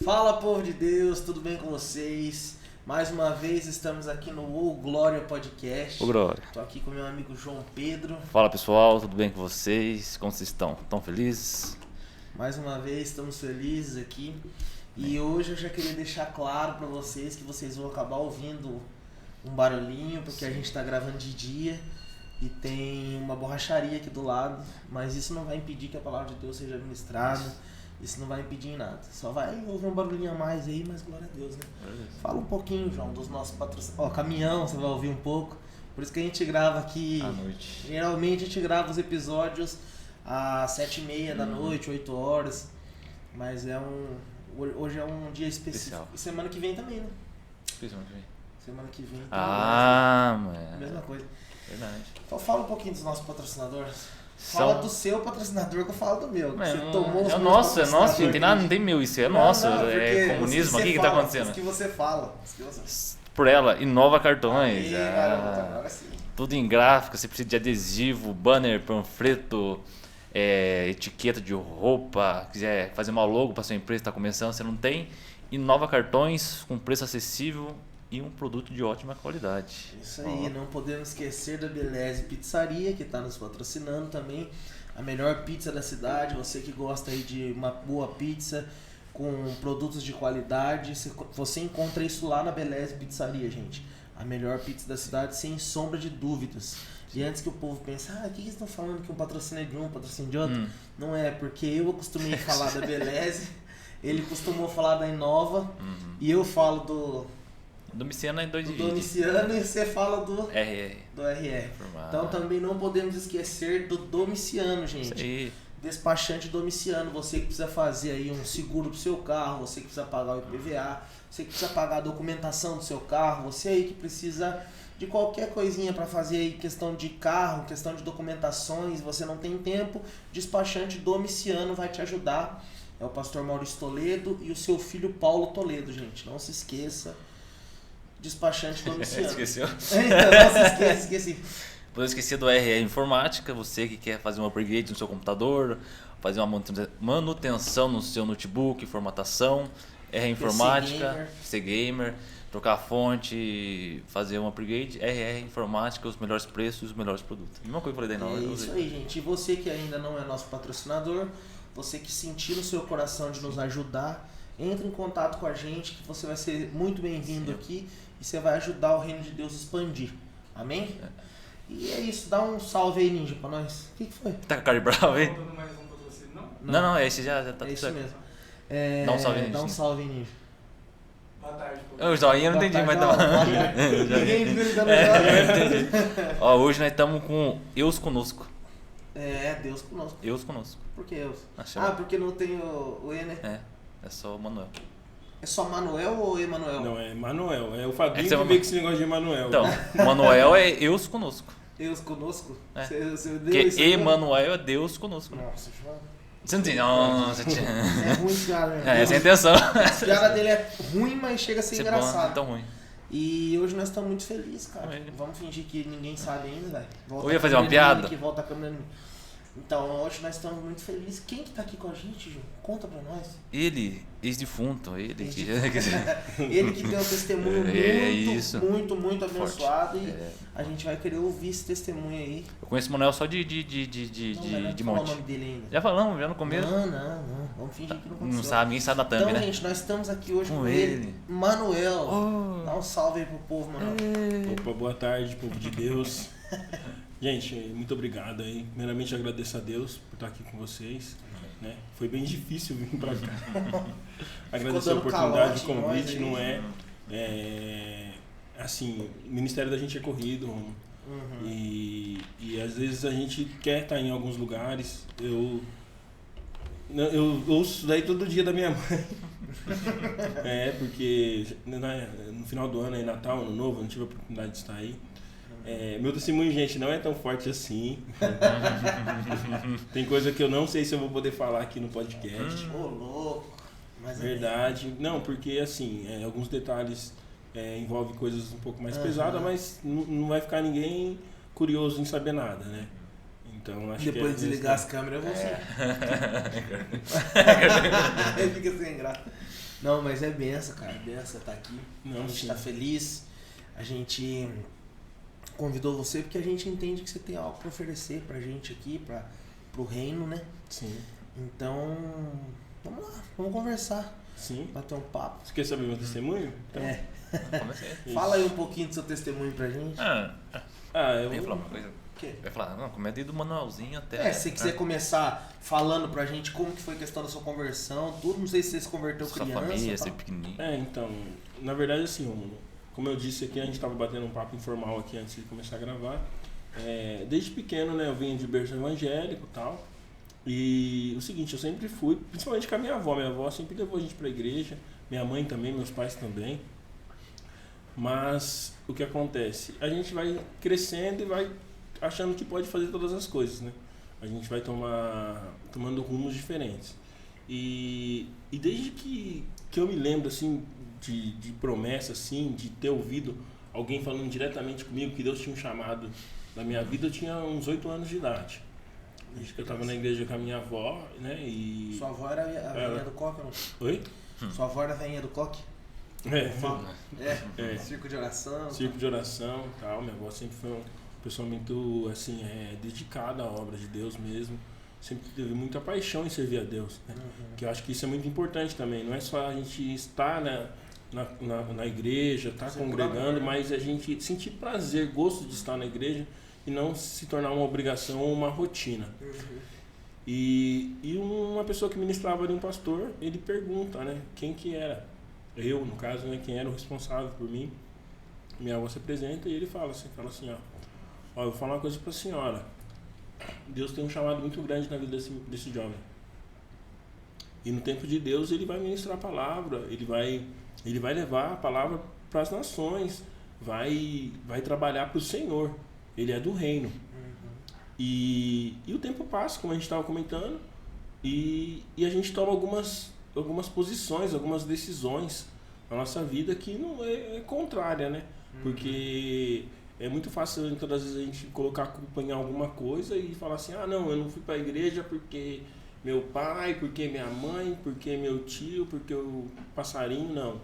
Fala, povo de Deus, tudo bem com vocês? Mais uma vez estamos aqui no O Glória Podcast. Ô Glória. Tô aqui com meu amigo João Pedro. Fala pessoal, tudo bem com vocês? Como vocês estão? Estão felizes? Mais uma vez estamos felizes aqui. E hoje eu já queria deixar claro para vocês que vocês vão acabar ouvindo um barulhinho, porque a gente tá gravando de dia e tem uma borracharia aqui do lado, mas isso não vai impedir que a palavra de Deus seja ministrada. Isso não vai impedir em nada. Só vai ouvir um barulhinho a mais aí, mas glória a Deus, né? Fala um pouquinho, João, dos nossos patrocinadores. Ó, caminhão, você vai ouvir um pouco. Por isso que a gente grava aqui. À noite. Geralmente a gente grava os episódios às 7h30 da noite, 8 horas. Mas hoje é um dia específico. E semana que vem também, né? Semana que vem. Mano. Mesma coisa. Verdade. Então fala um pouquinho dos nossos patrocinadores. Fala do seu patrocinador que eu falo do meu. Você tomou os é nosso, não tem nada, não tem meu, isso é nosso. É comunismo aqui que tá acontecendo. Os que você fala. Por ela, Inova Cartões. Agora sim. Tudo em gráfico, você precisa de adesivo, banner, panfleto, etiqueta de roupa, quiser fazer uma logo para sua empresa que está começando, você não tem. Inova Cartões com preço acessível e um produto de ótima qualidade. Isso aí, não podemos esquecer da Beleze Pizzaria, que está nos patrocinando também. A melhor pizza da cidade, você que gosta aí de uma boa pizza com produtos de qualidade, você encontra isso lá na Beleze Pizzaria, gente. A melhor pizza da cidade, sem sombra de dúvidas. E antes que o povo pense, o que eles estão falando que um patrocínio é de um, patrocínio de outro? Não é, porque eu acostumei falar da Beleze, ele costumou falar da Inova, e eu falo do Domiciano é dois do Domiciano e você fala do RR. Então também não podemos esquecer do Domiciano, gente. Isso aí. Despachante Domiciano, você que precisa fazer aí um seguro pro seu carro, você que precisa pagar o IPVA, você que precisa pagar a documentação do seu carro, você aí que precisa de qualquer coisinha para fazer aí questão de carro, questão de documentações, você não tem tempo, Despachante Domiciano vai te ajudar. É o pastor Maurício Toledo e o seu filho Paulo Toledo, gente. Não se esqueça. Despachante Domiciano. Esqueceu? Não se esqueci. Podemos esquecer do RR Informática, você que quer fazer um upgrade no seu computador, fazer uma manutenção no seu notebook, formatação, RR Informática, PC Gamer, trocar a fonte, fazer um upgrade, RR Informática, os melhores preços, os melhores produtos. Mesma coisa que eu falei daí não. É isso aí, gente. E você que ainda não é nosso patrocinador, você que sentir no seu coração de nos ajudar, entre em contato com a gente que você vai ser muito bem-vindo aqui e você vai ajudar o reino de Deus a expandir. Amém? E é isso, dá um salve aí, Ninja, pra nós. O que foi? Tá com a cara brava aí? Não, esse já tá tudo isso certo. mesmo. Dá um salve aí, Dá um salve aí, Ninja. Boa tarde, pô. O joinha eu não entendi, mas tá. Ninguém viu ele dando Entendi. Ó, hoje nós estamos com Eus conosco. Deus conosco. Eus conosco. Por que Deus? Achamos. Porque não tem o E, né? É só o Manuel. É só Manuel ou Emanuel? Não, é Manuel. É o Fabinho É que que veio com esse negócio de Emanuel. Então, Manuel é Eus conosco. Deus conosco? É. Você deu Porque isso aí, Emanuel é Deus conosco. Nossa, João. Você não tem? Nossa, tinha. É ruim esse cara, né? Essa é a intenção. A piada dele é ruim, mas chega a ser Ser bom, engraçado. não é tão ruim. E hoje nós estamos muito felizes, cara. Também. Vamos fingir que ninguém sabe ainda, velho. Eu ia fazer uma piada. Volta a câmera em mim. Então, hoje nós estamos muito felizes. Quem que tá aqui com a gente, Ju? Conta pra nós. Ele, ex-defunto, ele que... Ele que tem um testemunho muito abençoado. E a gente vai querer ouvir esse testemunho aí. Eu conheço o Manuel só de Não monte. o nome dele ainda. Já falamos, já no começo. Não. Vamos fingir que não aconteceu. Não sabe, ninguém sabe da thumb, Então, né? gente, nós estamos aqui hoje Com com ele. Manuel. Oh. Dá um salve aí pro povo, Manuel. Opa, boa tarde, povo de Deus. Gente, muito obrigado aí. Primeiramente agradeço a Deus por estar aqui com vocês. Né? Foi bem difícil vir pra cá. Agradecer a oportunidade, o convite. Não assim, o ministério da gente é corrido. E às vezes a gente quer estar em alguns lugares. Eu ouço isso daí todo dia da minha mãe. Porque no final do ano, aí, Natal, Ano Novo, eu não tive a oportunidade de estar aí. Meu testemunho, gente, não é tão forte assim. Tem coisa que eu não sei se eu vou poder falar aqui no podcast. Ô, louco. Mas Verdade. Não, porque assim, alguns detalhes envolvem coisas um pouco mais pesadas, mas não vai ficar ninguém curioso em saber nada, né? Então, acho depois que de desligar as câmeras, eu vou sim. Aí fica sem graça. Não, mas é benção, cara. Benção tá aqui. Não, a gente sim. tá feliz. A gente convidou você porque a gente entende que você tem algo para oferecer pra gente aqui, pro reino, né? Sim. Então, vamos lá, vamos conversar. Sim. Bater um papo. Você quer saber meu testemunho? Então, Comecei. Fala aí um pouquinho do seu testemunho pra gente. eu Eu ia falar uma coisa. O quê? Eu ia falar, não, começa desde o manualzinho até. Se você quiser começar falando pra gente como que foi a questão da sua conversão, tudo, não sei se você se converteu Sua criança. família, tal. ser pequenininho. então, na verdade assim, Romulo, como eu disse aqui, a gente tava batendo um papo informal aqui antes de começar a gravar. Desde pequeno, né, eu vinha de berço evangélico e tal. E o seguinte, eu sempre fui, principalmente com a minha avó sempre levou a gente pra igreja, minha mãe também, meus pais também. Mas o que acontece? A gente vai crescendo e vai achando que pode fazer todas as coisas, né? A gente vai tomando rumos diferentes. E desde que eu me lembro, assim, de promessa, assim, de ter ouvido alguém falando diretamente comigo que Deus tinha um chamado na minha vida, eu tinha uns 8 anos de idade. Eu estava na igreja com a minha avó, né? E... Sua avó era a velhinha do coque, não? Oi? Sua avó era a velhinha do coque? Circo de oração. Circo de oração e tal. Minha avó sempre foi uma pessoa muito, assim, dedicada à obra de Deus mesmo. Sempre teve muita paixão em servir a Deus, né? Que eu acho que isso é muito importante também. Não é só a gente estar na igreja, estar congregando, mas a gente sentir prazer, gosto de estar na igreja e não se tornar uma obrigação ou uma rotina. E uma pessoa que ministrava ali, um pastor, ele pergunta, né, quem que era. Eu, no caso, né, quem era o responsável por mim. Minha avó se apresenta e ele fala assim, ó, eu vou falar uma coisa pra senhora. Deus tem um chamado muito grande na vida desse jovem. E no tempo de Deus ele vai ministrar a palavra, ele vai levar a palavra para as nações, vai trabalhar para o Senhor. Ele é do reino. E o tempo passa, como a gente estava comentando, e a gente toma algumas posições, algumas decisões na nossa vida que não é contrária, né? Porque é muito fácil, muitas das vezes, a gente colocar a culpa em alguma coisa e falar assim, não, eu não fui para a igreja porque meu pai, porque minha mãe, porque meu tio, porque o passarinho, não.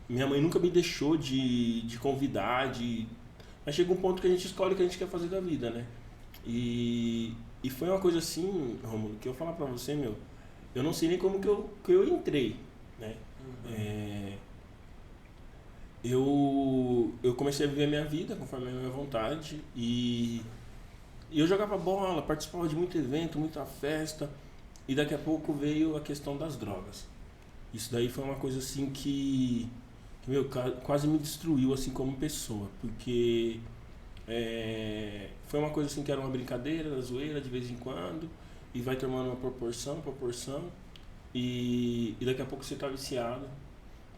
Minha mãe nunca me deixou de convidar, mas chega um ponto que a gente escolhe o que a gente quer fazer da vida, né? E foi uma coisa assim, Romulo, que eu falar pra você, eu não sei nem como que eu entrei, né? Eu comecei a viver a minha vida conforme a minha vontade e eu jogava bola, participava de muito evento, muita festa e daqui a pouco veio a questão das drogas. Isso daí foi uma coisa assim que quase me destruiu assim como pessoa, porque foi uma coisa assim que era uma brincadeira, zoeira de vez em quando e vai tomando uma proporção e daqui a pouco você está viciado,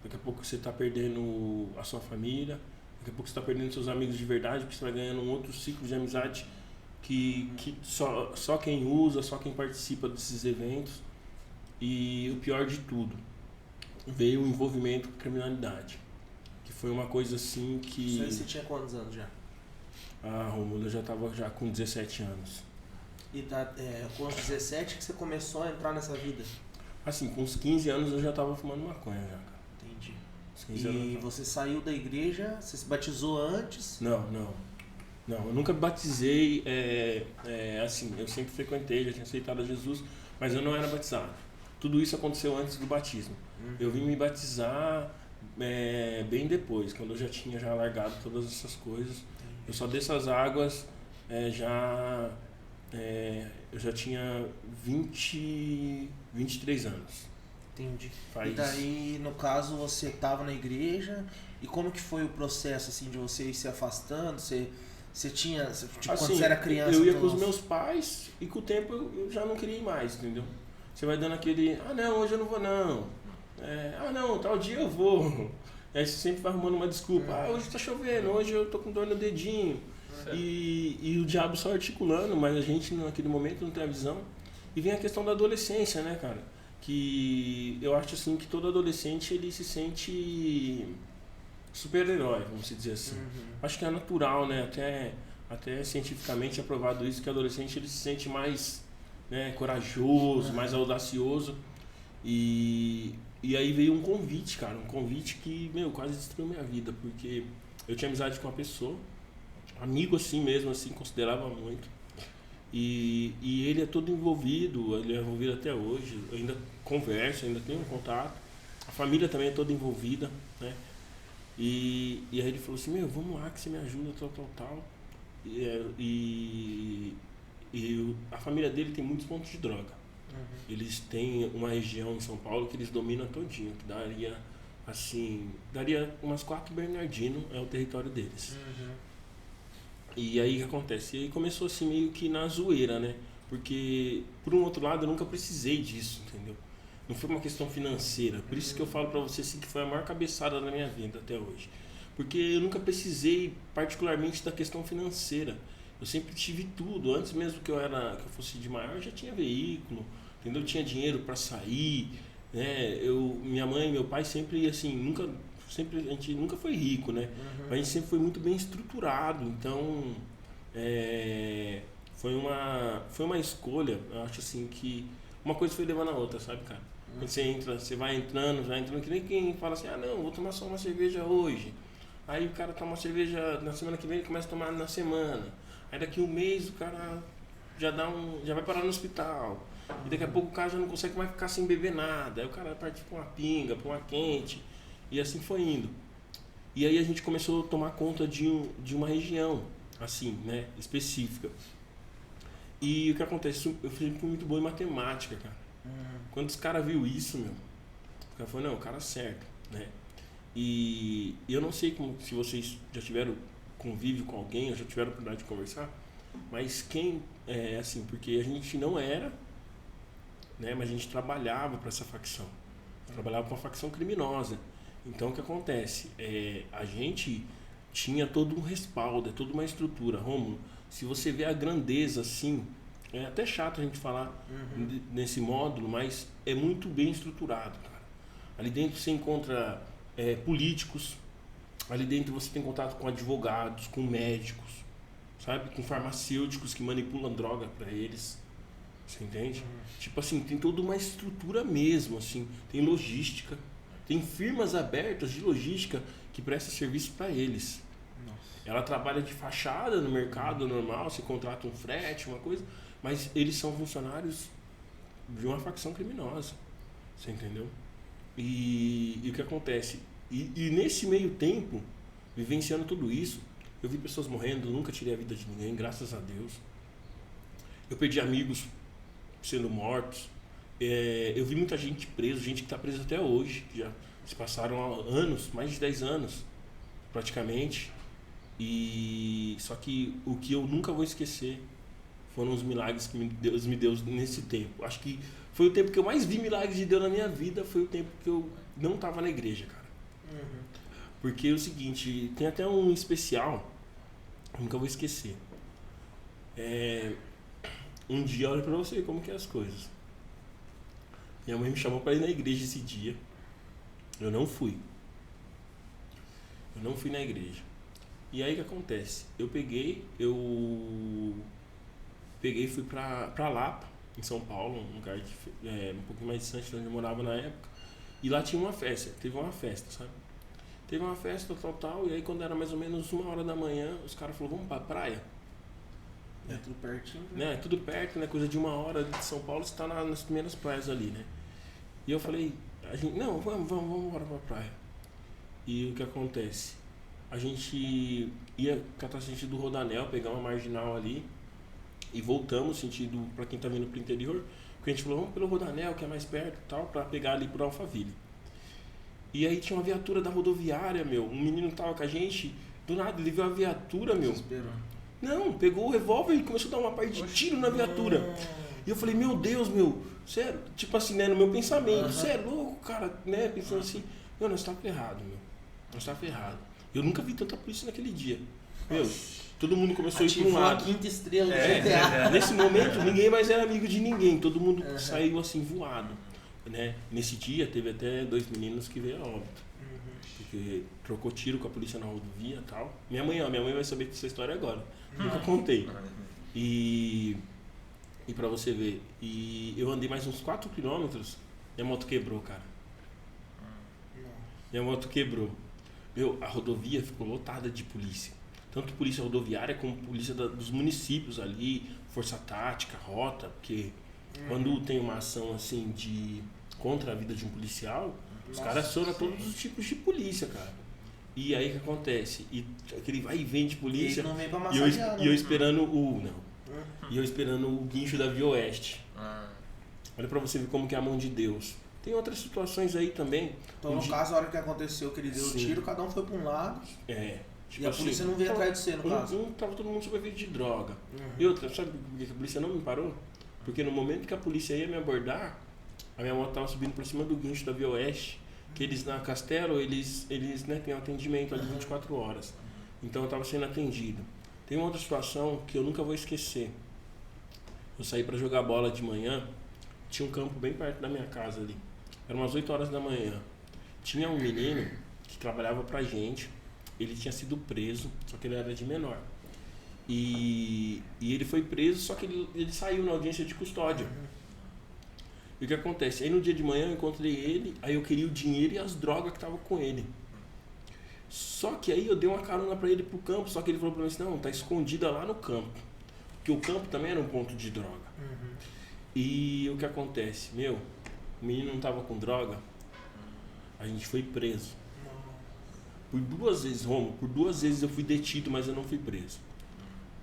daqui a pouco você está perdendo a sua família, daqui a pouco você está perdendo seus amigos de verdade, porque você vai ganhando um outro ciclo de amizade que só quem usa, só quem participa desses eventos. E o pior de tudo, veio o envolvimento com criminalidade, que foi uma coisa assim que... Isso aí você tinha quantos anos já? Romulo, eu já estava com 17 anos. E com os 17 que você começou a entrar nessa vida? Assim, com uns 15 anos eu já estava fumando maconha já, cara. Entendi. Uns 15 anos. Você saiu da igreja, você se batizou antes? Não, eu nunca batizei, assim, eu sempre frequentei, já tinha aceitado a Jesus, mas eu não era batizado. Tudo isso aconteceu antes do batismo. Eu vim me batizar bem depois, quando eu já tinha largado todas essas coisas. Eu só desço as águas, eu já tinha 23 anos. Entendi. E daí, no caso, você estava na igreja, e como que foi o processo, assim, de você ir se afastando? Você tinha, tipo, assim, quando você era criança... Eu ia com os meus pais, e com o tempo eu já não queria ir mais, entendeu? Você vai dando aquele, não, hoje eu não vou não. Não, tal dia eu vou. Aí você sempre vai arrumando uma desculpa. Hoje tá chovendo, hoje eu tô com dor no dedinho. E o diabo só articulando, mas a gente naquele momento não tem a visão. E vem a questão da adolescência, né, cara? Que eu acho assim que todo adolescente ele se sente super-herói, vamos dizer assim. Acho que é natural, né? Até cientificamente é provado isso, que o adolescente ele se sente mais, né, corajoso, mais audacioso. E E aí veio um convite, cara. Um convite que, meu, quase destruiu minha vida. Porque eu tinha amizade com uma pessoa, amigo assim mesmo, assim, considerava muito. E ele é todo envolvido, ele é envolvido até hoje. Eu ainda converso, ainda tenho um contato. A família também é toda envolvida, né? E aí ele falou assim, meu, vamos lá que você me ajuda, tal. E a família dele tem muitos pontos de droga. Eles têm uma região em São Paulo que eles dominam todinho, que daria umas 4 Bernardino, é o território deles. E aí o que acontece? E aí começou assim meio que na zoeira, né? Porque, por um outro lado, eu nunca precisei disso, entendeu? Não foi uma questão financeira. Por isso que eu falo pra você assim, que foi a maior cabeçada da minha vida até hoje. Porque eu nunca precisei particularmente da questão financeira. Eu sempre tive tudo. Antes mesmo que eu fosse de maior, eu já tinha veículo, entendeu? Eu tinha dinheiro para sair, né? Minha mãe e meu pai sempre assim, a gente nunca foi rico, né? Mas a gente sempre foi muito bem estruturado. Então, foi uma escolha. Eu acho assim que uma coisa foi levando a outra, sabe, cara? Quando você vai entrando, que nem quem fala assim, não, vou tomar só uma cerveja hoje. Aí o cara toma uma cerveja na semana que vem, ele começa a tomar na semana. Aí daqui um mês o cara já vai parar no hospital. E daqui a pouco o cara já não consegue mais ficar sem beber nada. Aí o cara parte pra uma pinga, pra uma quente. E assim foi indo. E aí a gente começou a tomar conta de uma região, assim, né, específica. E o que acontece? Eu fui muito bom em matemática, cara. Quando os caras viram isso, meu, o cara falou, não, o cara é certo, né? E eu não sei se vocês já tiveram convívio com alguém, ou já tiveram a oportunidade de conversar, mas assim, porque a gente não era, né, mas a gente trabalhava para essa facção. Trabalhava com uma facção criminosa. Então o que acontece? A gente tinha todo um respaldo, toda uma estrutura. Rômulo, se você vê a grandeza assim, é até chato a gente falar nesse módulo, mas é muito bem estruturado, cara. Ali dentro você encontra políticos, ali dentro você tem contato com advogados, com médicos, sabe? Com farmacêuticos que manipulam droga para eles. Você entende? Tipo assim, tem toda uma estrutura mesmo, assim. Tem logística. Tem firmas abertas de logística que prestam serviço para eles. Nossa. Ela trabalha de fachada no mercado normal, você contrata um frete, uma coisa, mas eles são funcionários de uma facção criminosa. Você entendeu? E o que acontece? E nesse meio tempo, vivenciando tudo isso, eu vi pessoas morrendo, nunca tirei a vida de ninguém, graças a Deus. Eu perdi amigos sendo mortos. Eu vi muita gente presa, gente que está presa até hoje, que já se passaram anos, mais de 10 anos, praticamente. Só que o que eu nunca vou esquecer foram os milagres que Deus me deu nesse tempo. Acho que foi o tempo que eu mais vi milagres de Deus na minha vida, foi o tempo que eu não estava na igreja, cara. Porque é o seguinte, tem até um especial, nunca vou esquecer. Um dia, olha pra você como que é as coisas. Minha mãe me chamou para ir na igreja esse dia. Eu não fui na igreja. E aí o que acontece? Eu peguei e fui pra Lapa, em São Paulo, um lugar um pouquinho mais distante de onde eu morava na época. E lá tinha uma festa, teve uma festa, sabe? Teve uma festa, tal, e aí quando era mais ou menos 1h da manhã, os caras falaram, vamos pra praia? É tudo pertinho, né? Tudo perto, né? Coisa de 1h de São Paulo, você tá nas primeiras praias ali, né? E eu falei, não, vamos embora pra praia. E o que acontece? A gente ia catar sentido do Rodanel, pegar uma marginal ali e voltamos sentido pra quem tá vindo pro interior. Porque a gente falou, vamos pelo Rodanel, que é mais perto e tal, pra pegar ali pro Alphaville. E aí tinha uma viatura da rodoviária, meu. Um menino tava com a gente, do nada, ele viu a viatura, meu. Desesperou. Não, pegou o revólver e começou a dar uma parte de tiro na viatura. E eu falei, meu Deus, meu, sério, tipo assim, né, no meu pensamento, você é louco, cara, né, pensando assim, meu, nós tá ferrado, meu, nós tá ferrado. Eu nunca vi tanta polícia naquele dia. Meu, todo mundo começou a ir pra um lado. A quinta estrela do GTA. Nesse momento, ninguém mais era amigo de ninguém, todo mundo saiu assim, voado, né. Nesse dia, teve até 2 meninos que veio a óbito. Porque trocou tiro com a polícia na rodovia e tal. Minha mãe vai saber dessa história agora. Nunca contei. E pra você ver, eu andei mais uns 4 km, minha moto quebrou, cara. minha moto quebrou. A rodovia ficou lotada de polícia. Tanto polícia rodoviária como polícia dos municípios ali, força tática, rota, porque quando tem uma ação assim contra a vida de um policial, os caras acionam todos os tipos de polícia, cara. E aí o que acontece? E aquele vai e vem de polícia. E não vem pra e eu esperando E eu esperando o guincho da Via Oeste. Olha pra você ver como que é a mão de Deus. Tem outras situações aí também. Então, no caso, a hora que aconteceu que ele deu o tiro, cada um foi pra um lado. Tipo e a polícia não veio atrás de você, no caso. Tava todo mundo sob efeito de droga. E outra, sabe por que a polícia não me parou? Porque no momento que a polícia ia me abordar, a minha moto tava subindo por cima do guincho da Via Oeste, que eles na Castelo, eles né, têm um atendimento ali 24 horas. Então eu tava sendo atendido. Tem uma outra situação que eu nunca vou esquecer. Eu saí pra jogar bola de manhã, tinha um campo bem perto da minha casa ali. Eram umas 8 horas da manhã. Tinha um menino que trabalhava pra gente, ele tinha sido preso, só que ele era de menor. E ele foi preso, só que ele saiu na audiência de custódia. E o que acontece? Aí no dia de manhã eu encontrei ele, aí eu queria o dinheiro e as drogas que estavam com ele. Só que aí eu dei uma carona pra ele pro campo, só que ele falou pra mim assim, não, tá escondida lá no campo. Porque o campo também era um ponto de droga. E o que acontece? O menino não tava com droga, a gente foi preso. Por 2 vezes, Romo, por 2 vezes eu fui detido, mas eu não fui preso.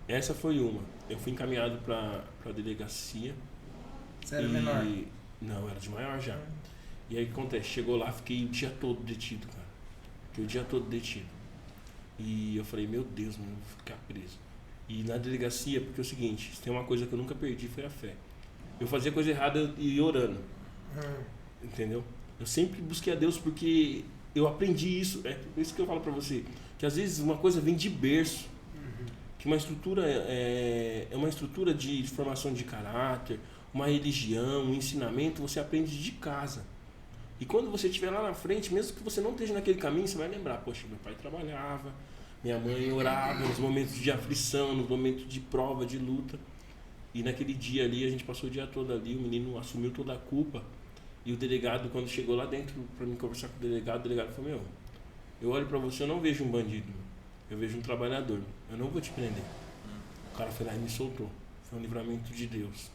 Essa foi uma. Eu fui encaminhado pra delegacia. Você era menor? Não, era de maior já. E aí o que acontece? Chegou lá, fiquei o dia todo detido, cara. Fiquei o dia todo detido. E eu falei, meu Deus, mano, vou ficar preso. E na delegacia, porque é o seguinte, se tem uma coisa que eu nunca perdi, foi a fé. Eu fazia coisa errada e orando. Entendeu? Eu sempre busquei a Deus porque eu aprendi isso. É por isso que eu falo pra você, que às vezes uma coisa vem de berço. Que uma estrutura é uma estrutura de formação de caráter, uma religião, um ensinamento, você aprende de casa. E quando você estiver lá na frente, mesmo que você não esteja naquele caminho, você vai lembrar, poxa, meu pai trabalhava, minha mãe orava nos momentos de aflição, nos momentos de prova, de luta. E naquele dia ali, a gente passou o dia todo ali, o menino assumiu toda a culpa. E o delegado, quando chegou lá dentro para me conversar com o delegado falou, eu olho para você, eu não vejo um bandido, eu vejo um trabalhador, eu não vou te prender. O cara foi lá e me soltou. Foi um livramento de Deus.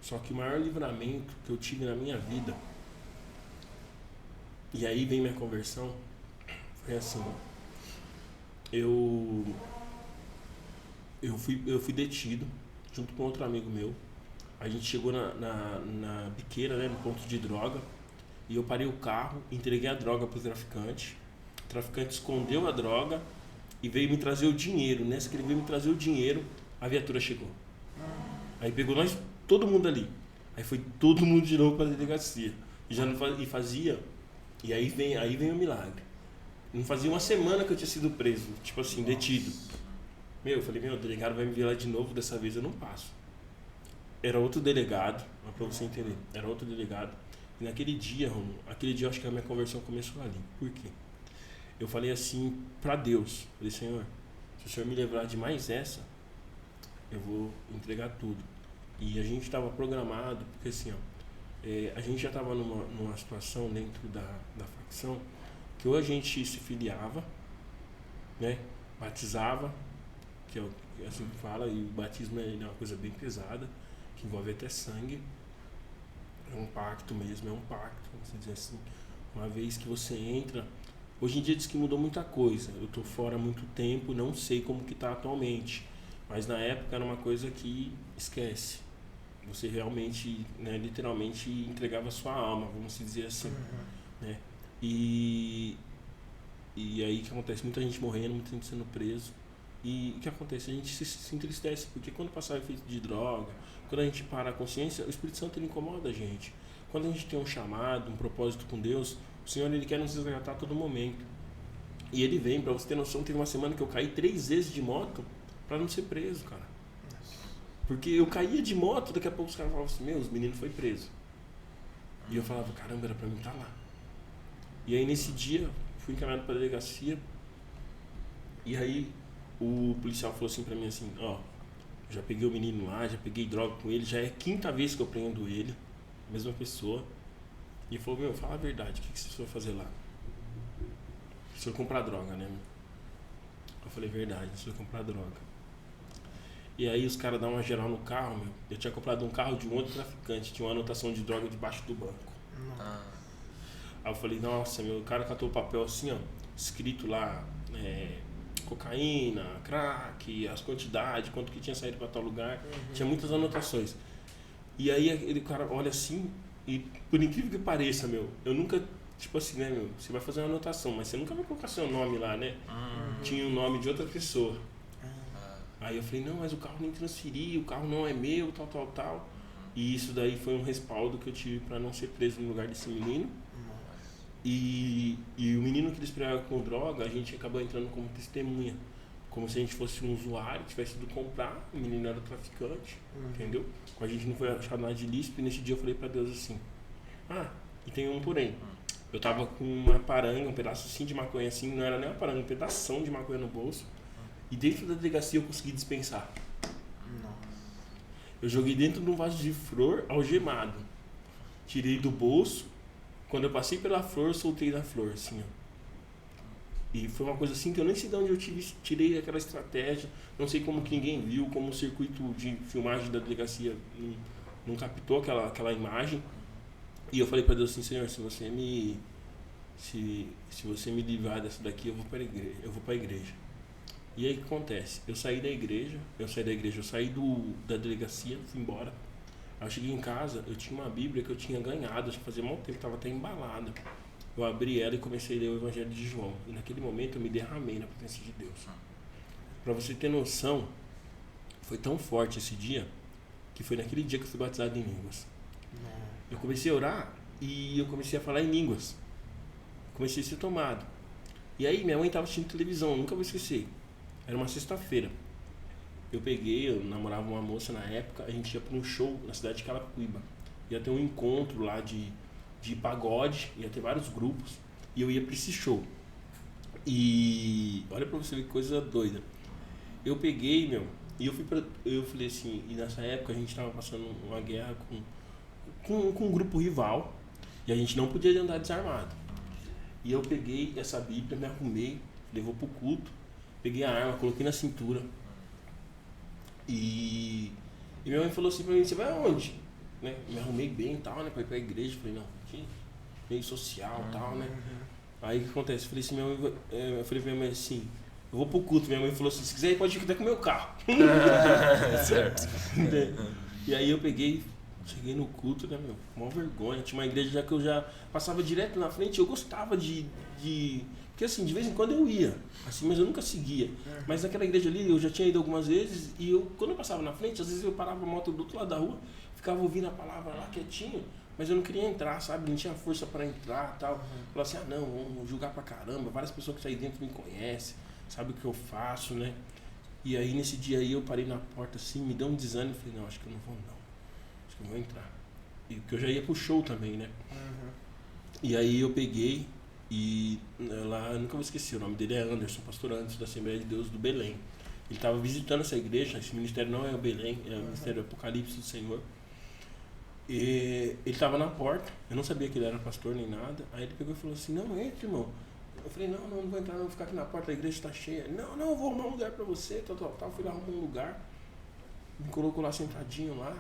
Só que o maior livramento que eu tive na minha vida, e aí vem minha conversão, foi assim, eu fui detido junto com outro amigo meu. A gente chegou na biqueira, né, no ponto de droga, e eu parei o carro, entreguei a droga pro traficante. O traficante escondeu a droga e veio me trazer o dinheiro. Nessa que ele veio me trazer o dinheiro, a viatura chegou. Aí pegou nós, todo mundo ali. Aí foi todo mundo de novo pra delegacia. E já não fazia. E aí vem o milagre. Não fazia uma semana que eu tinha sido preso, tipo assim, detido. Eu falei, o delegado vai me ver lá de novo, dessa vez eu não passo. Era outro delegado, pra você entender, era outro delegado. E naquele dia, Romulo, eu acho que a minha conversão começou ali. Por quê? Eu falei assim pra Deus, falei, Senhor, se o Senhor me livrar de mais essa, eu vou entregar tudo. E a gente estava programado, porque assim, a gente já estava numa situação dentro da facção, que ou a gente se filiava, né, batizava, que é assim que fala, e o batismo é uma coisa bem pesada, que envolve até sangue. É um pacto mesmo, vamos dizer assim. Uma vez que você entra... Hoje em dia diz que mudou muita coisa. Eu estou fora há muito tempo, não sei como que está atualmente. Mas na época era uma coisa que esquece. Você realmente, né, literalmente entregava a sua alma, vamos dizer assim. Né? E aí o que acontece? Muita gente morrendo, muita gente sendo preso. E o que acontece? A gente se entristece, porque quando passar o efeito de droga, quando a gente para a consciência, o Espírito Santo ele incomoda a gente. Quando a gente tem um chamado, um propósito com Deus, o Senhor ele quer nos resgatar a todo momento. E ele vem, pra você ter noção, teve uma semana que eu caí 3 vezes de moto pra não ser preso, cara. Porque eu caía de moto, daqui a pouco os caras falavam assim, os meninos foi preso. E eu falava, caramba, era pra mim estar lá. E aí nesse dia, fui encaminhado pra delegacia, e aí o policial falou assim pra mim assim, já peguei o menino lá, já peguei droga com ele, já é a 5ª vez que eu prendo ele, mesma pessoa. E falou, fala a verdade, o que você foi fazer lá? se eu comprar droga, né? Eu falei, verdade, se eu comprar droga. E aí os caras dão uma geral no carro, meu. Eu tinha comprado um carro de um outro traficante, tinha uma anotação de droga debaixo do banco. Aí eu falei, nossa, meu, o cara catou o papel assim, ó, escrito lá, cocaína, crack, as quantidades, quanto que tinha saído pra tal lugar, tinha muitas anotações. E aí o cara olha assim, e por incrível que pareça, meu, eu nunca, tipo assim, né, meu, você vai fazer uma anotação, mas você nunca vai colocar seu nome lá, né? Tinha o nome de outra pessoa. Aí eu falei, não, mas o carro nem transferi, o carro não é meu, tal. E isso daí foi um respaldo que eu tive pra não ser preso no lugar desse menino. E o menino que eles pegaram com droga, a gente acabou entrando como testemunha. Como se a gente fosse um usuário, tivesse ido comprar, o menino era traficante, entendeu? A gente não foi achado nada de ilícito, e nesse dia eu falei pra Deus assim, e tem um porém. Eu tava com uma paranga, um pedaço assim de maconha assim, não era nem uma paranga, um pedação de maconha no bolso. E dentro da delegacia eu consegui dispensar. Eu joguei dentro de um vaso de flor algemado. Tirei do bolso. Quando eu passei pela flor, eu soltei da flor, assim, ó. E foi uma coisa assim que eu nem sei de onde eu tirei aquela estratégia. Não sei como que ninguém viu, como o circuito de filmagem da delegacia não captou aquela imagem. E eu falei para Deus assim, Senhor, se você me livrar dessa daqui, eu vou para a igreja. E aí o que acontece? Eu saí da igreja, eu saí da delegacia, fui embora. Aí eu cheguei em casa, eu tinha uma Bíblia que eu tinha ganhado, acho que fazia muito tempo, estava até embalada. Eu abri ela e comecei a ler o Evangelho de João. E naquele momento eu me derramei na presença de Deus. Para você ter noção, foi tão forte esse dia, que foi naquele dia que eu fui batizado em línguas. Eu comecei a orar e eu comecei a falar em línguas. Comecei a ser tomado. E aí minha mãe estava assistindo televisão, nunca vou esquecer. Era uma sexta-feira. Eu namorava uma moça na época, a gente ia para um show na cidade de Carapicuíba. Ia ter um encontro lá de pagode, ia ter vários grupos, e eu ia para esse show. E olha pra você ver que coisa doida. Eu peguei, meu, e eu falei assim, e nessa época a gente tava passando uma guerra com um grupo rival, e a gente não podia andar desarmado. E eu peguei essa Bíblia, me arrumei, levou pro culto, peguei a arma, coloquei na cintura. E minha mãe falou assim pra mim, você vai aonde? Né? Me arrumei bem e tal, né? Pra ir pra igreja. Falei, não, aqui, meio social e tal, né? Aí o que acontece? Eu falei pra minha mãe assim, eu vou pro culto. Minha mãe falou assim, se quiser ir, pode ir até com o meu carro. Certo. E aí eu cheguei no culto, né, meu? Com uma vergonha. Tinha uma igreja que eu já passava direto na frente. Eu gostava porque assim, de vez em quando eu ia, assim, mas eu nunca seguia. Mas naquela igreja ali eu já tinha ido algumas vezes e quando eu passava na frente, às vezes eu parava a moto do outro lado da rua, ficava ouvindo a palavra lá quietinho, mas eu não queria entrar, sabe? Não tinha força para entrar e tal. Falava assim, não, vamos julgar pra caramba. Várias pessoas que saem dentro me conhecem, sabem o que eu faço, né? E aí nesse dia aí eu parei na porta assim, me deu um desânimo, falei, não, acho que eu não vou não. Acho que eu vou entrar. E porque eu já ia pro show também, né? E aí eu peguei e lá, eu nunca vou esquecer, o nome dele é Anderson, pastor Anderson da Assembleia de Deus do Belém. Ele estava visitando essa igreja, esse ministério não é o Belém, é o Ministério Apocalipse do Senhor. E ele estava na porta, eu não sabia que ele era pastor nem nada. Aí ele pegou e falou assim, não, entra, irmão. Eu falei, não vou entrar, não, vou ficar aqui na porta, a igreja está cheia. Não, eu vou arrumar um lugar para você, tal. Fui lá arrumar um lugar, me colocou lá sentadinho lá.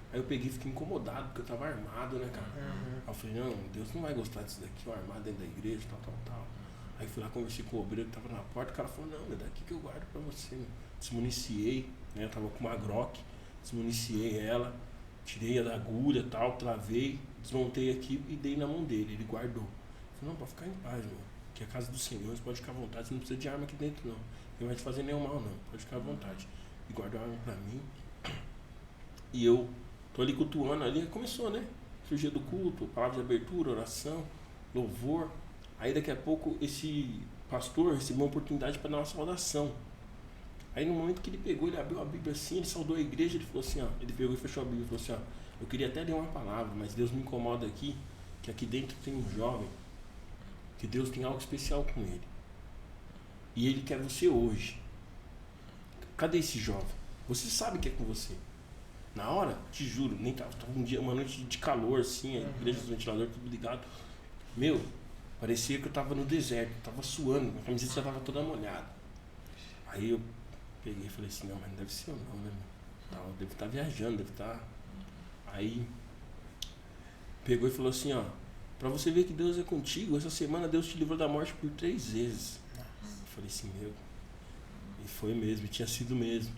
Aí eu peguei e fiquei incomodado, porque eu tava armado, né, cara? Aí eu falei, não, Deus não vai gostar disso daqui, eu armado dentro da igreja, tal. Aí fui lá, conversei com o obreiro que tava na porta, o cara falou, não, é daqui que eu guardo pra você, meu. Desmuniciei, né, eu tava com uma Glock, desmuniciei ela, tirei a da agulha, tal, travei, desmontei aqui e dei na mão dele, ele guardou. Eu falei, não, pode ficar em paz, meu, que é a casa do Senhor, você pode ficar à vontade, você não precisa de arma aqui dentro, não. Não vai te fazer nenhum mal, não, pode ficar à vontade. E guardou a arma pra mim, e eu tô ali cultuando, ali começou, né? Surgia do culto, palavra de abertura, oração, louvor. Aí daqui a pouco esse pastor recebeu uma oportunidade para dar uma saudação. Aí no momento que ele pegou, ele abriu a Bíblia assim, ele saudou a igreja, ele falou assim, ó, ele pegou e fechou a Bíblia e falou assim, ó, eu queria até ler uma palavra, mas Deus me incomoda aqui, que aqui dentro tem um jovem, que Deus tem algo especial com ele. E ele quer você hoje. Cadê esse jovem? Você sabe que é com você. Na hora, te juro, nem tava uma noite de calor, assim, a igreja do ventilador, tudo ligado. Meu, Parecia que eu tava no deserto, tava suando, a camiseta já tava toda molhada. Aí eu peguei e falei assim, não, mas não deve ser eu não, né? Eu devo estar viajando, deve estar... Aí pegou e falou assim, ó, pra você ver que Deus é contigo, essa semana Deus te livrou da morte por 3 vezes. Eu falei assim, meu, e foi mesmo, e tinha sido mesmo.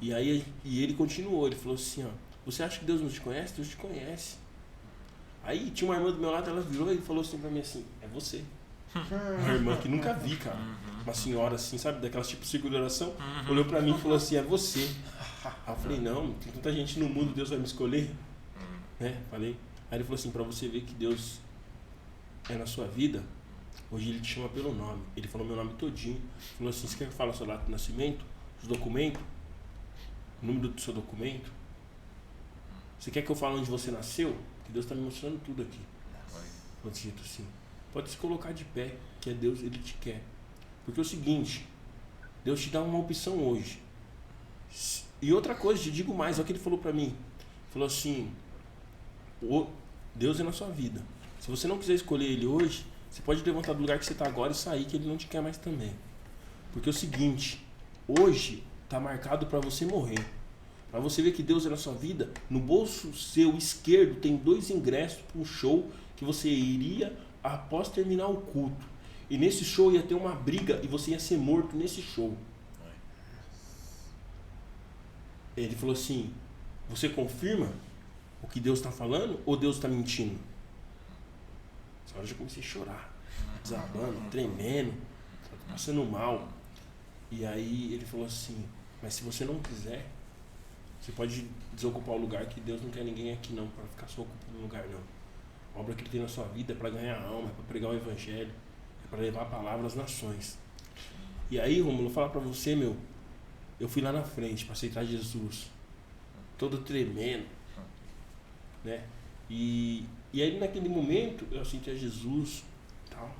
E aí ele continuou, ele falou assim, ó, você acha que Deus não te conhece? Deus te conhece. Aí tinha uma irmã do meu lado, ela virou e falou assim pra mim assim, é você. Uma irmã que nunca vi, cara. Uma senhora assim, sabe, daquelas tipo círculo de oração, olhou pra mim e falou assim, é você. Aí eu falei, não, tem tanta gente no mundo, Deus vai me escolher. Né? Falei. Aí ele falou assim, pra você ver que Deus é na sua vida, hoje ele te chama pelo nome. Ele falou meu nome todinho. Falou assim, você quer que eu fale o seu data de nascimento? Os documentos? O número do seu documento? Você quer que eu fale onde você nasceu? Que Deus está me mostrando tudo aqui. Falou desse jeito assim. Pode se colocar de pé, que é Deus, Ele te quer. Porque é o seguinte, Deus te dá uma opção hoje. E outra coisa, te digo mais, olha o que Ele falou para mim. Falou assim, Deus é na sua vida. Se você não quiser escolher Ele hoje, você pode levantar do lugar que você está agora e sair, que Ele não te quer mais também. Porque é o seguinte, hoje está marcado para você morrer. Para você ver que Deus é na sua vida, no bolso seu esquerdo tem 2 ingressos para um show que você iria após terminar o culto. E nesse show ia ter uma briga e você ia ser morto nesse show. Ele falou assim, você confirma o que Deus está falando ou Deus está mentindo? Essa hora eu já comecei a chorar, desabando, tremendo, passando mal. E aí ele falou assim, mas se você não quiser, você pode desocupar o lugar, que Deus não quer ninguém aqui não, para ficar só ocupando o lugar não. A obra que Ele tem na sua vida é para ganhar alma, é para pregar o Evangelho, é para levar a palavra às nações. E aí, Rômulo, eu vou falar para você, meu, eu fui lá na frente para aceitar Jesus, todo tremendo, né? E aí naquele momento eu aceitei a Jesus, tal.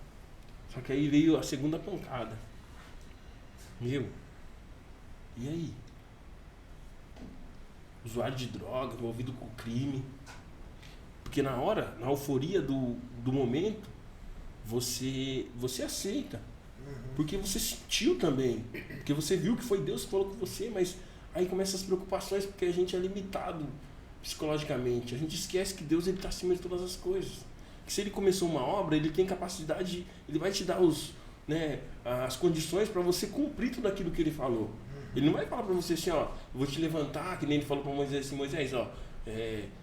Só que aí veio a segunda pancada. Meu, e aí? Usuário de droga, envolvido com crime. Porque na hora, na euforia do momento, você aceita. Porque você sentiu também. Porque você viu que foi Deus que falou com você, mas aí começam as preocupações, porque a gente é limitado psicologicamente. A gente esquece que Deus está acima de todas as coisas. Que se Ele começou uma obra, Ele tem capacidade, Ele vai te dar as condições para você cumprir tudo aquilo que Ele falou. Ele não vai falar para você assim, ó, eu vou te levantar, que nem Ele falou para Moisés assim, Moisés, ó,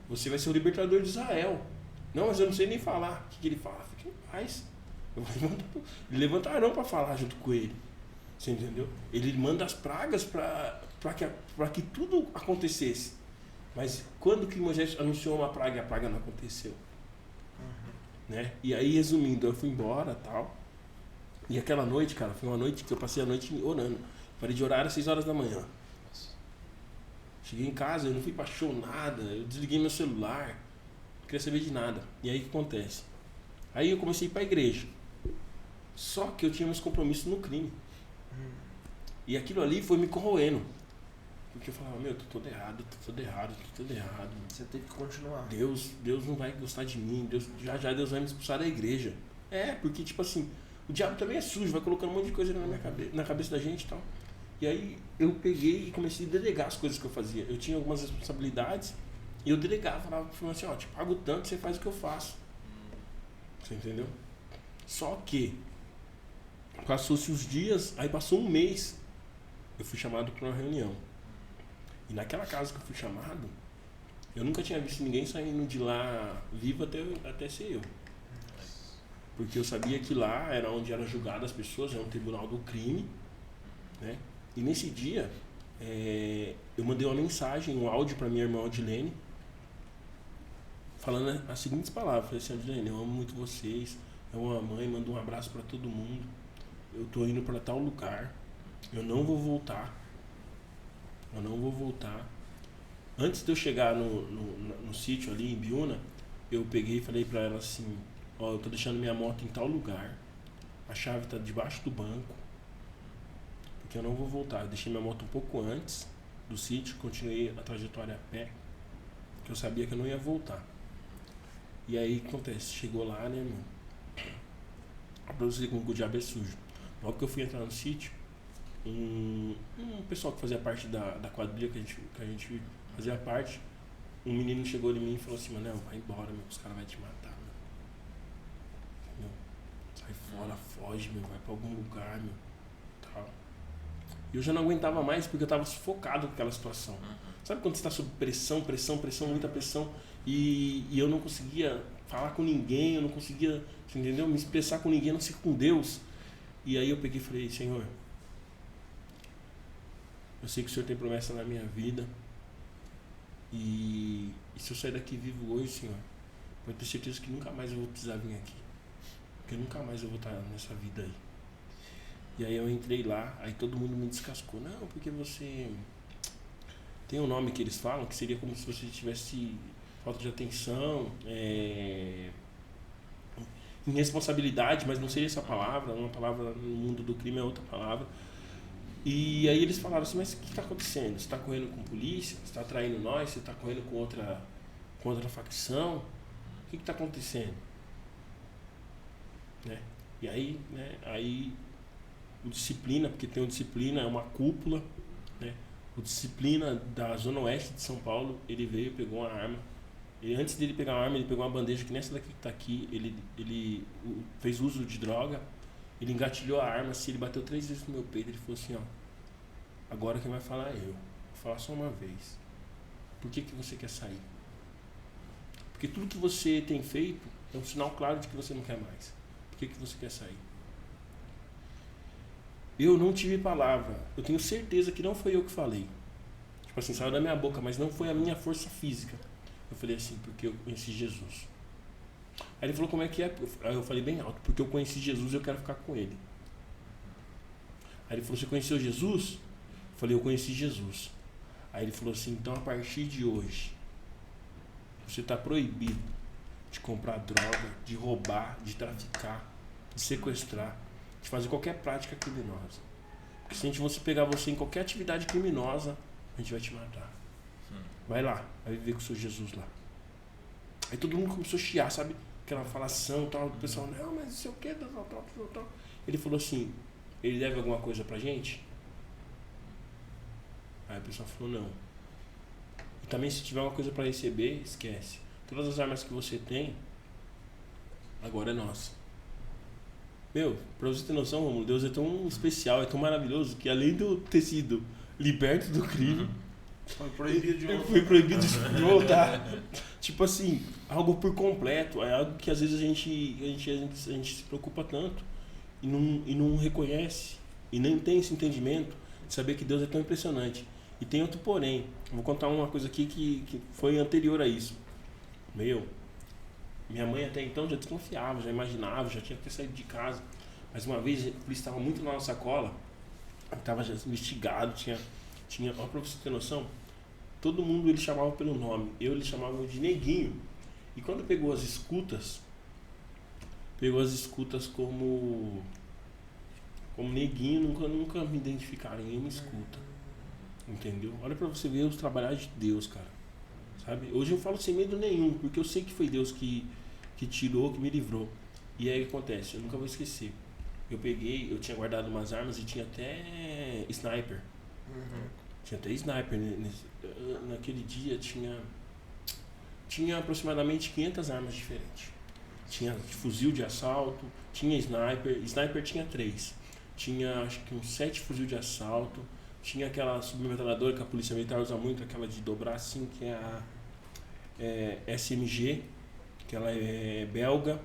você vai ser o libertador de Israel. Não, mas eu não sei nem falar. O que Ele fala? Fica em paz. Ele levanta Arão para falar junto com ele. Você entendeu? Ele manda as pragas para que tudo acontecesse. Mas quando que Moisés anunciou uma praga e a praga não aconteceu? Né? E aí, resumindo, eu fui embora e tal. E aquela noite, cara, foi uma noite que eu passei a noite orando. Parei de orar às 6 horas da manhã. Cheguei em casa, eu não fui pra show, nada. Eu desliguei meu celular. Não queria saber de nada. E aí o que acontece? Aí eu comecei a ir pra igreja. Só que eu tinha meus compromissos no crime. E aquilo ali foi me corroendo. Porque eu falava, meu, tô todo errado. Você teve que continuar. Deus não vai gostar de mim. Já Deus vai me expulsar da igreja. Porque tipo assim, o diabo também é sujo, vai colocando um monte de coisa na cabeça da gente e tal. E aí eu peguei e comecei a delegar as coisas que eu fazia. Eu tinha algumas responsabilidades e eu delegava, falava assim, ó, te pago tanto, você faz o que eu faço. Você entendeu? Só que passou-se os dias, aí passou um mês, eu fui chamado para uma reunião. E naquela casa que eu fui chamado, eu nunca tinha visto ninguém saindo de lá vivo até ser eu. Porque eu sabia que lá era onde eram julgadas as pessoas, era um tribunal do crime, né? E nesse dia, eu mandei uma mensagem, um áudio para minha irmã Odilene, falando as seguintes palavras. Falei assim, Odilene, eu amo muito vocês, eu amo a mãe, mando um abraço para todo mundo, eu tô indo para tal lugar, eu não vou voltar. Antes de eu chegar no sítio ali em Biúna, eu peguei e falei para ela assim, ó, eu tô deixando minha moto em tal lugar, a chave tá debaixo do banco, porque eu não vou voltar. Eu deixei minha moto um pouco antes do sítio, continuei a trajetória a pé, porque eu sabia que eu não ia voltar. E aí, o que acontece? Chegou lá, né, meu? Pra você ver como o diabo é sujo. Logo que eu fui entrar no sítio, um pessoal que fazia parte da quadrilha que a gente fazia parte, um menino chegou em mim e falou assim, Manel, vai embora, meu, os caras vão te matar, meu. Sai fora, foge, meu, vai pra algum lugar, meu. Tal. E eu já não aguentava mais porque eu tava sufocado com aquela situação. Sabe quando você tá sob pressão, muita pressão, e eu não conseguia falar com ninguém, eu não conseguia, entendeu? Me expressar com ninguém, a não ser com Deus. E aí eu peguei e falei, Senhor, eu sei que o Senhor tem promessa na minha vida. E se eu sair daqui vivo hoje, Senhor, pode ter certeza que nunca mais eu vou precisar vir aqui. Porque nunca mais eu vou estar nessa vida aí. E aí eu entrei lá, aí todo mundo me descascou. Não, porque você... Tem um nome que eles falam, que seria como se você tivesse falta de atenção, irresponsabilidade, mas não seria essa palavra. Uma palavra no mundo do crime é outra palavra. E aí eles falaram assim, mas o que está acontecendo? Você está correndo com polícia? Você está traindo nós? Você está correndo com outra facção? O que está acontecendo? Né? E aí, né, o disciplina, porque tem o disciplina, é uma cúpula, né? O disciplina da Zona Oeste de São Paulo, ele veio, pegou uma arma. E antes dele pegar a arma, ele pegou uma bandeja que nessa daqui que está aqui, ele fez uso de droga. Ele engatilhou a arma, assim, ele bateu 3 vezes no meu peito, ele falou assim, ó, agora quem vai falar é eu. Vou falar só uma vez. Por que você quer sair? Porque tudo que você tem feito é um sinal claro de que você não quer mais. Por que você quer sair? Eu não tive palavra. Eu tenho certeza que não foi eu que falei. Tipo assim, saiu da minha boca, mas não foi a minha força física. Eu falei assim, porque eu conheci Jesus. Aí ele falou, como é que é? Aí eu falei bem alto, porque eu conheci Jesus e eu quero ficar com ele. Aí ele falou, você conheceu Jesus? Eu falei, eu conheci Jesus. Aí ele falou assim, então a partir de hoje, você está proibido de comprar droga, de roubar, de traficar, de sequestrar, de fazer qualquer prática criminosa. Porque se a gente fosse pegar você em qualquer atividade criminosa, a gente vai te matar. Vai lá, vai viver com o seu Jesus lá. Aí todo mundo começou a chiar, sabe? Aquela falação e tal, o pessoal, não, mas não sei o que, tal. Ele falou assim, ele deve alguma coisa pra gente? Aí o pessoal falou, não. E também se tiver uma coisa pra receber, esquece. Todas as armas que você tem, agora é nossa. Meu, pra você ter noção, Romulo, Deus é tão especial, é tão maravilhoso, que além de eu ter sido liberto do crime, foi proibido de voltar. Eu fui proibido de voltar. Tipo assim, algo por completo. É algo que às vezes a gente se preocupa tanto e não reconhece e nem tem esse entendimento de saber que Deus é tão impressionante. E tem outro porém. Eu vou contar uma coisa aqui que foi anterior a isso. Minha mãe até então já desconfiava, já imaginava, já tinha que ter saído de casa. Mas uma vez a polícia estava muito na nossa cola, estava já investigado, tinha, ó, pra você ter noção, todo mundo ele chamava pelo nome, ele chamava de Neguinho. E quando pegou as escutas como Neguinho, nunca me identificaram em nenhuma escuta. Entendeu? Olha pra você ver os trabalhos de Deus, cara. Sabe? Hoje eu falo sem medo nenhum, porque eu sei que foi Deus que tirou, que me livrou. E aí o que acontece? Eu nunca vou esquecer. Eu tinha guardado umas armas e tinha até sniper. Tinha até sniper. Naquele dia tinha aproximadamente 500 armas diferentes. Tinha fuzil de assalto, tinha sniper. Sniper tinha 3. Tinha acho que uns 7 fuzil de assalto. Tinha aquela submetralhadora que a polícia militar usa muito, aquela de dobrar assim, que é a SMG, que ela é belga.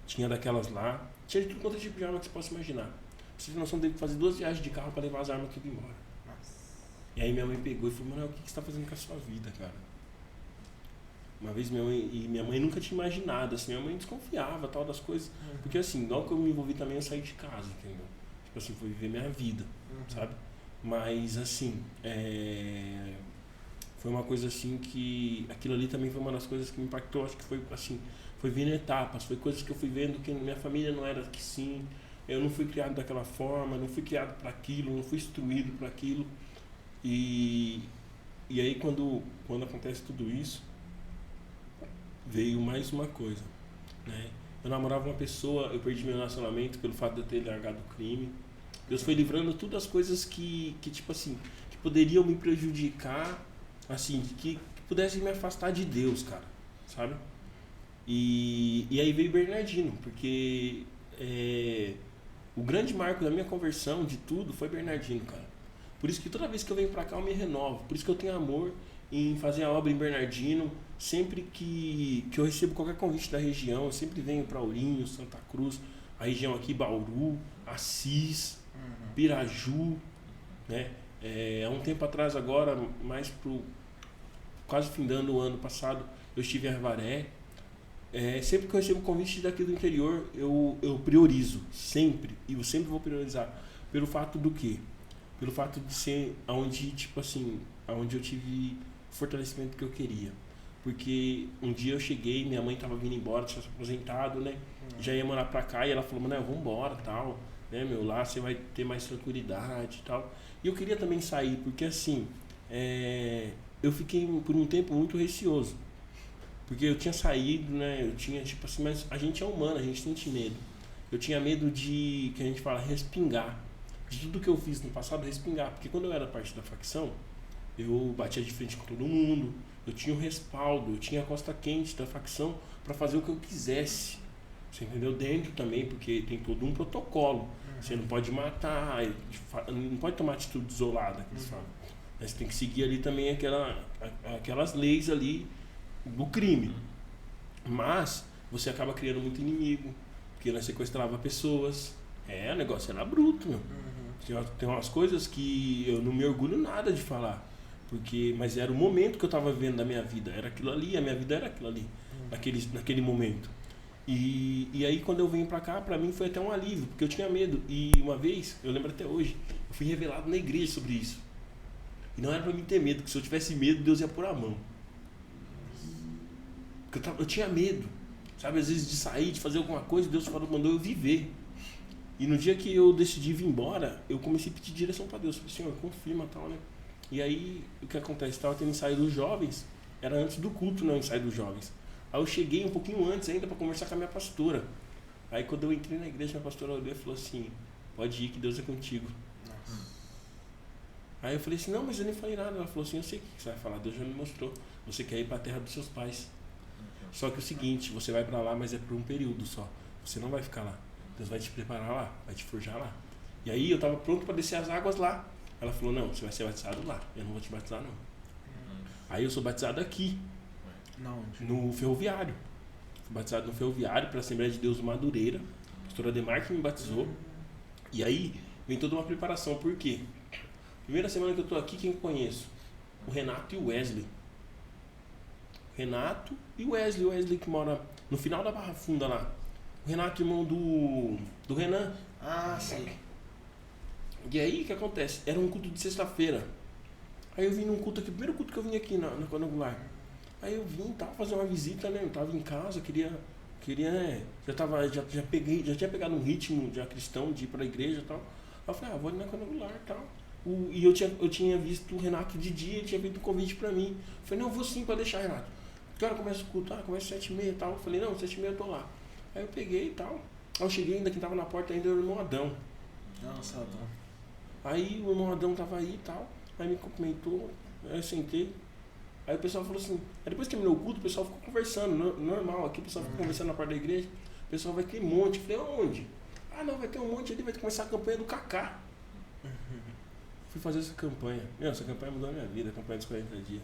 Tinha daquelas lá. Tinha de tudo quanto é tipo de arma que você possa imaginar. Você tem noção de fazer 2 viagens de carro para levar as armas tudo embora. E aí minha mãe pegou e falou, Manoel, o que você está fazendo com a sua vida, cara? Uma vez minha mãe nunca tinha imaginado, assim, minha mãe desconfiava tal das coisas. Porque assim, logo que eu me envolvi também, eu saí de casa, entendeu? Tipo assim, fui viver minha vida, sabe? Mas assim, foi uma coisa assim que aquilo ali também foi uma das coisas que me impactou. Acho que foi assim, foi vindo etapas, foi coisas que eu fui vendo que minha família não era assim, eu não fui criado daquela forma, não fui criado para aquilo, não fui instruído para aquilo. E aí quando acontece tudo isso, veio mais uma coisa, né? eu namorava uma pessoa, eu perdi meu relacionamento pelo fato de eu ter largado o crime. Deus foi livrando todas as coisas que tipo assim, que poderiam me prejudicar, assim, que pudessem me afastar de Deus, cara, sabe? E aí veio Bernardino, porque o grande marco da minha conversão, de tudo, foi Bernardino, cara. Por isso que toda vez que eu venho pra cá eu me renovo, por isso que eu tenho amor em fazer a obra em Bernardino. Sempre que eu recebo qualquer convite da região, eu sempre venho para Ourinhos, Santa Cruz, a região aqui, Bauru, Assis, Piraju, né? Há um tempo atrás agora, mais pro quase findando o ano passado, eu estive em Avaré. Sempre que eu recebo convite daqui do interior, eu priorizo, sempre, e eu sempre vou priorizar, pelo fato do quê? Pelo fato de ser onde, tipo assim, onde eu tive o fortalecimento que eu queria. Porque um dia eu cheguei, minha mãe tava vindo embora, tinha se aposentado, né? Já ia morar pra cá e ela falou, mano, vamos embora, tal, né, meu, lá você vai ter mais tranquilidade e tal. E eu queria também sair, porque assim, eu fiquei por um tempo muito receoso. Porque eu tinha saído, né, eu tinha tipo assim, mas a gente é humano, a gente sente medo. Eu tinha medo de, que a gente fala, respingar. De tudo que eu fiz no passado, respingar. Porque quando eu era parte da facção, eu batia de frente com todo mundo, eu tinha o respaldo, eu tinha a costa quente da facção para fazer o que eu quisesse. Você entendeu? Dentro também, porque tem todo um protocolo. Você não pode matar, não pode tomar atitude isolada, que eles falam. Mas você tem que seguir ali também aquelas leis ali do crime. Mas você acaba criando muito inimigo, porque nós sequestrava pessoas. O negócio era bruto, meu. Tem umas coisas que eu não me orgulho nada de falar. Mas era o momento que eu estava vivendo da minha vida. Era aquilo ali, a minha vida era aquilo ali. Naquele momento. E aí quando eu vim pra cá, pra mim foi até um alívio, porque eu tinha medo. E uma vez, eu lembro até hoje, eu fui revelado na igreja sobre isso. E não era pra mim ter medo, porque se eu tivesse medo, Deus ia pôr a mão. Porque eu tinha medo, sabe? Às vezes de sair, de fazer alguma coisa, Deus mandou eu viver. E no dia que eu decidi vir embora, eu comecei a pedir direção pra Deus. Falei, Senhor, confirma e tal, né? E aí, o que acontece? Estava tendo ensaio dos jovens, era antes do culto, não, ensaio dos jovens. Aí eu cheguei um pouquinho antes ainda para conversar com a minha pastora. Aí quando eu entrei na igreja, minha pastora olhou e falou assim, pode ir que Deus é contigo. Nossa. Aí eu falei assim, não, mas eu nem falei nada. Ela falou assim, eu sei o que você vai falar, Deus já me mostrou. Você quer ir para a terra dos seus pais. Só que é o seguinte, você vai para lá, mas é por um período só. Você não vai ficar lá. Deus vai te preparar lá, vai te forjar lá. E aí eu estava pronto para descer as águas lá. Ela falou, não, você vai ser batizado lá, eu não vou te batizar não. Aí eu sou batizado aqui, no Ferroviário. Fui batizado no Ferroviário, pela Assembleia de Deus Madureira. A pastora Ademar que me batizou. E aí vem toda uma preparação, por quê? Primeira semana que eu tô aqui, quem eu conheço? O Renato e o Wesley. Renato e o Wesley que mora no final da Barra Funda lá. O Renato, irmão do Renan. Ah, sim. E aí, o que acontece? Era um culto de sexta-feira. Aí eu vim num culto aqui, o primeiro culto que eu vim aqui na quadrangular. Aí eu vim, tava fazer uma visita, né? Eu tava em casa, queria já tinha pegado um ritmo já cristão de ir pra igreja e tal. Aí eu falei, vou ali na quadrangular e tal. E eu tinha visto o Renato de dia, ele tinha feito um convite pra mim. Eu falei, não, eu vou sim pra deixar, Renato. Que hora começa o culto? Começa 7h30 e tal. Eu falei, não, 7h30 eu tô lá. Aí eu peguei e tal. Aí eu cheguei ainda, quem tava na porta ainda era o irmão Adão. Nossa, Adão. Aí o irmão Adão tava aí e tal, aí me cumprimentou, aí eu sentei. Aí o pessoal falou assim, aí depois que terminou o culto, o pessoal ficou conversando, normal, aqui o pessoal ficou conversando na porta da igreja, o pessoal vai ter um monte. Eu falei, onde? Não, vai ter um monte ali, vai começar a campanha do Kaká. Fui fazer essa campanha. Essa campanha mudou a minha vida, a campanha dos 40 dias.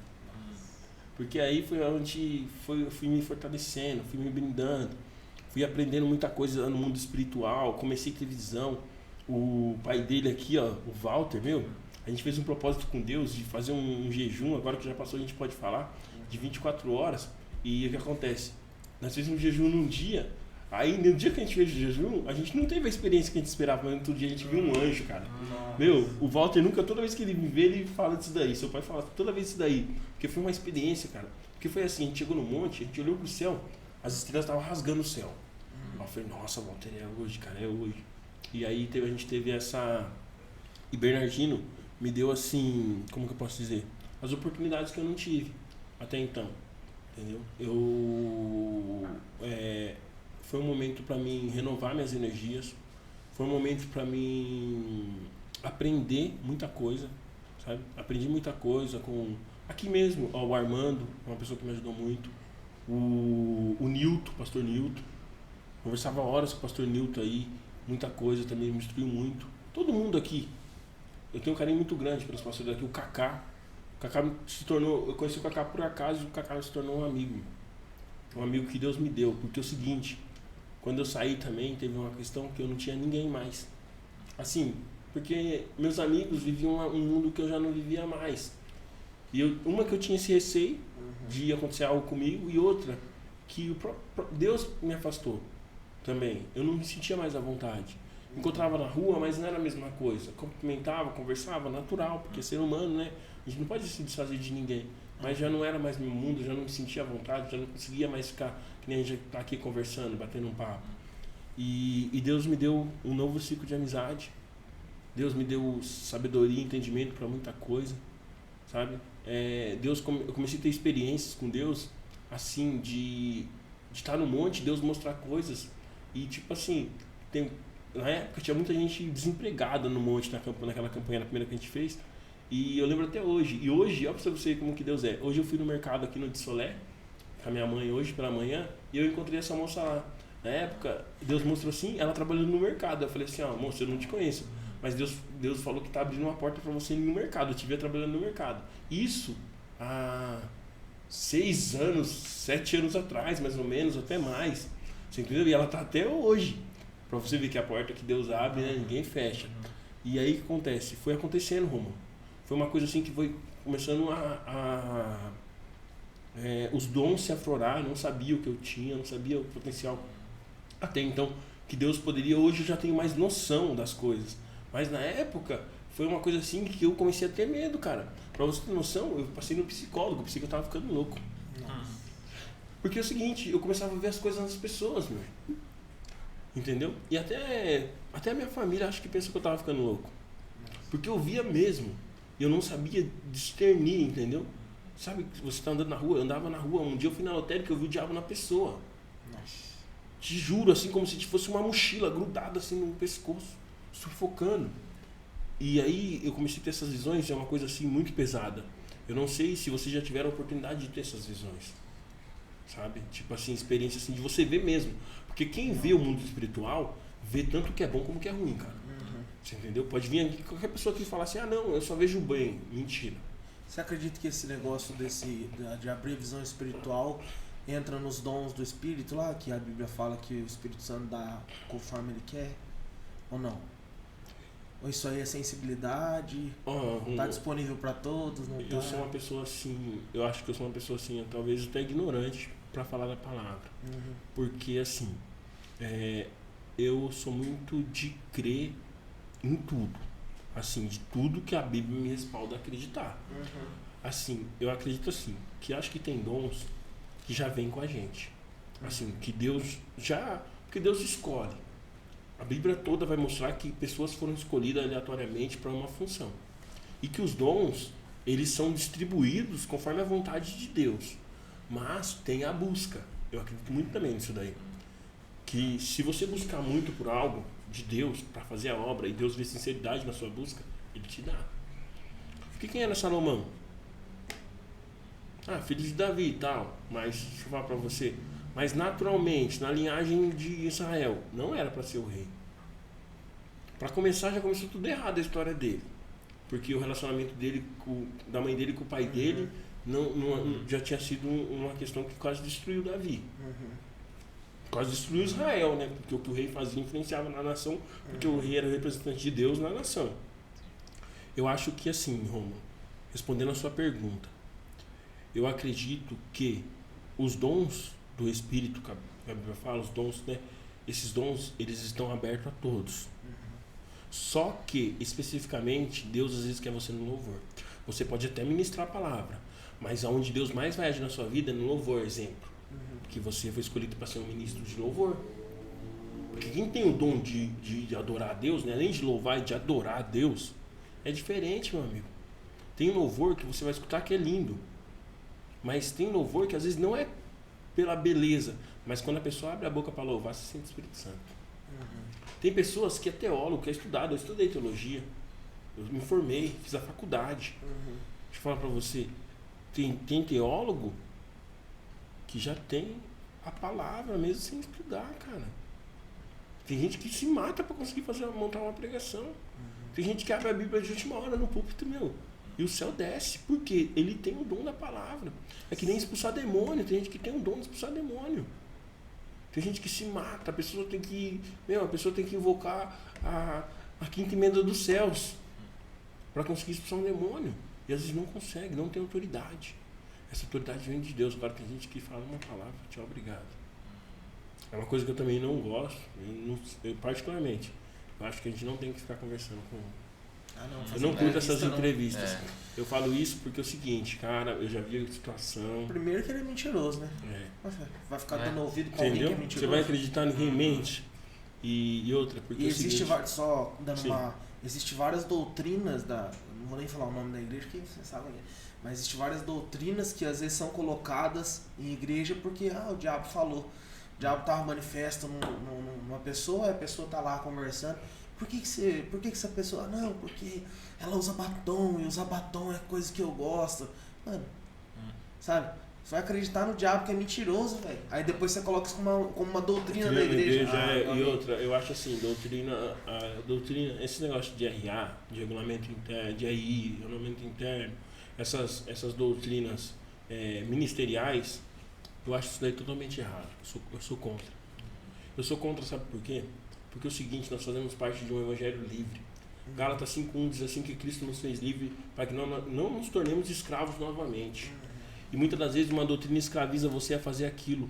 Porque aí foi onde eu fui me fortalecendo, fui me brindando, fui aprendendo muita coisa no mundo espiritual, comecei a ter visão. O pai dele aqui, ó, o Walter, a gente fez um propósito com Deus de fazer um jejum, agora que já passou a gente pode falar, de 24 horas. E o que acontece? Nós fizemos um jejum num dia, aí no dia que a gente fez o jejum, a gente não teve a experiência que a gente esperava, mas no outro dia a gente viu um anjo, cara. Nossa. O Walter nunca, toda vez que ele me vê, ele fala disso daí. Seu pai fala toda vez isso daí, porque foi uma experiência, cara. Porque foi assim, a gente chegou no monte, a gente olhou pro céu, as estrelas estavam rasgando o céu. Eu falei, nossa, Walter, é hoje, cara, é hoje. E aí a gente teve essa... E Bernardino me deu assim, como que eu posso dizer? As oportunidades que eu não tive até então, entendeu? Eu foi um momento para mim renovar minhas energias, foi um momento para mim aprender muita coisa, sabe? Aprendi muita coisa com aqui mesmo, ó, o Armando, uma pessoa que me ajudou muito, o Nilton, pastor Nilton, conversava horas com o pastor Nilton aí, muita coisa também, me instruiu muito. Todo mundo aqui, eu tenho um carinho muito grande pelos pastores aqui, o Kaká se tornou, eu conheci o Kaká por acaso, o Kaká se tornou um amigo que Deus me deu, porque é o seguinte, quando eu saí também, teve uma questão que eu não tinha ninguém mais, assim, porque meus amigos viviam um mundo que eu já não vivia mais, e uma que eu tinha esse receio de acontecer algo comigo, e outra que Deus me afastou também, eu não me sentia mais à vontade. Encontrava na rua, mas não era a mesma coisa. Cumprimentava, conversava, natural, porque é ser humano, né? A gente não pode se desfazer de ninguém. Mas já não era mais meu mundo, já não me sentia à vontade, já não conseguia mais ficar que nem a gente tá aqui conversando, batendo um papo. E Deus me deu um novo ciclo de amizade. Deus me deu sabedoria e entendimento para muita coisa, sabe? Eu comecei a ter experiências com Deus, assim, de estar no monte, Deus mostrar coisas. E tipo assim, na época tinha muita gente desempregada no monte, naquela campanha, na primeira que a gente fez. E eu lembro até hoje. E hoje, olha pra você como que Deus é. Hoje eu fui no mercado aqui no de Solé, com a minha mãe hoje pela manhã, e eu encontrei essa moça lá. Na época, Deus mostrou assim, ela trabalhando no mercado. Eu falei assim, ó, moça, eu não te conheço, mas Deus falou que tá abrindo uma porta pra você ir no mercado. Eu te vi trabalhando no mercado. Isso há 6 anos, 7 anos atrás, mais ou menos, até mais. Você entendeu? E ela tá até hoje. Pra você ver que a porta que Deus abre, né, ninguém fecha. E aí o que acontece? Foi acontecendo, Romulo. Foi uma coisa assim que foi começando os dons se aflorar, eu não sabia o que eu tinha, não sabia o potencial. Até então, que Deus poderia, hoje eu já tenho mais noção das coisas. Mas na época, foi uma coisa assim que eu comecei a ter medo, cara. Pra você ter noção, eu passei no psicólogo, pensei que eu tava ficando louco. Nossa. Porque é o seguinte, eu começava a ver as coisas nas pessoas, meu. Entendeu? E até a minha família acho que pensa que eu tava ficando louco. Porque eu via mesmo. E eu não sabia discernir, entendeu? Sabe, você tá andando na rua, eu andava na rua. Um dia eu fui na lotérica e eu vi o diabo na pessoa. Nossa. Te juro, assim, como se fosse uma mochila grudada assim no pescoço, sufocando. E aí eu comecei a ter essas visões, é uma coisa assim muito pesada. Eu não sei se vocês já tiveram a oportunidade de ter essas visões. Sabe? Tipo assim, experiência assim, de você ver mesmo. Porque quem vê o mundo espiritual, vê tanto que é bom como que é ruim, cara. Você entendeu? Pode vir aqui, qualquer pessoa que falar assim, ah não, eu só vejo o bem. Mentira. Você acredita que esse negócio de abrir visão espiritual entra nos dons do Espírito lá, que a Bíblia fala que o Espírito Santo dá conforme ele quer? Ou não? Ou isso aí é sensibilidade? Tá disponível para todos? Não eu sou uma pessoa assim, eu acho que eu sou uma pessoa assim, talvez até ignorante para falar da palavra. Porque assim, eu sou muito de crer em tudo. Assim, de tudo que a Bíblia me respalda a acreditar. Assim, eu acredito assim, que acho que tem dons que já vêm com a gente. Assim, que Deus porque Deus escolhe. A Bíblia toda vai mostrar que pessoas foram escolhidas aleatoriamente para uma função. E que os dons, eles são distribuídos conforme a vontade de Deus. Mas tem a busca. Eu acredito muito também nisso daí. Que se você buscar muito por algo de Deus para fazer a obra e Deus vê sinceridade na sua busca, Ele te dá. Porque quem era Salomão? Filho de Davi e tal. Mas, deixa eu falar para você, mas naturalmente, na linhagem de Israel, não era para ser o rei. Para começar, já começou tudo errado a história dele. Porque o relacionamento dele da mãe dele com o pai dele já tinha sido uma questão que quase destruiu Davi. Quase destruiu Israel, né? Porque o que o rei fazia influenciava na nação, porque o rei era representante de Deus na nação. Eu acho que assim, Romulo, respondendo a sua pergunta, eu acredito que os dons do Espírito, que a Bíblia fala, os dons, né? Esses dons, eles estão abertos a todos. Só que, especificamente, Deus às vezes quer você no louvor. Você pode até ministrar a palavra, mas aonde Deus mais vai agir na sua vida é no louvor, exemplo. Que você foi escolhido para ser um ministro de louvor. Porque quem tem o dom de adorar a Deus, né? Além de louvar e de adorar a Deus, é diferente, meu amigo. Tem um louvor que você vai escutar que é lindo, mas tem louvor que às vezes não é pela beleza. Mas quando a pessoa abre a boca para louvar, se sente o Espírito Santo. Tem pessoas que é teólogo, que é estudado. Eu estudei teologia. Eu me formei, fiz a faculdade. Deixa eu falar para você. Tem teólogo que já tem a palavra mesmo sem estudar, cara. Tem gente que se mata para conseguir montar uma pregação. Tem gente que abre a Bíblia de última hora no púlpito, meu. E o céu desce, porque ele tem o dom da palavra. É que nem expulsar demônio. Tem gente que tem o dom de expulsar demônio. Tem gente que se mata. A pessoa tem que invocar a quinta emenda dos céus para conseguir expulsar um demônio. E às vezes não consegue, não tem autoridade. Essa autoridade vem de Deus. Agora tem gente que fala uma palavra, tchau, obrigado. É uma coisa que eu também não gosto. Eu particularmente, eu acho que a gente não tem que ficar conversando com... eu não curto essas entrevistas. Eu falo isso porque é o seguinte, cara, eu já vi a situação. Primeiro que ele é mentiroso, né? Vai ficar dando ouvido com alguém que é mentiroso. Você vai acreditar, ninguém mente. E outra, porque existe existe várias doutrinas não vou nem falar o nome da igreja, que você sabe, mas existe várias doutrinas que às vezes são colocadas em igreja porque o diabo falou. O diabo estava manifesto numa pessoa, a pessoa está lá conversando. Por que essa pessoa... Não, porque ela usa batom, e usar batom é coisa que eu gosto. Mano, sabe? Você vai acreditar no diabo que é mentiroso, velho. Aí depois você coloca isso como uma doutrina da igreja. E outra, eu acho assim, doutrina, esse negócio de RA, de regulamento interno, de AI, regulamento interno, essas doutrinas ministeriais, eu acho isso daí totalmente errado. Eu sou contra. Eu sou contra, sabe por quê? Porque é o seguinte, nós fazemos parte de um evangelho livre. Gálatas 5:1 diz assim que Cristo nos fez livre para que não nos tornemos escravos novamente. E muitas das vezes uma doutrina escraviza você a fazer aquilo.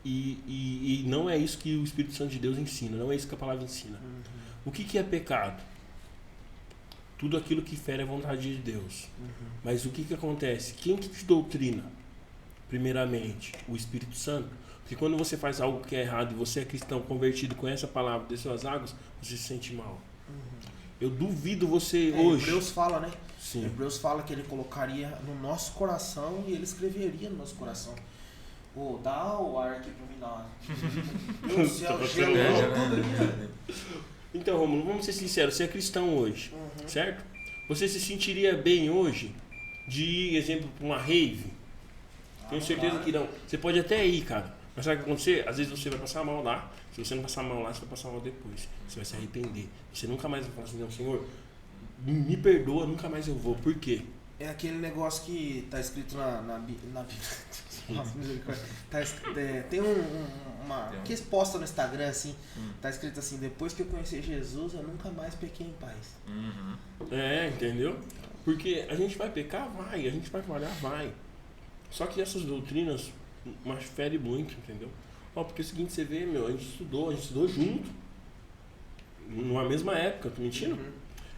E não é isso que o Espírito Santo de Deus ensina, não é isso que a palavra ensina. O que é pecado? Tudo aquilo que fere a vontade de Deus. Mas o que acontece? Quem que te doutrina? Primeiramente, o Espírito Santo. Porque quando você faz algo que é errado e você é cristão convertido com essa palavra, desceu as águas, você se sente mal. Eu duvido você hoje... Hebreus fala, né? Sim. Hebreus fala que ele colocaria no nosso coração e ele escreveria no nosso coração. Dá o ar aqui pra mim lá. Meu céu, Então, Romulo, vamos ser sinceros, você é cristão hoje, certo? Você se sentiria bem hoje de ir, exemplo, pra uma rave? Tenho certeza que não. Você pode até ir, cara. Mas sabe o que vai acontecer? Às vezes você vai passar mal lá. Se você não passar mal lá, você vai passar mal depois. Você vai se arrepender. Você nunca mais vai falar assim, não, Senhor, me perdoa, nunca mais eu vou. Por quê? É aquele negócio que tá escrito na Bíblia. Nossa, tem que exposta no Instagram, assim, tá escrito assim, depois que eu conheci Jesus, eu nunca mais pequei em paz. Entendeu? Porque a gente vai pecar, vai. A gente vai falhar, vai. Só que essas doutrinas ferem muito, entendeu? Porque é o seguinte, você vê, a gente estudou junto, numa mesma época, tô mentindo?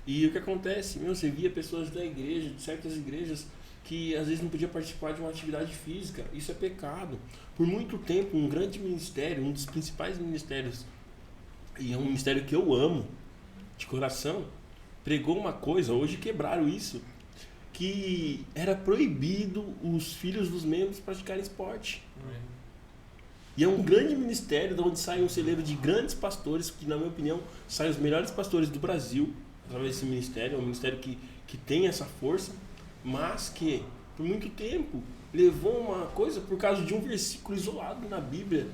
E o que acontece? Você via pessoas da igreja, de certas igrejas, que às vezes não podia participar de uma atividade física. Isso é pecado. Por muito tempo, um grande ministério, um dos principais ministérios, e é um ministério que eu amo, de coração, pregou uma coisa, hoje quebraram isso, que era proibido os filhos dos membros praticarem esporte. E é um grande ministério de onde sai um celeiro de grandes pastores, que na minha opinião saem os melhores pastores do Brasil através desse ministério. É um ministério que tem essa força, mas que por muito tempo levou uma coisa por causa de um versículo isolado na Bíblia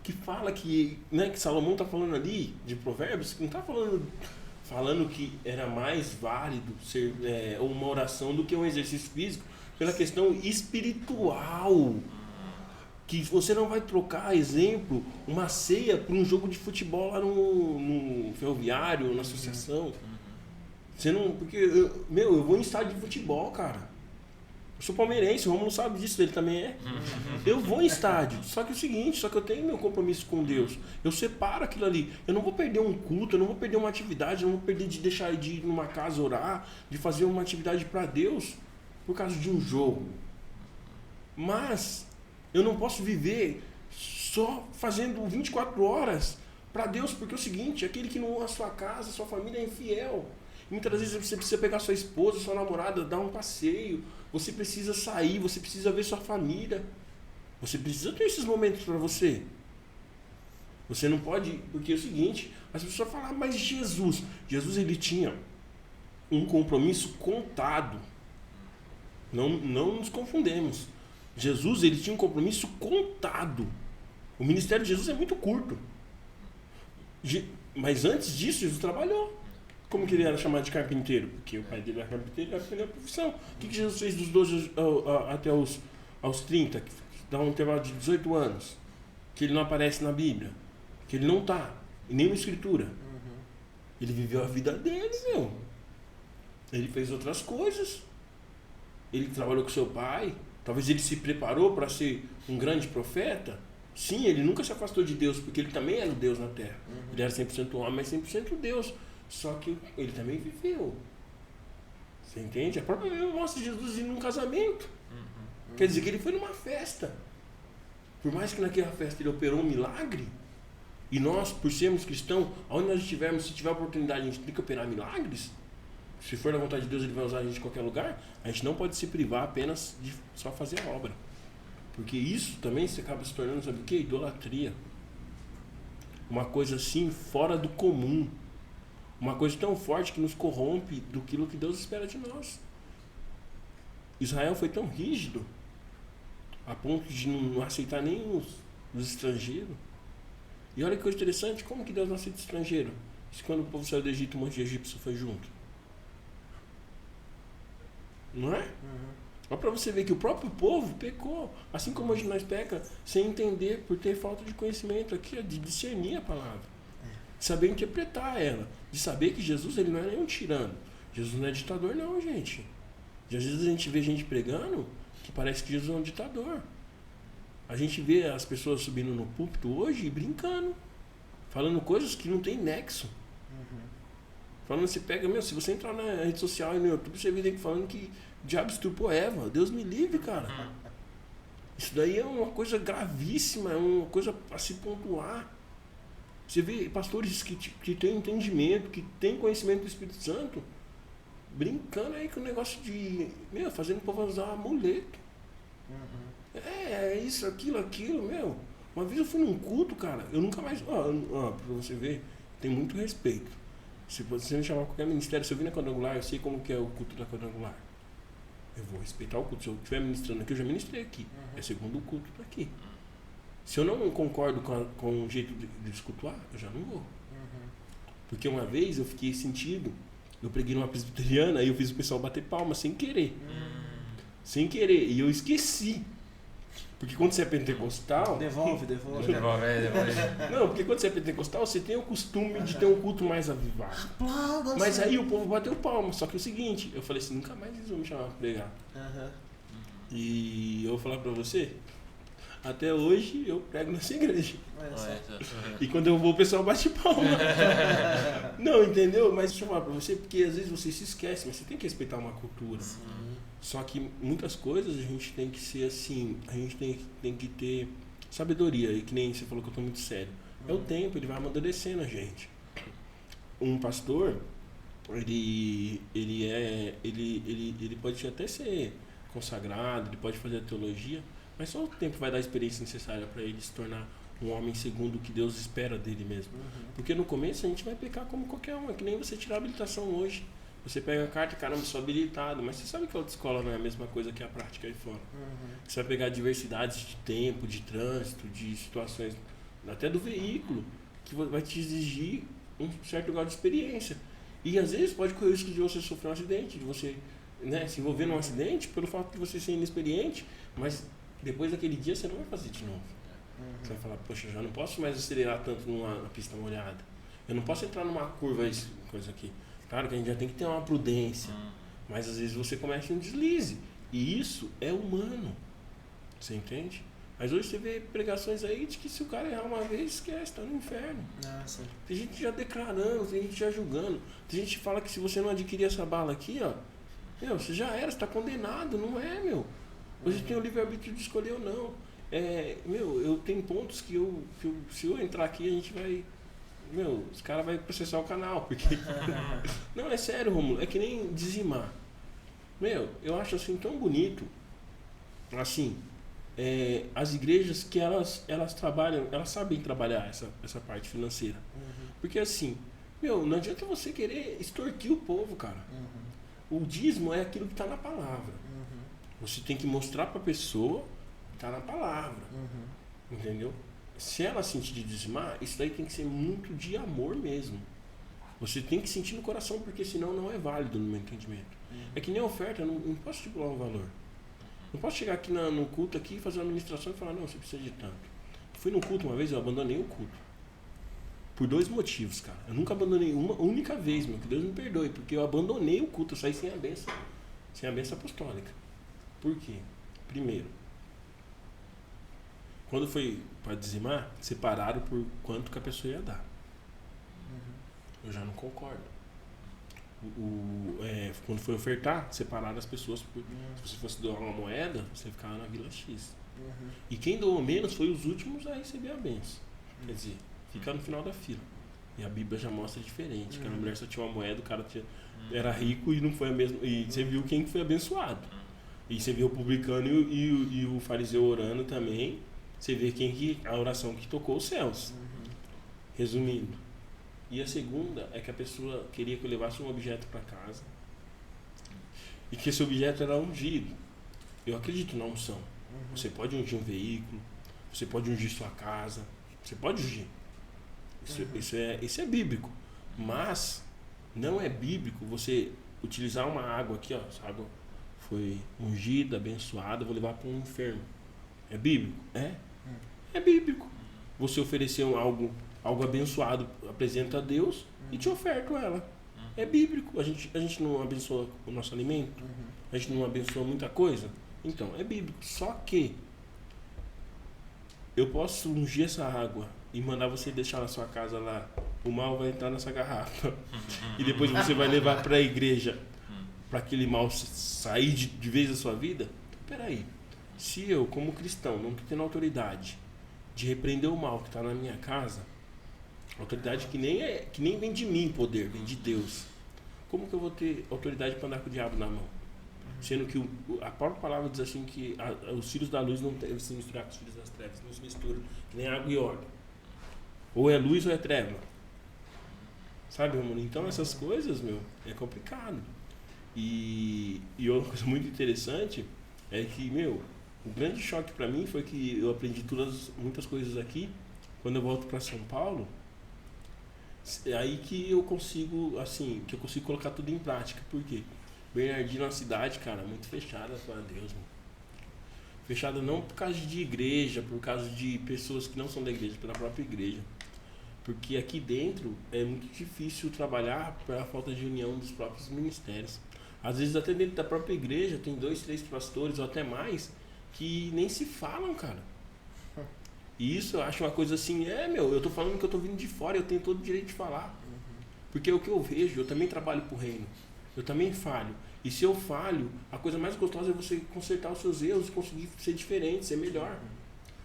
que fala que Salomão está falando ali de Provérbios, que não está falando que era mais válido ser uma oração do que um exercício físico, pela questão espiritual. Que você não vai trocar, exemplo, uma ceia por um jogo de futebol lá no ferroviário, na associação. Você não... Porque, eu vou em estádio de futebol, cara. Eu sou palmeirense, o Romulo sabe disso, ele também é. Eu vou em estádio, só que é o seguinte, eu tenho meu compromisso com Deus. Eu separo aquilo ali. Eu não vou perder um culto, eu não vou perder uma atividade, eu não vou perder de deixar de ir numa casa orar, de fazer uma atividade para Deus por causa de um jogo. Mas eu não posso viver só fazendo 24 horas para Deus, porque é o seguinte, aquele que não honra a sua casa, a sua família é infiel. Muitas vezes você precisa pegar sua esposa, sua namorada, dar um passeio, você precisa sair, você precisa ver sua família. Você precisa ter esses momentos para você. Você não pode... Porque é o seguinte, as pessoas falam, mas Jesus ele tinha um compromisso contado. Não nos confundemos. Jesus, ele tinha um compromisso contado. O ministério de Jesus é muito curto. Mas antes disso, Jesus trabalhou. Como que ele era chamado de carpinteiro? Porque o pai dele era carpinteiro, era a primeira profissão. O que Jesus fez dos 12 até aos 30? Que dá um intervalo de 18 anos. Que ele não aparece na Bíblia. Que ele não está em nenhuma escritura. Ele viveu a vida dele, meu. Ele fez outras coisas. Ele trabalhou com seu pai. Talvez ele se preparou para ser um grande profeta. Sim, ele nunca se afastou de Deus, porque ele também era o Deus na terra. Ele era 100% homem, mas 100% Deus. Só que ele também viveu. Você entende? A própria Bíblia mostra Jesus indo num casamento. Quer dizer que ele foi numa festa. Por mais que naquela festa ele operou um milagre, e nós, por sermos cristãos, aonde nós estivermos, se tiver oportunidade, a gente tem que operar milagres. Se for da vontade de Deus, ele vai usar a gente em qualquer lugar. A gente não pode se privar apenas de só fazer a obra. Porque isso também se acaba se tornando, sabe o quê? Idolatria. Uma coisa assim, fora do comum. Uma coisa tão forte que nos corrompe do que Deus espera de nós. Israel foi tão rígido a ponto de não aceitar nem os estrangeiros. E olha que coisa interessante, como que Deus não aceita estrangeiro? Se quando o povo saiu do Egito, um monte de egípcio foi junto. Não é? Olha para você ver que o próprio povo pecou. Assim como hoje nós peca sem entender, por ter falta de conhecimento aqui, de discernir a palavra. De saber interpretar ela. De saber que Jesus ele não é nenhum tirano. Jesus não é ditador não, gente. E às vezes a gente vê gente pregando que parece que Jesus é um ditador. A gente vê as pessoas subindo no púlpito hoje e brincando. Falando coisas que não tem nexo. Falando, você pega, se você entrar na rede social e no YouTube, você vê gente falando que o diabo estrupou Eva. Deus me livre, cara. Isso daí é uma coisa gravíssima, é uma coisa a se pontuar. Você vê pastores que têm entendimento, que têm conhecimento do Espírito Santo, brincando aí com o negócio de, fazendo o povo usar amuleto. É isso, aquilo, meu. Uma vez eu fui num culto, cara, eu nunca mais, pra você ver, tem muito respeito. Se você me chamar qualquer ministério, se eu vir na quadrangular, eu sei como que é o culto da quadrangular. Eu vou respeitar o culto. Se eu estiver ministrando aqui, eu já ministrei aqui. É segundo o culto daqui. Se eu não concordo com o jeito de cultuar, eu já não vou. Porque uma vez eu fiquei sentido, eu preguei numa presbiteriana e eu fiz o pessoal bater palma sem querer. Sem querer. E eu esqueci. Porque quando você é pentecostal... Devolve. Não, porque quando você é pentecostal, você tem o costume de ter um culto mais avivado. Mas aí o povo bateu palma. Só que é o seguinte, eu falei assim, nunca mais eles vão me chamar pra pregar. E eu vou falar pra você, até hoje eu prego nessa igreja. E quando eu vou, o pessoal bate palma. Não, entendeu? Mas deixa eu falar pra você, porque às vezes você se esquece, mas você tem que respeitar uma cultura. Só que muitas coisas a gente tem que ser assim, a gente tem que ter sabedoria, e que nem você falou que eu estou muito sério. É o tempo, ele vai amadurecendo a gente. Um pastor, ele pode até ser consagrado, ele pode fazer a teologia, mas só o tempo vai dar a experiência necessária para ele se tornar um homem segundo o que Deus espera dele mesmo. Porque no começo a gente vai pecar como qualquer um, é que nem você tirar a habilitação hoje. Você pega a carta, caramba, sou habilitado, mas você sabe que a autoescola não é a mesma coisa que a prática aí fora. Você vai pegar diversidades de tempo, de trânsito, de situações, até do veículo, que vai te exigir um certo grau de experiência. E às vezes pode correr o risco de você sofrer um acidente, de você se envolver num acidente pelo fato de você ser inexperiente, mas depois daquele dia você não vai fazer de novo. Você vai falar, poxa, eu já não posso mais acelerar tanto numa pista molhada. Eu não posso entrar numa curva, coisa aqui. Claro que a gente já tem que ter uma prudência, mas às vezes você comete um deslize, e isso é humano, você entende? Mas hoje você vê pregações aí de que se o cara errar uma vez, esquece, está no inferno. Tem gente já declarando, tem gente já julgando, tem gente que fala que se você não adquirir essa bala aqui, você já era, você está condenado, não é, meu? Hoje tem o livre-arbítrio de escolher ou não. Eu tenho pontos que se eu entrar aqui, a gente vai... os caras vão processar o canal, porque... Não, é sério, Romulo, é que nem dizimar. Eu acho assim tão bonito, assim, as igrejas que elas trabalham, elas sabem trabalhar essa parte financeira. Porque assim, não adianta você querer extorquir o povo, cara. O dízimo é aquilo que está na palavra. Você tem que mostrar para a pessoa que está na palavra. Entendeu? Se ela sentir de dizimar, isso daí tem que ser muito de amor mesmo. Você tem que sentir no coração, porque senão não é válido no meu entendimento. É que nem a oferta, eu não posso estipular um valor. Não posso chegar aqui no culto aqui, fazer uma administração e falar, não, você precisa de tanto. Eu fui num culto uma vez, eu abandonei o culto. Por 2 motivos, cara. Eu nunca abandonei uma única vez, que Deus me perdoe, porque eu abandonei o culto, eu saí sem a bênção apostólica. Por quê? Primeiro, quando foi para dizimar, separaram por quanto que a pessoa ia dar. Eu já não concordo. Quando foi ofertar, separaram as pessoas. Se você fosse doar uma moeda, você ficava na Vila X. E quem doou menos foi os últimos a receber a bênção. Quer dizer, fica no final da fila. E a Bíblia já mostra diferente. Que a mulher só tinha uma moeda, o cara era rico e não foi a mesma. E você viu quem foi abençoado. E você viu o publicano e o fariseu orando também. Você vê a oração que tocou os céus. Resumindo. E a segunda é que a pessoa queria que eu levasse um objeto para casa. E que esse objeto era ungido. Eu acredito na unção. Você pode ungir um veículo. Você pode ungir sua casa. Você pode ungir. Isso é bíblico. Mas não é bíblico você utilizar uma água aqui, ó. Essa água foi ungida, abençoada, vou levar para um enfermo. É bíblico? É bíblico. Você oferecer algo abençoado, apresenta a Deus e te oferta ela. É bíblico. A gente não abençoa o nosso alimento? A gente não abençoa muita coisa? Então, é bíblico. Só que eu posso ungir essa água e mandar você deixar na sua casa lá. O mal vai entrar nessa garrafa. E depois você vai levar para a igreja para aquele mal sair de vez da sua vida. Peraí. Se eu, como cristão, não tenho autoridade de repreender o mal que está na minha casa, autoridade que nem vem de mim poder, vem de Deus. Como que eu vou ter autoridade para andar com o diabo na mão? Sendo que a própria palavra diz assim que os filhos da luz não devem se misturar com os filhos das trevas, não se misturam, que nem água e óleo. Ou é luz ou é treva. Sabe, mano? Então essas coisas, é complicado. E uma coisa muito interessante é que, o grande choque para mim foi que eu aprendi muitas coisas aqui. Quando eu volto para São Paulo, é aí que eu consigo colocar tudo em prática. Por quê? Bernardino é uma cidade, cara, muito fechada para Deus, mano. Fechada não por causa de igreja, por causa de pessoas que não são da igreja, pela própria igreja. Porque aqui dentro é muito difícil trabalhar pela falta de união dos próprios ministérios. Às vezes até dentro da própria igreja tem 2, 3 pastores ou até mais que nem se falam, cara. E isso eu acho uma coisa assim, eu tô falando que eu tô vindo de fora, eu tenho todo o direito de falar. Porque é o que eu vejo, eu também trabalho pro reino. Eu também falho. E se eu falho, a coisa mais gostosa é você consertar os seus erros e conseguir ser diferente, ser melhor.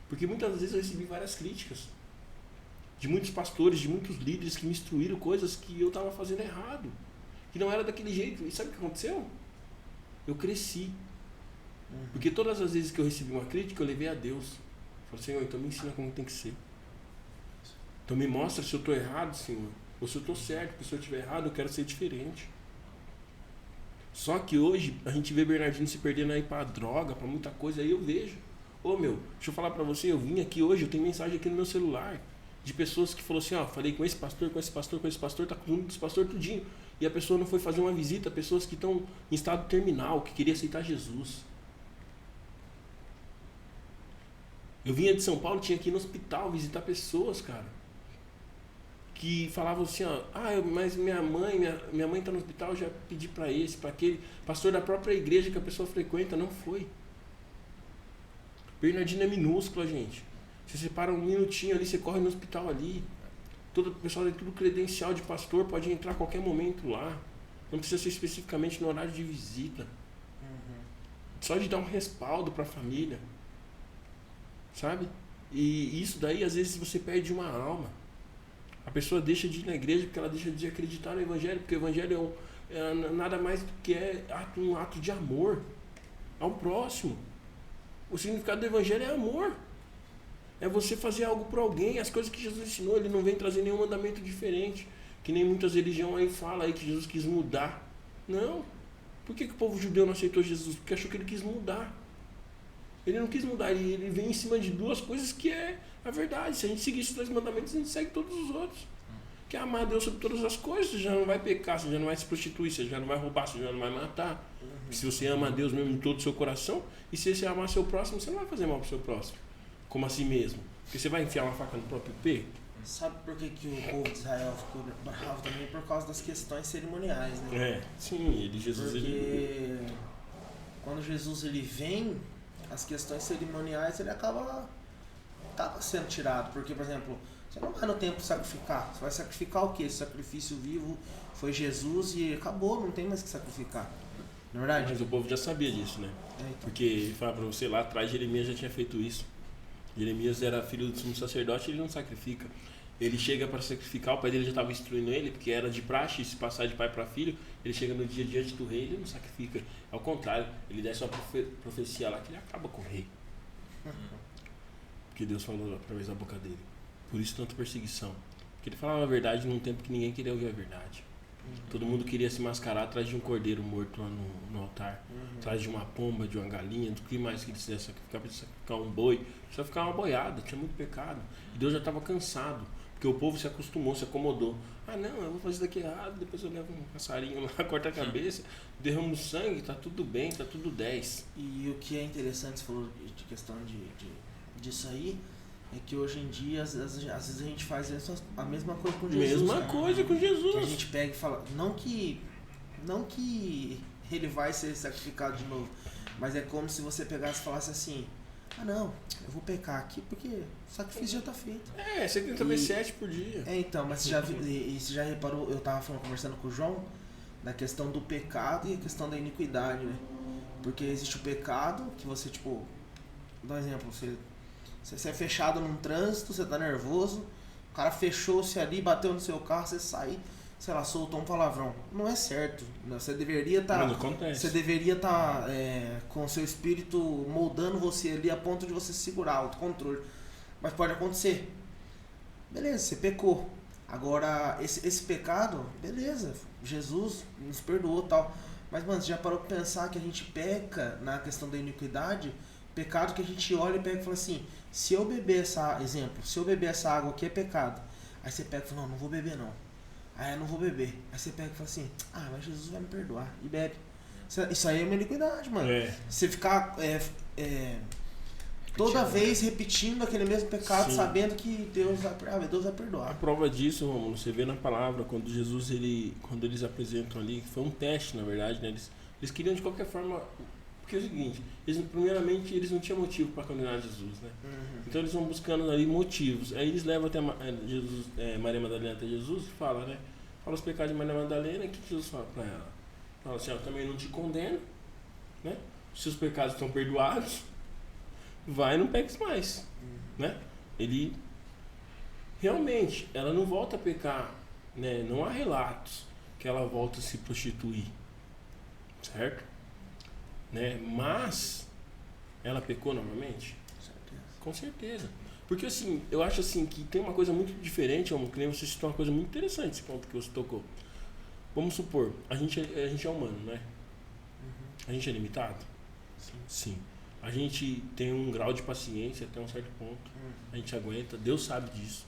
Porque muitas vezes eu recebi várias críticas de muitos pastores, de muitos líderes que me instruíram coisas que eu estava fazendo errado, que não era daquele jeito. E sabe o que aconteceu? Eu cresci. Porque todas as vezes que eu recebi uma crítica, eu levei a Deus. Falei, Senhor, então me ensina como tem que ser. Então me mostra se eu estou errado, Senhor, ou se eu estou certo, porque se eu estiver errado, eu quero ser diferente. Só que hoje a gente vê Bernardino se perdendo aí pra droga, pra muita coisa, aí eu vejo. Deixa eu falar pra você, eu vim aqui hoje, eu tenho mensagem aqui no meu celular de pessoas que falaram assim, falei com esse pastor, tá com um dos pastores tudinho. E a pessoa não foi fazer uma visita, pessoas que estão em estado terminal, que queria aceitar Jesus. Eu vinha de São Paulo, tinha que ir no hospital visitar pessoas, cara, que falavam assim, mas minha mãe tá no hospital, já pedi para esse, para aquele. Pastor da própria igreja que a pessoa frequenta, não foi. Bernardino é minúscula, gente. Você separa um minutinho ali, você corre no hospital ali. Todo o pessoal tem tudo credencial de pastor, pode entrar a qualquer momento lá. Não precisa ser especificamente no horário de visita. Só de dar um respaldo para a família. Sabe? E isso daí, às vezes, você perde uma alma. A pessoa deixa de ir na igreja porque ela deixa de acreditar no evangelho, porque o evangelho é nada mais do que um ato de amor ao próximo. O significado do evangelho é amor. É você fazer algo por alguém. As coisas que Jesus ensinou, ele não vem trazer nenhum mandamento diferente. Que nem muitas religiões aí falam aí que Jesus quis mudar. Não. Por que o povo judeu não aceitou Jesus? Porque achou que ele quis mudar. Ele não quis mudar, ele vem em cima de duas coisas que é a verdade. Se a gente seguir esses 2 mandamentos, a gente segue todos os outros. Que é amar a Deus sobre todas as coisas. Você já não vai pecar, você já não vai se prostituir, você já não vai roubar, você já não vai matar. Se você ama a Deus mesmo em todo o seu coração, e se você amar seu próximo, você não vai fazer mal pro seu próximo. Como assim mesmo? Porque você vai enfiar uma faca no próprio pé? Sabe por que o povo de Israel ficou bravo também? Por causa das questões cerimoniais, né? É, sim, Jesus... Porque quando Jesus ele vem, as questões cerimoniais ele acaba sendo tirado. Porque, por exemplo, você não vai no templo sacrificar. Você vai sacrificar o quê? Esse sacrifício vivo foi Jesus e acabou, não tem mais que sacrificar. Na verdade? Mas o povo já sabia disso, né? Então. Porque ele fala pra você, lá atrás Jeremias já tinha feito isso. Jeremias era filho do sumo sacerdote, ele não sacrifica. Ele chega para sacrificar, o pai dele já estava instruindo ele, porque era de praxe se passar de pai para filho. Ele chega no dia diante do rei, ele não sacrifica. Ao contrário, ele desce uma profecia lá que ele acaba com o rei. Porque Deus falou através da boca dele. Por isso tanta perseguição. Porque ele falava a verdade num tempo que ninguém queria ouvir a verdade. Todo mundo queria se mascarar atrás de um cordeiro morto lá no altar, atrás de uma pomba, de uma galinha, do que mais que eles quisessem sacrificar, podia sacrificar um boi, só ficar uma boiada, tinha muito pecado. E Deus já estava cansado, porque o povo se acostumou, se acomodou. Ah não, eu vou fazer isso daqui errado, depois eu levo um passarinho lá, corta a cabeça, derramo sangue, tá tudo bem, tá tudo 10. E o que é interessante, você falou de questão disso aí, é que hoje em dia, às vezes a gente faz a mesma coisa com Jesus. Mesma coisa com Jesus. Que a gente pega e fala, não que ele vai ser sacrificado de novo, mas é como se você pegasse e falasse assim, ah não, eu vou pecar aqui porque o sacrifício já está feito. É, você tenta ver 7 por dia. É, então, mas você já reparou, eu estava conversando com o João, da questão do pecado e a questão da iniquidade, né? Porque existe o pecado, que você, tipo, dá um exemplo, você é fechado num trânsito, você tá nervoso, o cara fechou-se ali, bateu no seu carro, você sai, sei lá, soltou um palavrão. Não é certo. Você deveria estar. Você deveria estar com o seu espírito moldando você ali a ponto de você segurar o autocontrole. Mas pode acontecer. Beleza, você pecou. Agora, esse pecado, beleza, Jesus nos perdoou e tal. Mas, mano, você já parou pra pensar que a gente peca na questão da iniquidade? Pecado que a gente olha e pega e fala assim, se eu beber se eu beber essa água aqui é pecado. Aí você pega e fala, não vou beber não. Aí eu não vou beber. Aí você pega e fala assim, mas Jesus vai me perdoar. E bebe. Isso aí é uma iniquidade, mano. Você ficar toda vez repetindo aquele mesmo pecado, sim, sabendo que Deus vai perdoar. A prova disso, Romulo, você vê na palavra, quando Jesus, quando eles apresentam ali, foi um teste, na verdade, né? Eles queriam de qualquer forma. Porque é o seguinte, primeiramente eles não tinham motivo para condenar Jesus, né? Então eles vão buscando ali motivos. Aí eles levam até Maria Madalena até Jesus e fala, né? Fala os pecados de Maria Madalena, o que Jesus fala para ela? Fala assim, eu também não te condeno, né? Se os pecados estão perdoados, vai e não peques mais, né? Ele realmente, ela não volta a pecar, né? Não há relatos que ela volta a se prostituir, certo? Né? Mas ela pecou novamente? Com certeza. Porque assim, eu acho assim que tem uma coisa muito diferente, que nem você citou uma coisa muito interessante esse ponto que você tocou. Vamos supor, a gente é humano, né? A gente é limitado? Sim. A gente tem um grau de paciência até um certo ponto. A gente aguenta, Deus sabe disso.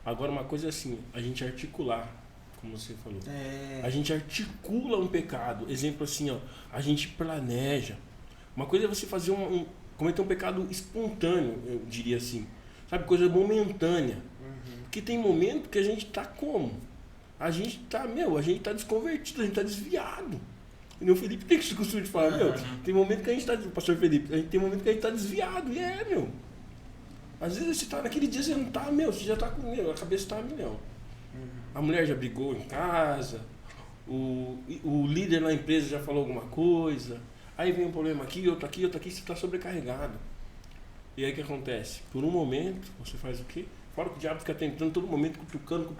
Agora uma coisa é assim, a gente articular, como você falou. A gente articula um pecado. Exemplo assim, ó, a gente planeja. Uma coisa é você fazer cometer um pecado espontâneo, eu diria assim. Sabe, coisa momentânea. Porque tem momento que a gente tá como? A gente tá desconvertido, a gente tá desviado. E o Felipe tem que se costume de falar, tem momento que a gente tá, pastor Felipe, tem momento que a gente tá desviado. E às vezes você tá naquele dia, você não tá, você já tá com, a cabeça tá a milhão. A mulher já brigou em casa, o líder na empresa já falou alguma coisa, aí vem um problema aqui, outro aqui, você está sobrecarregado. E aí o que acontece? Por um momento, você faz o quê? Fora que o diabo fica tentando todo momento, cutucando,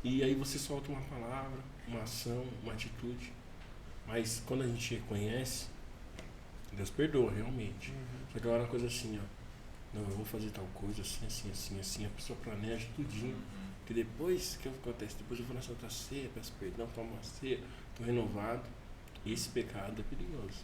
e aí você solta uma palavra, uma ação, uma atitude. Mas quando a gente reconhece, Deus perdoa, realmente. Só que agora é uma coisa assim, ó. Não, eu vou fazer tal coisa, assim. A pessoa planeja tudinho. Porque depois, o que acontece? Depois eu vou na Santa Ceia, peço perdão, tomo uma ceia, tô renovado. Esse pecado é perigoso.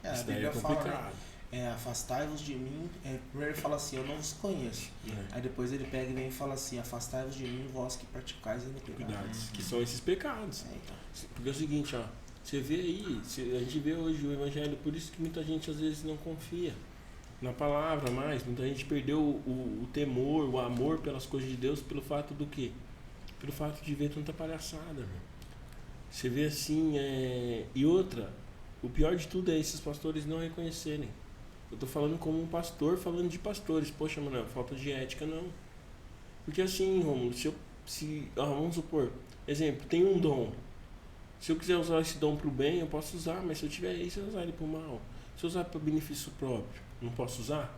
A Isso daí Bíblia é complicado. fala, né? Afastai-vos de mim. Primeiro ele fala assim, eu não vos conheço. Aí depois ele pega e vem e fala assim, afastai-vos de mim, vós que praticais a iniquidade. Cuidados, que são esses pecados. Então. Porque é o seguinte, ó. Você vê aí, a gente vê hoje o evangelho, por isso que muita gente às vezes não confia na palavra mais. Muita gente perdeu o temor, o amor pelas coisas de Deus pelo fato do quê? Pelo fato de ver tanta palhaçada, meu. Você vê assim, e outra, o pior de tudo é esses pastores não reconhecerem. Eu tô falando como um pastor, falando de pastores. Poxa, mano, falta de ética, não. Porque assim, Rômulo, vamos supor, exemplo, tem um dom. Se eu quiser usar esse dom pro bem, eu posso usar, mas se eu tiver isso, eu usar ele pro mal. Se eu usar para benefício próprio, não posso usar?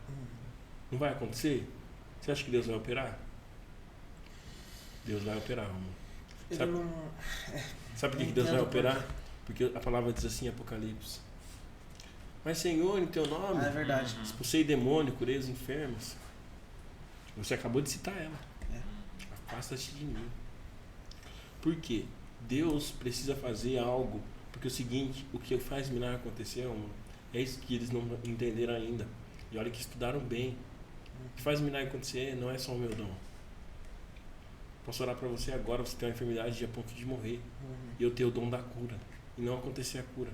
Não vai acontecer? Você acha que Deus vai operar? Deus vai operar, Rômulo. Sabe por que Deus vai operar? Porque a palavra diz assim em Apocalipse. Mas Senhor, em teu nome, é verdade. expulsei demônio, curei os enfermos. Você acabou de citar ela. Afasta-te de mim. Por quê? Deus precisa fazer algo. Porque é o seguinte, o que faz milagre acontecer, é isso que eles não entenderam ainda. E olha que estudaram bem. O que faz milagre acontecer não é só o meu dom. Posso orar para você agora, você tem uma enfermidade a ponto de morrer. E eu ter o dom da cura. E não acontecer a cura.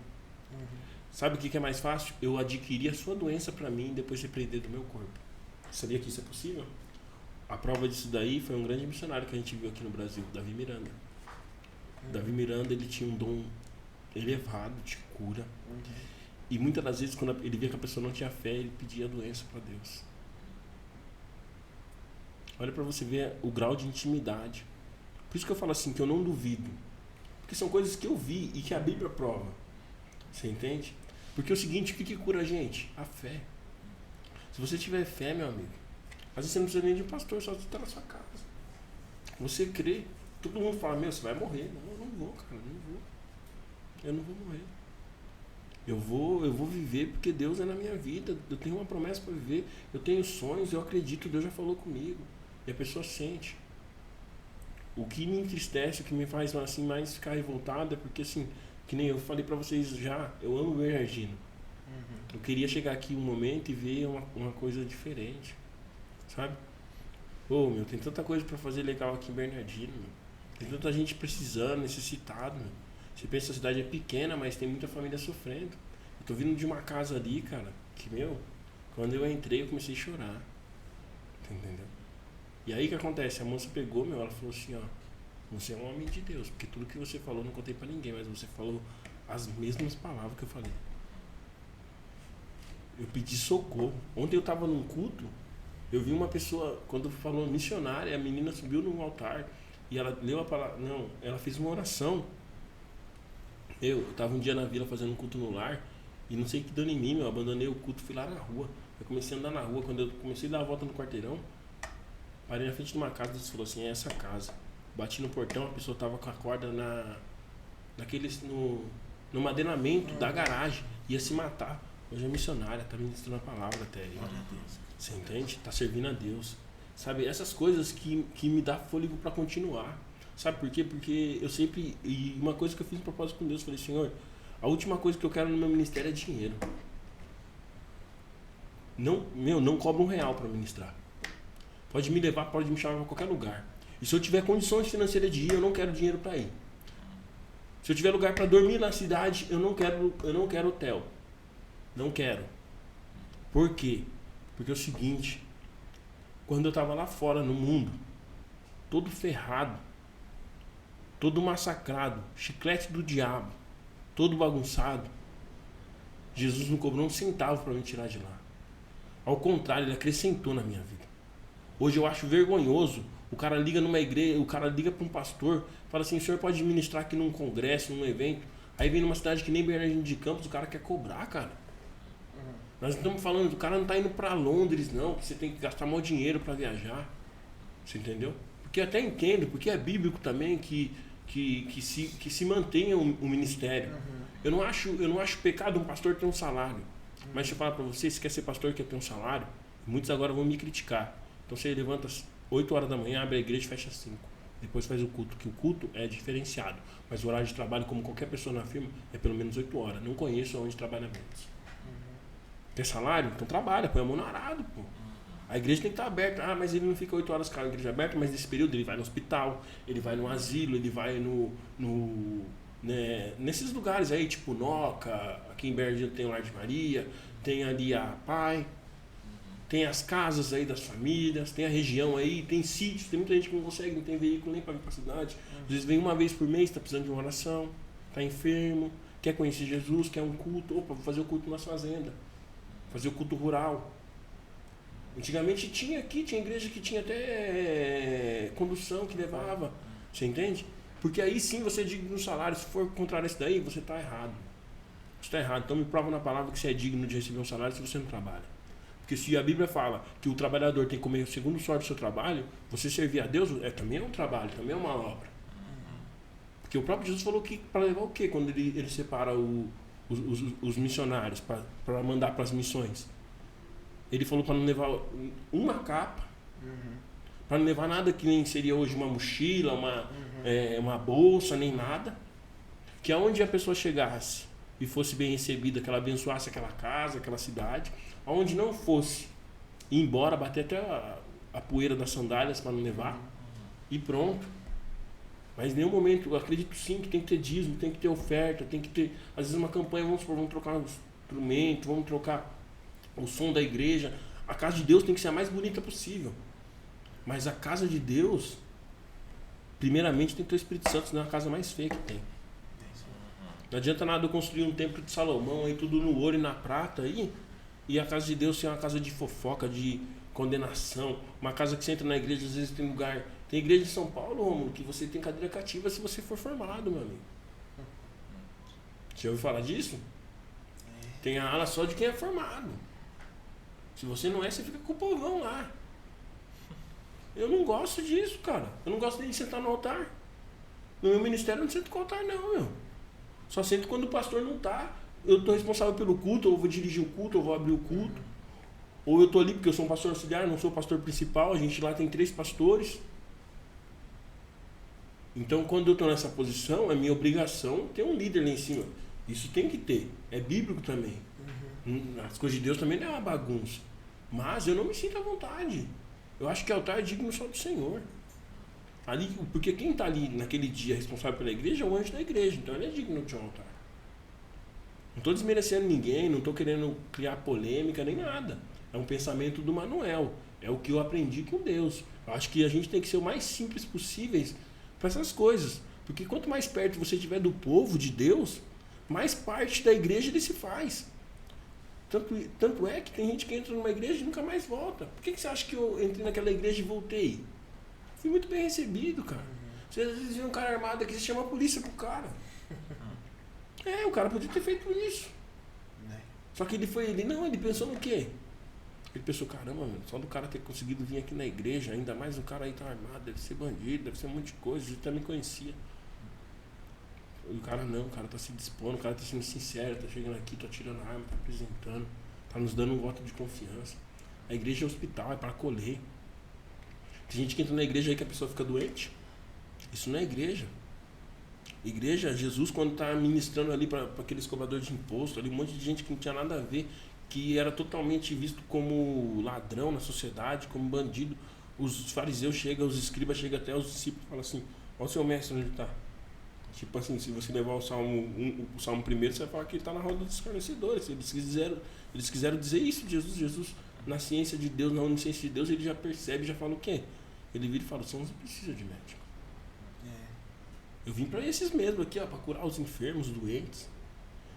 Sabe o que é mais fácil? Eu adquirir a sua doença para mim e depois repreender do meu corpo. Sabia que isso é possível? A prova disso daí foi um grande missionário que a gente viu aqui no Brasil, Davi Miranda. Davi Miranda, ele tinha um dom elevado de cura. E muitas das vezes, quando ele via que a pessoa não tinha fé, ele pedia a doença para Deus. Olha para você ver o grau de intimidade. Por isso que eu falo assim, que eu não duvido. Porque são coisas que eu vi e que a Bíblia prova. Você entende? Porque é o seguinte, o que cura a gente? A fé. Se você tiver fé, meu amigo, às vezes você não precisa nem de um pastor, só você está na sua casa. Você crê. Todo mundo fala, meu, você vai morrer. Não, eu não vou, cara, eu não vou morrer. Eu vou viver porque Deus é na minha vida. Eu tenho uma promessa para viver. Eu tenho sonhos, eu acredito, Deus já falou comigo. E a pessoa sente. O que me entristece, o que me faz assim, mais ficar revoltado é porque assim, que nem eu falei para vocês já, eu amo Bernardino. Eu queria chegar aqui um momento e ver uma coisa diferente. Sabe? Meu, tem tanta coisa para fazer legal aqui em Bernardino, meu. Tem tanta gente precisando, necessitado, meu. Você pensa que a cidade é pequena, mas tem muita família sofrendo. Eu tô vindo de uma casa ali, cara, que, meu, quando eu entrei eu comecei a chorar. Entendeu? E aí o que acontece? A moça pegou, meu, ela falou assim, ó, você é um homem de Deus, porque tudo que você falou eu não contei pra ninguém, mas você falou as mesmas palavras que eu falei. Eu pedi socorro. Ontem eu tava num culto, eu vi uma pessoa, quando falou missionária, a menina subiu num altar e ela leu a palavra, não, ela fez uma oração. Eu tava um dia na vila fazendo um culto no lar e não sei o que deu em mim, eu abandonei o culto, fui lá na rua. Eu comecei a andar na rua, quando eu comecei a dar a volta no quarteirão, parei na frente de uma casa, Deus falou assim, é essa casa. Bati no portão, a pessoa tava com a corda no maderamento da garagem, ia se matar. Hoje é missionária, tá ministrando a palavra até aí. Você entende? Tá servindo a Deus. Sabe, essas coisas que me dá fôlego para continuar. Sabe por quê? Porque eu sempre... E uma coisa que eu fiz um propósito com Deus, falei, Senhor, a última coisa que eu quero no meu ministério é dinheiro. Não cobra R$1 para ministrar. Pode me levar, pode me chamar para qualquer lugar. E se eu tiver condições financeiras de ir, eu não quero dinheiro para ir. Se eu tiver lugar para dormir na cidade, eu não quero hotel. Não quero. Por quê? Porque é o seguinte, quando eu estava lá fora no mundo, todo ferrado, todo massacrado, chiclete do diabo, todo bagunçado, Jesus não cobrou um centavo para me tirar de lá. Ao contrário, ele acrescentou na minha vida. Hoje eu acho vergonhoso, o cara liga numa igreja, o cara liga para um pastor, fala assim, o senhor pode ministrar aqui num congresso, num evento, aí vem numa cidade que nem Bernardino de Campos, o cara quer cobrar, cara. Nós estamos falando, o cara não tá indo para Londres não, que você tem que gastar maior dinheiro para viajar. Você entendeu? Porque até entendo, porque é bíblico também que se mantenha o ministério. Eu não acho pecado um pastor ter um salário. Mas se eu falar para você, se quer ser pastor quer ter um salário, muitos agora vão me criticar. Então você levanta às 8 horas da manhã, abre a igreja e fecha às 5. Depois faz o culto, que o culto é diferenciado. Mas o horário de trabalho, como qualquer pessoa na firma, é pelo menos 8 horas. Não conheço onde trabalha menos. Quer salário? Então trabalha, põe a mão no arado, pô. A igreja tem que estar aberta. Ah, mas ele não fica 8 horas com a igreja aberta, mas nesse período ele vai no hospital, ele vai no asilo, ele vai nesses lugares aí, tipo Noca, aqui em Bernardino tem o Lar de Maria, tem ali a Pai, tem as casas aí das famílias, tem a região aí, tem sítios, tem muita gente que não consegue, não tem veículo nem para vir para a cidade. Às vezes vem uma vez por mês, está precisando de uma oração, está enfermo, quer conhecer Jesus, quer um culto, opa, vou fazer o culto na fazenda, fazer o culto rural. Antigamente tinha igreja que tinha até condução que levava, você entende? Porque aí sim você é digno do salário. Se for contrário a isso daí, você está errado. Você está errado. Então me prova na palavra que você é digno de receber um salário se você não trabalha. Porque se a Bíblia fala que o trabalhador tem que comer segundo o suor do seu trabalho, você servir a Deus também é um trabalho, também é uma obra. Porque o próprio Jesus falou que para levar o quê? Quando ele separa os missionários para mandar para as missões. Ele falou para não levar uma capa, para não levar nada que nem seria hoje uma mochila, uma bolsa, nem nada. Que aonde a pessoa chegasse e fosse bem recebida, que ela abençoasse aquela casa, aquela cidade, aonde não fosse ir embora, bater até a poeira das sandálias para não levar, e pronto. Mas em nenhum momento, eu acredito sim que tem que ter dízimo, tem que ter oferta, tem que ter, às vezes uma campanha, vamos trocar um instrumento, vamos trocar o som da igreja. A casa de Deus tem que ser a mais bonita possível. Mas a casa de Deus, primeiramente tem que ter o Espírito Santo, senão é a casa mais feia que tem. Não adianta nada eu construir um templo de Salomão, aí tudo no ouro e na prata, aí, e a casa de Deus ser uma casa de fofoca, de condenação. Uma casa que você entra na igreja, às vezes tem lugar... Tem igreja em São Paulo, Rômulo, que você tem cadeira cativa se você for formado, meu amigo. Você já ouviu falar disso? Tem a ala só de quem é formado. Se você não é, você fica com o povão lá. Eu não gosto disso, cara. Eu não gosto nem de sentar no altar. No meu ministério eu não sento com o altar, não, meu. Só sento quando o pastor não tá. Eu estou responsável pelo culto, ou vou dirigir o culto, ou vou abrir o culto. Ou eu estou ali porque eu sou um pastor auxiliar, não sou o pastor principal. A gente lá tem 3 pastores. Então, quando eu estou nessa posição, é minha obrigação ter um líder lá em cima. Isso tem que ter. É bíblico também. As coisas de Deus também não é uma bagunça. Mas eu não me sinto à vontade. Eu acho que altar é digno só do Senhor. Ali, porque quem está ali naquele dia responsável pela igreja é o anjo da igreja. Então ele é digno de um altar. Não estou desmerecendo ninguém, não estou querendo criar polêmica nem nada. É um pensamento do Manuel. É o que eu aprendi com Deus. Eu acho que a gente tem que ser o mais simples possíveis para essas coisas. Porque quanto mais perto você estiver do povo de Deus, mais parte da igreja ele se faz. Tanto é que tem gente que entra numa igreja e nunca mais volta. Por que você acha que eu entrei naquela igreja e voltei? Fui muito bem recebido, cara. Você às vezes vê um cara armado aqui, você chama a polícia pro cara. O cara podia ter feito isso. Só que ele pensou no quê? Ele pensou, caramba, mano, só do cara ter conseguido vir aqui na igreja, ainda mais um cara aí tá armado, deve ser bandido, deve ser um monte de coisa, ele também conhecia. E o cara não, o cara tá se dispondo, o cara tá sendo sincero, tá chegando aqui, tá tirando a arma, tá apresentando, tá nos dando um voto de confiança. A igreja é hospital, é para acolher. Tem gente que entra na igreja aí que a pessoa fica doente. Isso não é igreja. Igreja, Jesus quando tá ministrando ali para aqueles cobradores de imposto, ali um monte de gente que não tinha nada a ver, que era totalmente visto como ladrão na sociedade, como bandido. Os fariseus chegam, os escribas chegam até os discípulos e falam assim, olha o seu mestre onde está. Tipo assim, se você levar o Salmo 1, você vai falar que ele está na roda dos escarnecedores. Eles quiseram dizer isso de Jesus. Jesus, na ciência de Deus, na onisciência de Deus, ele já percebe, já fala o quê? Ele vira e fala, você não precisa de médico. Eu vim para esses mesmos aqui, ó, para curar os enfermos, os doentes.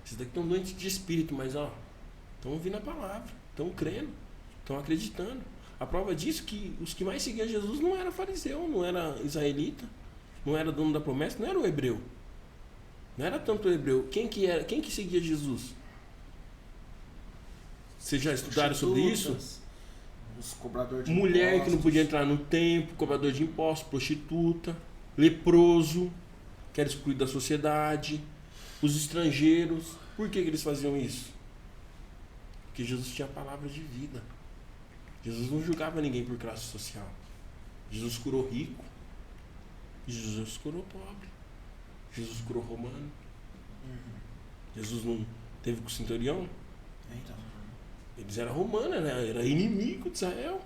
Esses daqui estão doentes de espírito, mas ó, estão ouvindo a palavra, estão crendo, estão acreditando. A prova disso é que os que mais seguiam Jesus não era fariseu, não era israelita, não era dono da promessa, não era o hebreu. Não era tanto o hebreu. Quem que seguia Jesus? Vocês já estudaram sobre isso? Os cobradores de mulher impostos. Que não podia entrar no templo, cobrador de impostos, prostituta, leproso, que era excluído da sociedade. os estrangeiros. Por que eles faziam isso? Porque Jesus tinha a palavra de vida. Jesus não julgava ninguém por classe social. Jesus curou rico. Jesus curou pobre. Jesus curou romano. Jesus não teve com o centurião? Então. Eles eram romanos, né? Era inimigo de Israel.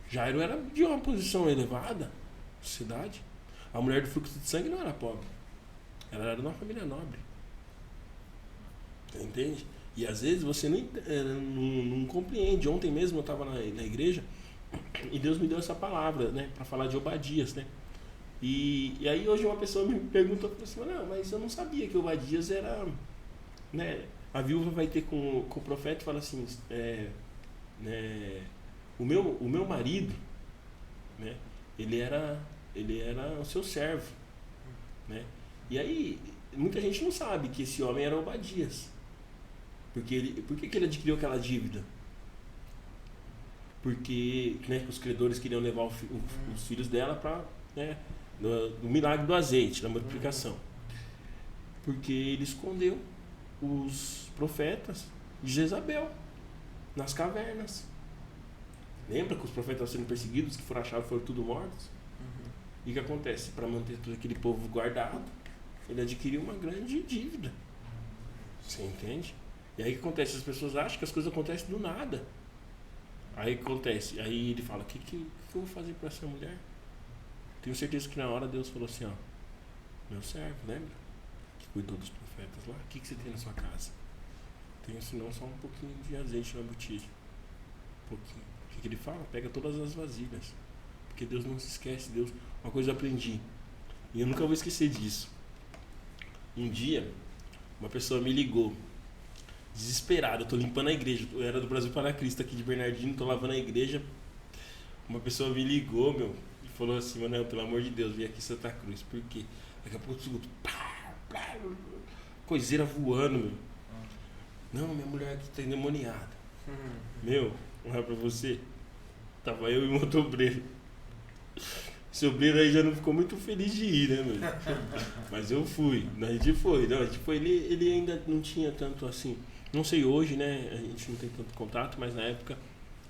Jairo era de uma posição elevada na sociedade. A mulher do fluxo de sangue não era pobre. Ela era de uma família nobre. Entende? E às vezes você não compreende. Ontem mesmo eu estava na igreja e Deus me deu essa palavra, né? Para falar de Obadias, né? E aí hoje uma pessoa me perguntou assim, não, mas eu não sabia que Obadias era, né? A viúva vai ter com o profeta e fala assim, o meu marido, né? Ele era o seu servo, né? E aí muita gente não sabe que esse homem era Obadias. Por que ele adquiriu aquela dívida? Porque, né, os credores queriam levar os filhos dela para, né, no milagre do azeite, da multiplicação. Porque ele escondeu os profetas de Jezabel nas cavernas. Lembra que os profetas estavam sendo perseguidos, que foram achados, foram tudo mortos? E o que acontece? Para manter todo aquele povo guardado, ele adquiriu uma grande dívida. Você entende? E aí o que acontece? As pessoas acham que as coisas acontecem do nada. Aí acontece, aí ele fala, o que eu vou fazer para essa mulher? Tenho certeza que na hora Deus falou assim, ó, meu servo, lembra? Que cuidou dos profetas lá. O que você tem na sua casa? Tenho senão só um pouquinho de azeite na botija. Um pouquinho. O que ele fala? Pega todas as vasilhas. Porque Deus não se esquece. Deus, uma coisa eu aprendi. E eu nunca vou esquecer disso. Um dia, uma pessoa me ligou. Desesperado, eu tô limpando a igreja. Eu era do Brasil para Cristo aqui de Bernardino, tô lavando a igreja. Uma pessoa me ligou, meu, e falou assim, mano, pelo amor de Deus, vim aqui em Santa Cruz. Por quê? Daqui a pouco eu escuto, coiseira voando, meu. Não, minha mulher aqui tá endemoniada. Meu, não é pra você? Tava eu e o outro obreiro. Esse obreiro aí já não ficou muito feliz de ir, né, meu? Mas eu fui, a gente foi. Não, a gente foi, ele ainda não tinha tanto assim. Não sei hoje, né? A gente não tem tanto contato, mas na época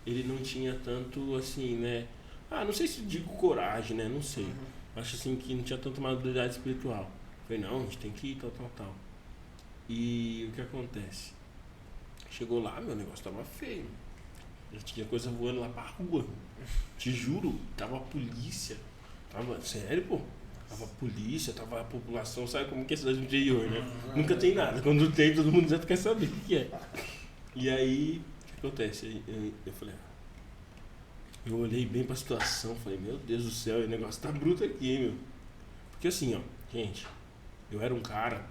ele não tinha tanto assim, né? Não sei se digo coragem, né? Não sei. Acho assim que não tinha tanta maturidade espiritual. Falei, não, a gente tem que ir, tal. E o que acontece? Chegou lá, meu negócio tava feio. Já tinha coisa voando lá pra rua. Te juro, tava a polícia. Tava, sério, pô? Tava a polícia, tava a população, sabe como que é cidade do interior, né? Nunca tem nada. Quando tem, todo mundo já quer saber o que é. E aí, o que acontece? Eu falei, eu olhei bem pra situação, falei, meu Deus do céu, o negócio tá bruto aqui, hein, meu? Porque assim, ó, gente, eu era um cara,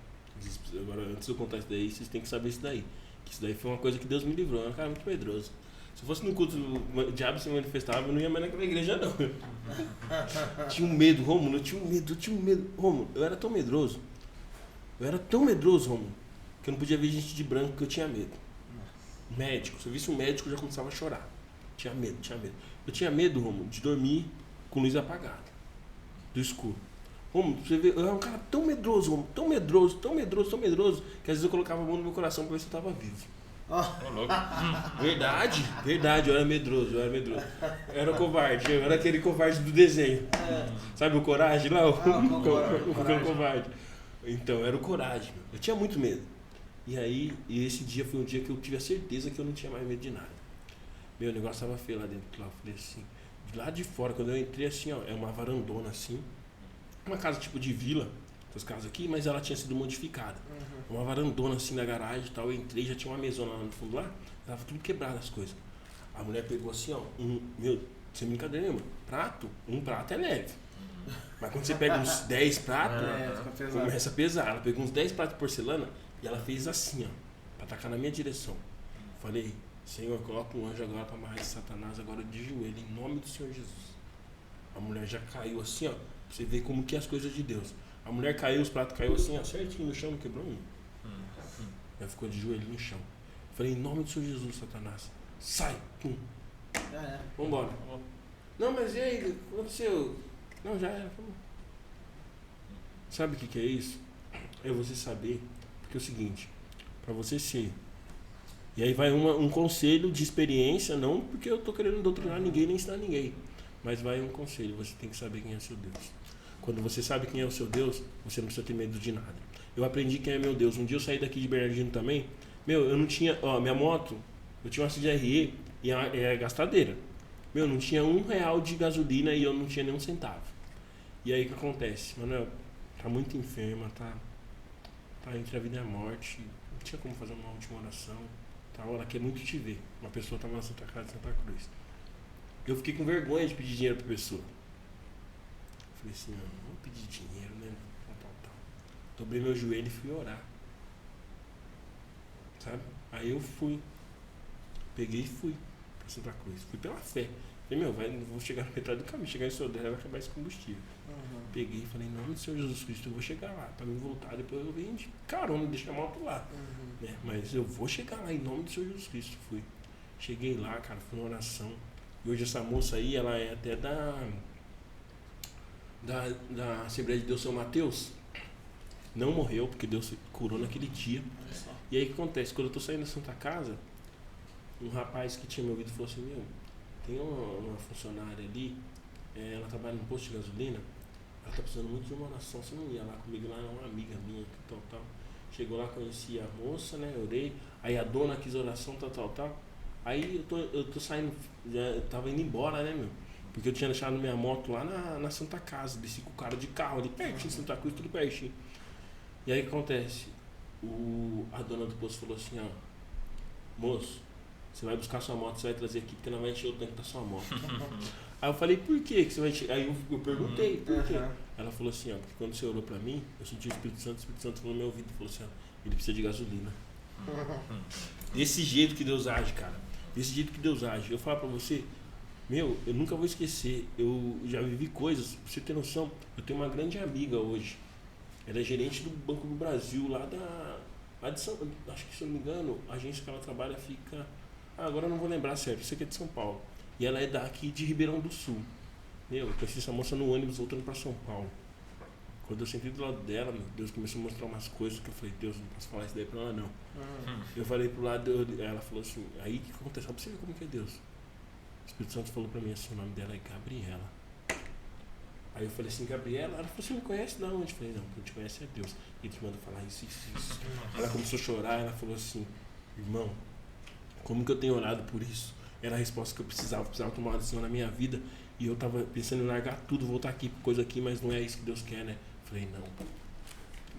agora antes de eu contar isso daí, vocês têm que saber isso daí. Que isso daí foi uma coisa que Deus me livrou, eu era um cara muito medroso. Se fosse no culto, o diabo se manifestava, eu não ia mais naquela igreja, não. Tinha um medo, Rômulo, eu tinha um medo. Rômulo, eu era tão medroso, Rômulo, que eu não podia ver gente de branco, porque eu tinha medo. Médico, se eu visse um médico, eu já começava a chorar. Tinha medo. Eu tinha medo, Rômulo, de dormir com luz apagada, do escuro. Rômulo, você vê, eu era um cara tão medroso, Rômulo, tão medroso, que às vezes eu colocava a mão no meu coração pra ver se eu tava vivo. Louco. Verdade, eu era medroso. Eu era covarde, eu era aquele covarde do desenho. Sabe o Coragem lá? O covarde. Então, eu era o Coragem. Eu tinha muito medo. E aí, esse dia foi um dia que eu tive a certeza que eu não tinha mais medo de nada. Meu, o negócio tava feio lá dentro. Lá, eu falei assim, de lá de fora, quando eu entrei assim, ó, é uma varandona assim. Uma casa tipo de vila, essas casas aqui, mas ela tinha sido modificada. Uma varandona assim na garagem e tal. Eu entrei, já tinha uma mesona lá no fundo lá, tava tudo quebrado as coisas. A mulher pegou assim, ó, meu, sem brincadeira nenhuma, um prato é leve. Mas quando você pega uns 10 pratos, começa a pesar. Ela pegou uns 10 pratos de porcelana e ela fez assim, ó, pra tacar na minha direção. Falei, Senhor, coloca um anjo agora pra amarrar esse Satanás agora de joelho, em nome do Senhor Jesus. A mulher já caiu assim, ó, pra você ver como que é as coisas de Deus. A mulher caiu, os pratos caiu assim, ó, certinho no chão, não quebrou um. Ela ficou de joelho no chão. Falei, em nome do Senhor Jesus, Satanás, sai, pum. Vambora. Não, mas e aí, o que aconteceu? Não, já era. Sabe o que é isso? é você saber, porque é o seguinte, pra você ser. E aí vai um conselho de experiência, não porque eu tô querendo doutrinar ninguém, nem ensinar ninguém. Mas vai um conselho, você tem que saber quem é seu Deus. Quando você sabe quem é o seu Deus, você não precisa ter medo de nada. Eu aprendi quem é meu Deus. Um dia eu saí daqui de Bernardino também. Eu não tinha, minha moto, eu tinha uma CRE e é gastadeira. Não tinha R$1 de gasolina e eu não tinha nem um centavo. E aí o que acontece? Manuel, tá muito enferma, tá entre a vida e a morte. Não tinha como fazer uma última oração. Ela quer muito te ver. Uma pessoa estava na Santa Casa de Santa Cruz. Eu fiquei com vergonha de pedir dinheiro pra pessoa. Falei assim, não vou pedir dinheiro, né? Tal. Dobrei meu joelho e fui orar. Sabe? Aí eu fui. Peguei e fui pra Santa Cruz. Fui pela fé. Falei, vou chegar na metade do caminho. Chegar em Sodré, vai acabar esse combustível. Peguei e falei, em nome do Senhor Jesus Cristo, eu vou chegar lá. Pra me voltar, depois eu venho de carona, deixa a moto lá. Né? Mas eu vou chegar lá em nome do Senhor Jesus Cristo. Fui. Cheguei lá, cara, foi uma oração. E hoje essa moça aí, ela é até da Assembleia de Deus São Mateus. Não morreu, porque Deus curou naquele dia. E aí o que acontece? Quando eu tô saindo da Santa Casa, um rapaz que tinha me ouvido falou assim, tem uma funcionária ali, ela trabalha no posto de gasolina, ela tá precisando muito de uma oração, você não ia lá comigo, lá é uma amiga minha, tal. Chegou lá, conheci a moça, né, orei, aí a dona quis oração, tal. Aí eu tô saindo, eu tava indo embora, né, porque eu tinha deixado minha moto lá na Santa Casa, desci com o cara de carro ali pertinho, Santa Cruz, tudo pertinho. E aí o que acontece? A dona do posto falou assim, moço, você vai buscar sua moto, você vai trazer aqui, porque ela vai encher o tanque da sua moto. Aí eu falei, por que você vai encher? Aí eu perguntei, por quê? Ela falou assim, porque quando você orou pra mim, eu senti o Espírito Santo falou no meu ouvido, falou assim, ele precisa de gasolina. Desse jeito que Deus age, cara. Desse jeito que Deus age. Eu falo pra você, eu nunca vou esquecer, eu já vivi coisas, pra você ter noção, eu tenho uma grande amiga hoje. Ela é gerente do Banco do Brasil, lá de São Paulo. Acho que, se eu não me engano, a agência que ela trabalha fica... agora eu não vou lembrar certo, isso aqui é de São Paulo. E ela é daqui de Ribeirão do Sul. Eu conheci essa moça no ônibus voltando para São Paulo. Quando eu sentei do lado dela, Deus começou a mostrar umas coisas que eu falei, Deus, não posso falar isso daí pra ela não. Eu falei pro lado, ela falou assim, aí o que aconteceu? Pra você ver como que é Deus. O Espírito Santo falou pra mim assim, o nome dela é Gabriela. Aí eu falei assim, Gabriela, ela falou, você me conhece de onde? Eu falei, não, quem te conhece é Deus. E ele te manda falar isso. Ela começou a chorar, ela falou assim, irmão, como que eu tenho orado por isso? Era a resposta que eu precisava tomar uma decisão na minha vida. E eu tava pensando em largar tudo, voltar aqui, coisa aqui, mas não é isso que Deus quer, né? Falei, não.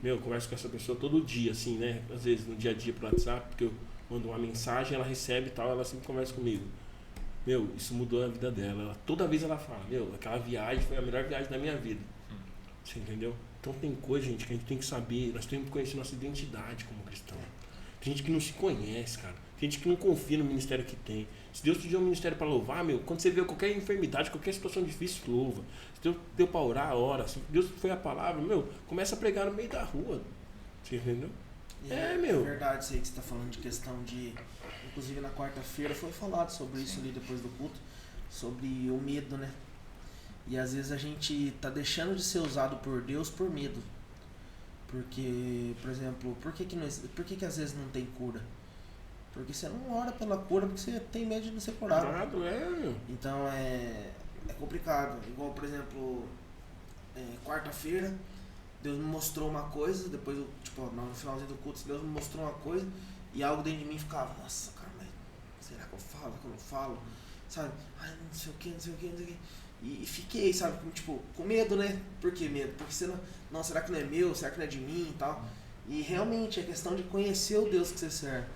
Eu converso com essa pessoa todo dia, assim, né? Às vezes no dia a dia pro WhatsApp, porque eu mando uma mensagem, ela recebe e tal, ela sempre conversa comigo. Isso mudou a vida dela. Toda vez ela fala, aquela viagem foi a melhor viagem da minha vida. Você entendeu? Então tem coisa, gente, que a gente tem que saber, nós temos que conhecer nossa identidade como cristão. Tem gente que não se conhece, cara. Tem gente que não confia no ministério que tem. Se Deus te deu um ministério para louvar, quando você vê qualquer enfermidade, qualquer situação difícil, louva. Se Deus deu para orar, ora. Se Deus foi a palavra, começa a pregar no meio da rua. Você entendeu? É verdade isso aí que você tá falando de questão de... Inclusive na quarta-feira foi falado sobre isso ali depois do culto, sobre o medo, né? E às vezes a gente tá deixando de ser usado por Deus por medo. Porque, por exemplo, por que às vezes não tem cura? Porque você não ora pela cura porque você tem medo de não ser curado. Então é complicado. Igual, por exemplo, quarta-feira, Deus me mostrou uma coisa, depois, no finalzinho do culto, Deus me mostrou uma coisa e algo dentro de mim ficava, nossa, cara, mas será que eu falo, que eu não falo? Sabe? Ai, não sei o que. E fiquei, sabe, com medo, né? Por que medo? Porque você não, será que não é meu? Será que não é de mim e tal? E realmente é questão de conhecer o Deus que você serve.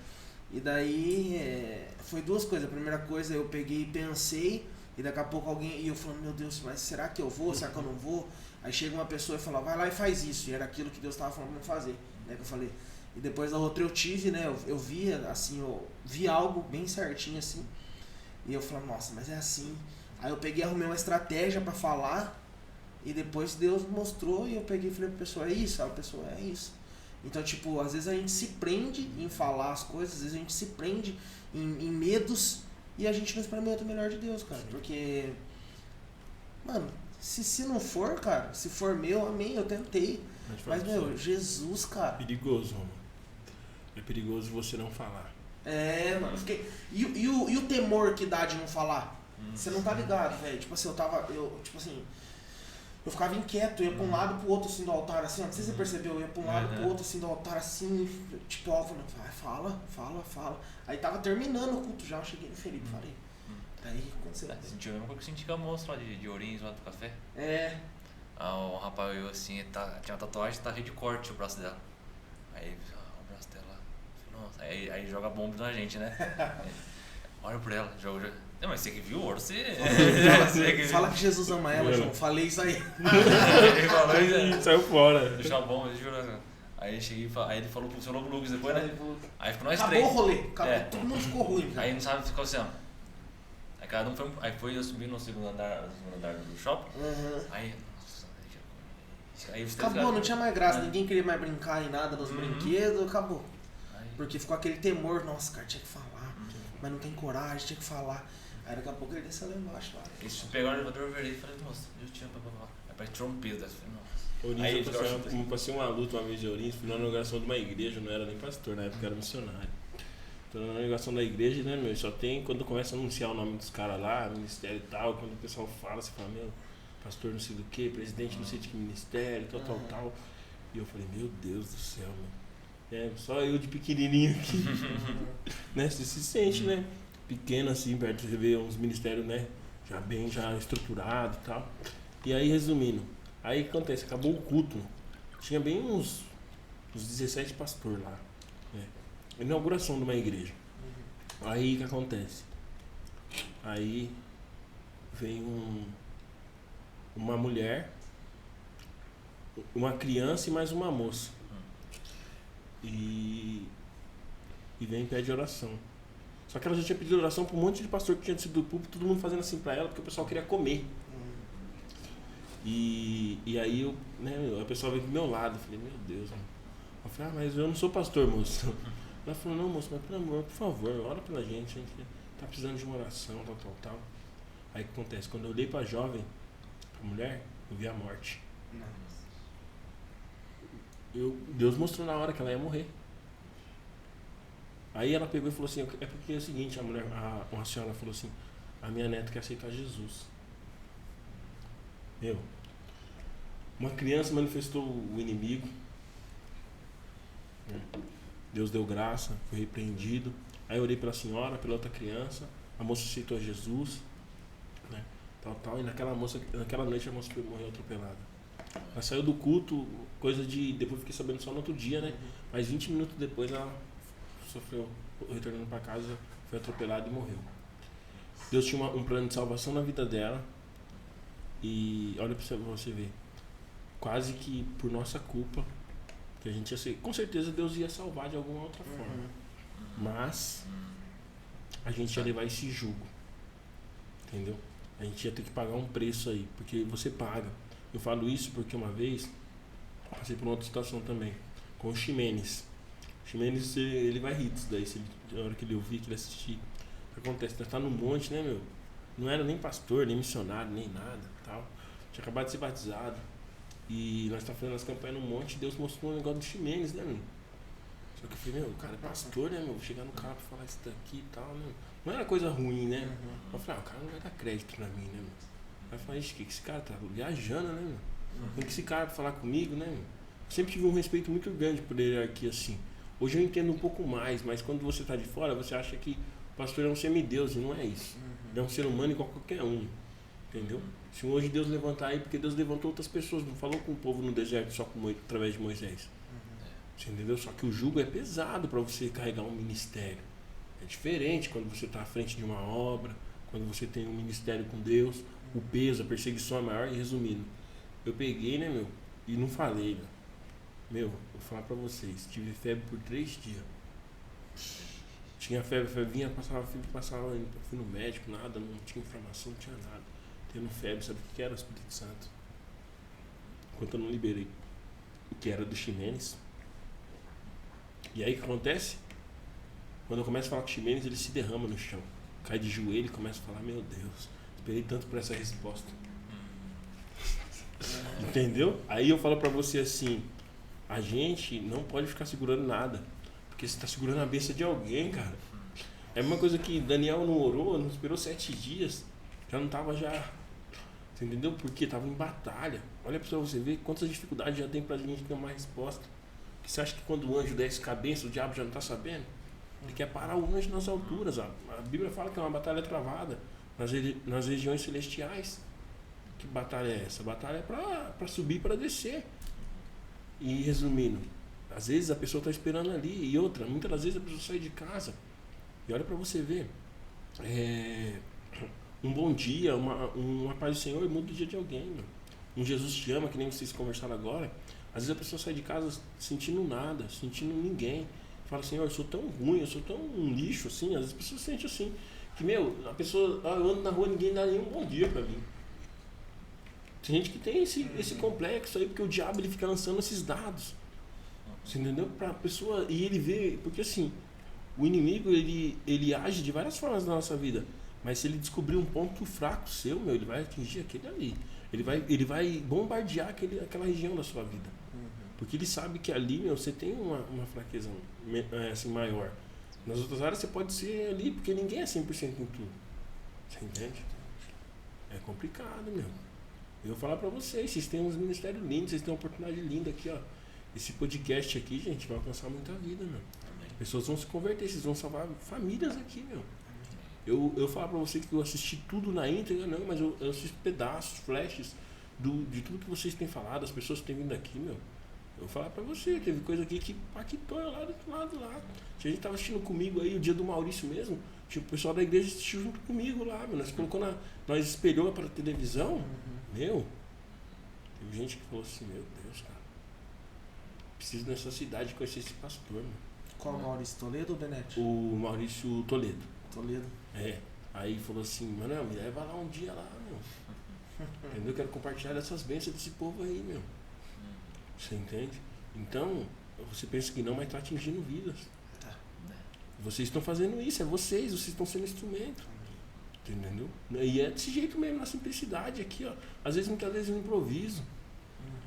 E daí foi duas coisas. A primeira coisa, eu peguei e pensei, e daqui a pouco alguém, e eu falando, meu Deus, mas será que eu vou? Será que eu não vou? Aí chega uma pessoa e fala, vai lá e faz isso. E era aquilo que Deus estava falando pra fazer, né? Que eu falei. E depois da outra eu tive, né? Eu via, assim, eu vi algo bem certinho, assim. E eu falei, nossa, mas é assim. Aí eu peguei e arrumei uma estratégia pra falar. E depois Deus mostrou e eu peguei e falei pra pessoa, é isso? Aí a pessoa, é isso. Então, às vezes a gente se prende em falar as coisas, às vezes a gente se prende em medos e a gente não experimenta o melhor de Deus, cara. Porque, Se não for, cara, se for meu, amém, eu tentei. Mas, meu, Jesus, cara. É perigoso, mano. É perigoso você não falar. Mano, fiquei... E o temor que dá de não falar? Você não tá ligado, velho. Tipo assim, eu ficava inquieto, eu ia pra um lado pro outro assim do altar, assim, ó, não sei se você percebeu, eu ia pra um lado pro outro assim do altar, assim, tipo, ó, fala. Aí tava terminando o culto já, eu cheguei no Felipe, falei. Aí aconteceu. Sentiu a mesma coisa que eu senti com a moça lá de Ourinhos, lá do café. O rapaz eu assim, tinha uma tatuagem, tá cheio de corte o braço dela. Aí, o braço dela. Nossa, aí joga bomba na gente, né? Olha por ela, joga. Não, mas você que viu, você. Fala que Jesus ama ela, João. Falei isso aí. Ele falou isso aí. Saiu fora. Deixou a bomba, juro. Aí ele falou pro seu novo Lucas depois, né? Aí ficou nós acabou três. O rolê, todo mundo ficou ruim. Aí não sabe, ficou assim, ó. Aí cada um foi. Aí foi eu subi no segundo andar do shopping. Aí. Nossa, aí acabou, não tinha mais graça, ninguém queria mais brincar em nada nos brinquedos, acabou. Porque ficou aquele temor, nossa, cara, tinha que falar, mas não tem coragem, tinha que falar. Aí daqui a pouco ele desceu lá embaixo. Isso, pegar o elevador, eu virei e falei, nossa, eu te amo, papapá. Aí parece que tirou um peso dessa, falei, nossa. Ourinhos, eu passei uma luta uma vez de Ourinhos, fui na inauguração de uma igreja, não era nem pastor, na época era missionário. Então na inauguração da igreja, né, meu, só tem quando começa a anunciar o nome dos caras lá, ministério e tal, quando o pessoal fala, você fala, meu, pastor não sei do que, presidente não sei de que ministério, tal. E eu falei, meu Deus do céu, meu. Só eu de pequenininho aqui, né, você se sente, né, pequeno assim, perto de ver uns ministérios, né, já estruturado e tal. E aí, resumindo, aí o que acontece, acabou o culto, tinha bem uns 17 pastores lá, né, inauguração de uma igreja. Aí o que acontece? Aí vem uma mulher, uma criança e mais uma moça. E vem e pede oração. Só que ela já tinha pedido oração para um monte de pastor que tinha sido do púlpito, todo mundo fazendo assim para ela, porque o pessoal queria comer. E aí a pessoa veio pro meu lado, eu falei, meu Deus, mano. Eu falei, mas eu não sou pastor, moço. Ela falou, não, moço, mas pelo amor, por favor, ora pela gente, a gente tá precisando de uma oração, tal. Aí o que acontece? Quando eu olhei pra jovem, pra mulher, eu vi a morte. Deus mostrou na hora que ela ia morrer. Aí ela pegou e falou assim, é porque é o seguinte, uma senhora falou assim, a minha neta quer aceitar Jesus. Uma criança manifestou o inimigo, Deus deu graça, foi repreendido. Aí eu orei pela senhora, pela outra criança, a moça aceitou Jesus, né, tal, e naquela noite a moça morreu atropelada. Ela saiu do culto, depois fiquei sabendo só no outro dia, né, mas 20 minutos depois ela sofreu, retornando para casa, foi atropelada e morreu. Deus tinha um plano de salvação na vida dela, e olha pra você ver, quase que por nossa culpa, que a gente ia ser, com certeza Deus ia salvar de alguma outra forma, mas a gente ia levar esse jugo, entendeu? A gente ia ter que pagar um preço aí, porque você paga. Eu falo isso porque uma vez passei por uma outra situação também, com o Ximenes. O Ximenes, ele vai rir disso daí, na hora que ele ouvir, que ele assistir. O que acontece? Nós tá no monte, né, meu? Não era nem pastor, nem missionário, nem nada, tal. Tinha acabado de ser batizado. E nós tá fazendo as campanhas no monte, e Deus mostrou um negócio do Ximenes, né, meu? Só que eu falei, meu, o cara é pastor, né, meu? Vou chegar no cara pra falar isso daqui e tal, né? Não era coisa ruim, né? Eu falei, o cara não vai dar crédito pra mim, né, meu? Aí eu falei, o que esse cara tá viajando, né, meu? Tem que esse cara pra falar comigo, né, meu? Eu sempre tive um respeito muito grande por ele aqui, assim. Hoje eu entendo um pouco mais, mas quando você tá de fora, você acha que o pastor é um semideus, e não é isso. Ele é um ser humano igual qualquer um, entendeu? Se hoje Deus levantar aí, porque Deus levantou outras pessoas, não falou com o povo no deserto só através de Moisés. Você entendeu? Só que o jugo é pesado para você carregar um ministério. É diferente quando você está à frente de uma obra, quando você tem um ministério com Deus, o peso, a perseguição é maior. E resumindo, eu peguei, né, meu, e não falei, né? Meu, vou falar pra vocês, tive febre por 3 dias. Tinha febre vinha, passava, fui no médico, nada, não tinha inflamação, não tinha nada. Tendo febre, sabe o que era o Espírito Santo? Enquanto eu não liberei o que era do Ximenes. E aí o que acontece? Quando eu começo a falar com o Ximenes, ele se derrama no chão. Cai de joelho e começa a falar, meu Deus, esperei tanto por essa resposta. Entendeu? Aí eu falo pra você assim, a gente não pode ficar segurando nada, porque você tá segurando a bênção de alguém, cara. É a mesma coisa que Daniel não orou, não esperou 7 dias, já não tava já... Você entendeu? Porque tava em batalha. Olha pra você ver quantas dificuldades já tem pra gente ter uma resposta. Porque você acha que quando o anjo desce com a bênção, o diabo já não tá sabendo? Ele quer parar o anjo nas alturas. A Bíblia fala que é uma batalha travada nas regiões celestiais. Que batalha é essa? A batalha é pra subir e pra descer. E resumindo, às vezes a pessoa tá esperando ali. E outra, muitas das vezes a pessoa sai de casa. E olha pra você ver. Um bom dia, uma paz do Senhor muda o dia de alguém, meu. Um Jesus te ama, que nem vocês conversaram agora. Às vezes a pessoa sai de casa sentindo nada, sentindo ninguém. Fala assim, eu sou tão ruim, eu sou tão um lixo, assim. Às vezes a pessoa sente assim. Que, meu, a pessoa, eu ando na rua, ninguém dá nenhum bom dia pra mim. Tem gente que tem esse complexo aí, porque o diabo ele fica lançando esses dados. Você entendeu? Pra pessoa, e ele vê, porque assim, o inimigo ele age de várias formas na nossa vida. Mas se ele descobrir um ponto fraco seu, meu, ele vai atingir aquele ali. Ele vai bombardear aquela região da sua vida. Porque ele sabe que ali, meu, você tem uma fraqueza assim, maior. Nas outras áreas você pode ser ali, porque ninguém é 100% em tudo. Você entende? É complicado, meu. Eu vou falar pra vocês têm uns ministérios lindos, vocês têm uma oportunidade linda aqui, ó. Esse podcast aqui, gente, vai alcançar muita vida, meu. Pessoas vão se converter, vocês vão salvar famílias aqui, meu. Eu falo pra vocês que eu assisti tudo na íntegra, não, mas eu assisto pedaços, flashes de tudo que vocês têm falado, as pessoas que têm vindo aqui, meu. Eu vou falar pra você, teve coisa aqui que impactou eu lá do outro lado lá. A gente tava assistindo comigo aí, o dia do Maurício mesmo, tipo, o pessoal da igreja assistiu junto comigo lá, meu. Nós espelhou pra televisão, meu. Teve gente que falou assim, meu Deus, cara. Preciso nessa cidade conhecer esse pastor, meu. Qual o Maurício, Toledo ou Benete? O Maurício Toledo. Toledo. Aí falou assim, mano, me leva lá um dia lá, meu. Entendeu? Eu quero compartilhar essas bênçãos desse povo aí, meu. Você entende? Então, você pensa que não, mas tá atingindo vidas. Vocês estão fazendo isso, vocês estão sendo instrumento. Entendeu? E é desse jeito mesmo, na simplicidade aqui, ó. Às vezes, muitas vezes eu improviso.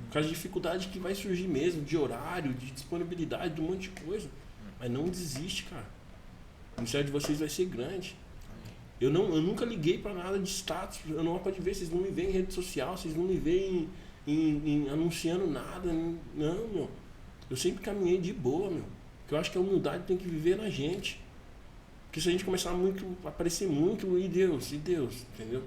Por causa de dificuldade que vai surgir mesmo, de horário, de disponibilidade, de um monte de coisa. Mas não desiste, cara. O ministério de vocês vai ser grande. Eu nunca liguei pra nada de status. Eu não pode ver, vocês não me veem em rede social, vocês não me veem em anunciando nada. Não, meu. Eu sempre caminhei de boa, meu. Porque eu acho que a humildade tem que viver na gente. Porque se a gente começar a aparecer muito, e Deus, entendeu?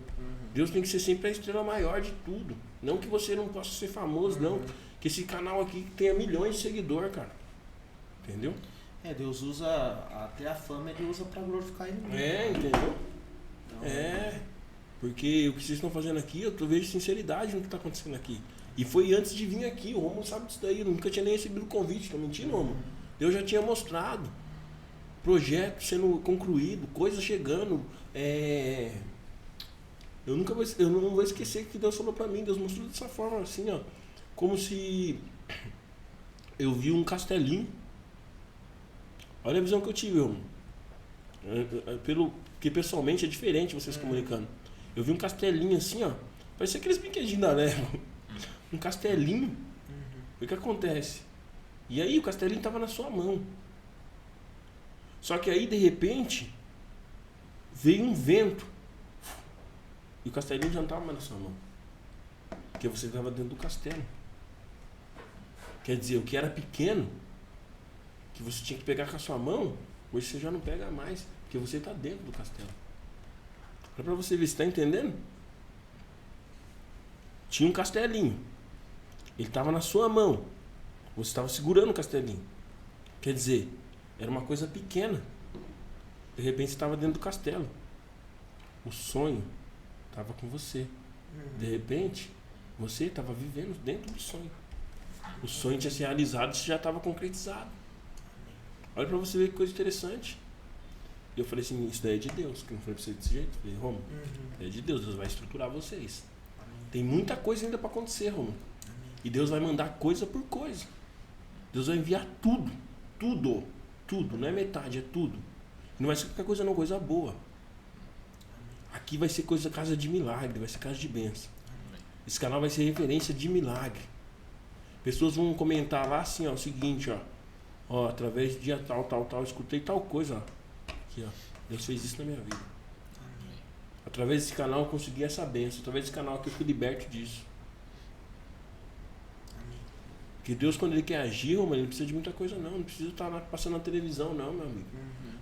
Deus tem que ser sempre a estrela maior de tudo. Não que você não possa ser famoso, não. Que esse canal aqui tenha milhões de seguidores, cara. Entendeu? Deus usa, até a fama ele usa pra glorificar ele mesmo. Entendeu? Então, porque o que vocês estão fazendo aqui, eu vejo sinceridade no que está acontecendo aqui. E foi antes de vir aqui, o Romulo sabe disso daí, eu nunca tinha nem recebido o convite, tá mentindo, Romulo? Deus já tinha mostrado. Projeto sendo concluído, coisas chegando. Eu não vou esquecer que Deus falou pra mim, Deus mostrou dessa forma assim, ó. Como se eu vi um castelinho. Olha a visão que eu tive, Romulo. Porque pessoalmente é diferente vocês comunicando. Eu vi um castelinho assim, ó. Parecia aqueles brinquedinhos da Lego. Um castelinho. O que acontece? E aí o castelinho tava na sua mão. Só que aí, de repente, veio um vento. E o castelinho já não tava mais na sua mão. Porque você estava dentro do castelo. Quer dizer, o que era pequeno, que você tinha que pegar com a sua mão, hoje você já não pega mais. Porque você está dentro do castelo. É pra você ver, você está entendendo? Tinha um castelinho. Ele estava na sua mão. Você estava segurando o castelinho. Quer dizer, era uma coisa pequena. De repente você estava dentro do castelo. O sonho estava com você. De repente, você estava vivendo dentro do sonho. O sonho tinha se realizado e já estava concretizado. Olha pra você ver que coisa interessante. E eu falei assim, isso daí é de Deus. Que eu não falei pra você desse jeito. Eu falei, Romulo, é de Deus. Deus vai estruturar vocês. Tem muita coisa ainda para acontecer, Romulo. E Deus vai mandar coisa por coisa. Deus vai enviar tudo. Tudo. Tudo. Não é metade, é tudo. Não vai ser qualquer coisa não, coisa boa. Aqui vai ser casa de milagre, vai ser casa de bênção. Esse canal vai ser referência de milagre. Pessoas vão comentar lá assim, ó, o seguinte, ó, através de dia tal, escutei tal coisa, ó. Aqui, ó. Deus fez isso na minha vida. Através desse canal eu consegui essa bênção. Através desse canal aqui eu fui liberto disso. Porque Deus, quando Ele quer agir, Ele não precisa de muita coisa, não. Não precisa estar passando na televisão, não, meu amigo.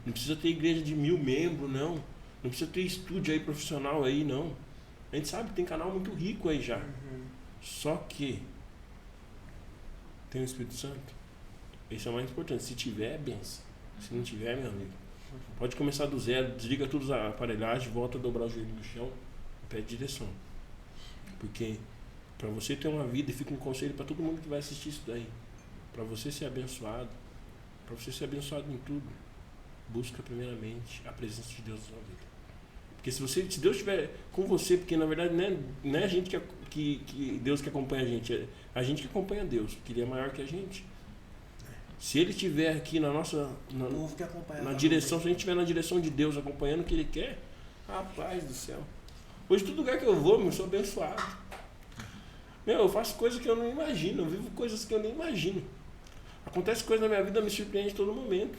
Não precisa ter igreja de 1000 membros, não. Não precisa ter estúdio aí profissional aí, não. A gente sabe que tem canal muito rico aí já. Só que tem o Espírito Santo. Esse é o mais importante. Se tiver, é benção. Se não tiver, meu amigo, pode começar do zero, desliga todas as aparelhagens, volta a dobrar o joelho no chão e pede direção. Porque para você ter uma vida, e fica um conselho para todo mundo que vai assistir isso daí. Para você ser abençoado em tudo, busca primeiramente a presença de Deus na sua vida. Porque se Deus estiver com você, porque na verdade não é a gente que Deus que acompanha a gente, é a gente que acompanha Deus, porque Ele é maior que a gente. Se Ele estiver aqui na nossa na direção, se a gente estiver na direção de Deus, acompanhando o que Ele quer, rapaz do céu. Hoje, todo lugar que eu vou, eu sou abençoado. Eu faço coisas que eu não imagino, eu vivo coisas que eu nem imagino. Acontece coisas na minha vida, me surpreende todo momento.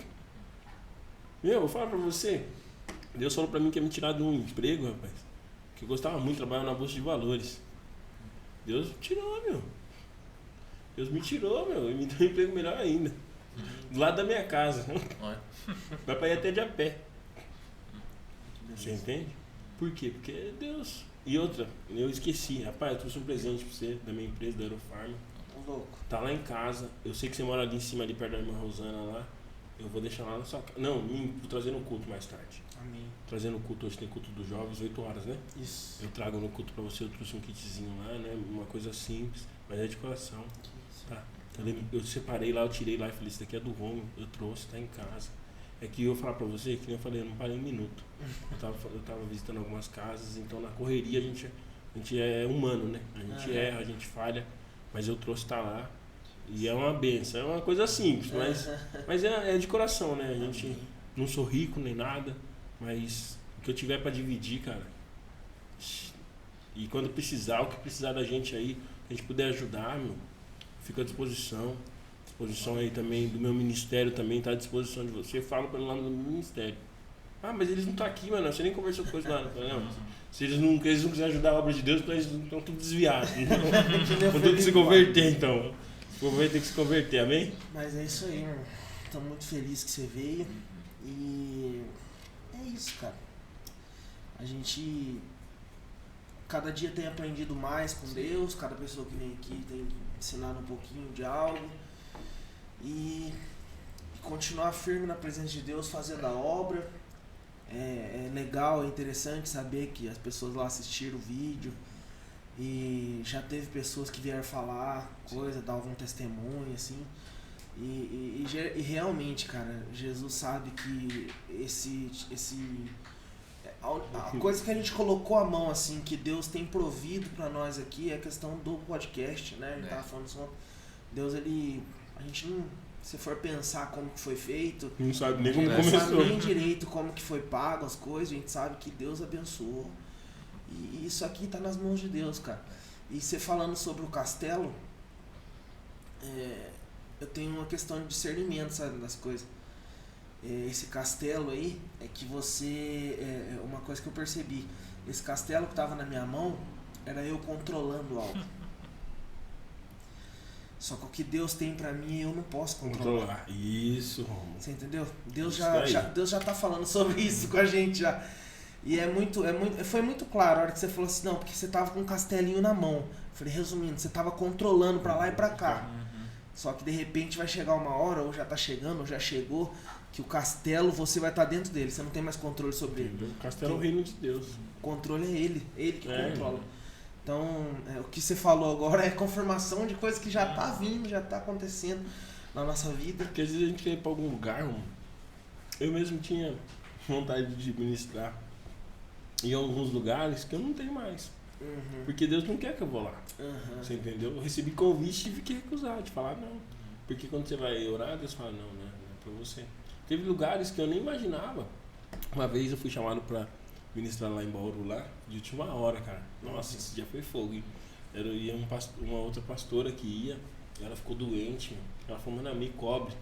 Eu falo pra você, Deus falou pra mim que ia me tirar de um emprego, rapaz, que eu gostava muito de trabalhar na Bolsa de Valores. Deus tirou, meu. Deus me tirou, meu, e me deu um emprego melhor ainda. Do lado da minha casa. Vai pra ir até de a pé. Você entende? Por quê? Porque é Deus. E outra, eu esqueci. Rapaz, eu trouxe um presente pra você, da minha empresa, da Aerofarma. Tá lá em casa. Eu sei que você mora ali em cima, ali perto da irmã Rosana lá. Eu vou deixar lá na sua casa. Não, vou trazer no culto mais tarde. Amém. Trazendo o culto, hoje tem culto dos jovens, 8 horas, né? Isso. Eu trago no culto pra você, eu trouxe um kitzinho lá, né? Uma coisa simples, mas é de coração. Tá. Eu separei lá, eu tirei lá e falei, isso daqui é do Romo, eu trouxe, tá em casa. É que eu vou falar pra você, que nem eu falei, eu não parei um minuto. Eu tava visitando algumas casas, então na correria a gente é humano, né? A gente erra, a gente falha, mas eu trouxe, tá lá. E é uma benção, é uma coisa simples, mas é de coração, né? A gente não sou rico nem nada, mas o que eu tiver pra dividir, cara. E quando precisar, o que precisar da gente aí, a gente puder ajudar, meu, fico à disposição. Disposição aí também do meu ministério também, tá à disposição de você. Falo pelo nome do meu ministério. Ah, mas eles não estão aqui, mano. Você nem conversou com eles lá. Não, se eles não quiserem ajudar a obra de Deus, então eles estão tudo desviados. Vão ter que se converter, então. O povo vai ter que se converter, amém? Mas é isso aí, mano. Tô muito feliz que você veio. E é isso, cara. A gente cada dia tem aprendido mais com Deus. Cada pessoa que vem aqui tem ensinado um pouquinho de algo. E continuar firme na presença de Deus, fazendo a obra. É legal, é interessante saber que as pessoas lá assistiram o vídeo e já teve pessoas que vieram falar coisa, dar algum testemunho, assim. E realmente, cara, Jesus sabe que a coisa que a gente colocou a mão, assim, que Deus tem provido pra nós aqui é a questão do podcast, né? A gente tava falando isso. Deus, a gente não, se for pensar como que foi feito, não sabe nem como começou. Não sabe nem direito como que foi pago as coisas, a gente sabe que Deus abençoou. E isso aqui tá nas mãos de Deus, cara. E você falando sobre o castelo, eu tenho uma questão de discernimento, sabe, das coisas. Esse castelo aí, é que uma coisa que eu percebi, esse castelo que tava na minha mão, era eu controlando algo. Só que o que Deus tem pra mim, eu não posso controlar. Isso, Romulo. Você entendeu? Deus já tá falando sobre isso com a gente já. E foi muito claro a hora que você falou assim, não, porque você tava com um castelinho na mão. Eu falei, resumindo, você tava controlando pra lá e pra cá. Só que de repente vai chegar uma hora, ou já tá chegando, ou já chegou, que o castelo, você vai estar dentro dele. Você não tem mais controle sobre ele. O castelo é o reino de Deus. O controle é ele que controla. Então, o que você falou agora é confirmação de coisa que já tá vindo, já tá acontecendo na nossa vida. Porque às vezes a gente quer ir pra algum lugar, mano. Eu mesmo tinha vontade de ministrar em alguns lugares que eu não tenho mais. Porque Deus não quer que eu vou lá. Você entendeu? Eu recebi convite e tive que recusar, de falar não. Porque quando você vai orar, Deus fala, não é pra você. Teve lugares que eu nem imaginava. Uma vez eu fui chamado pra ministrar lá em Bauru, lá, de última hora, cara. Nossa, esse dia foi fogo, hein? ia uma outra pastora que ia, ela ficou doente, meu. Ela falou, mano, me cobre.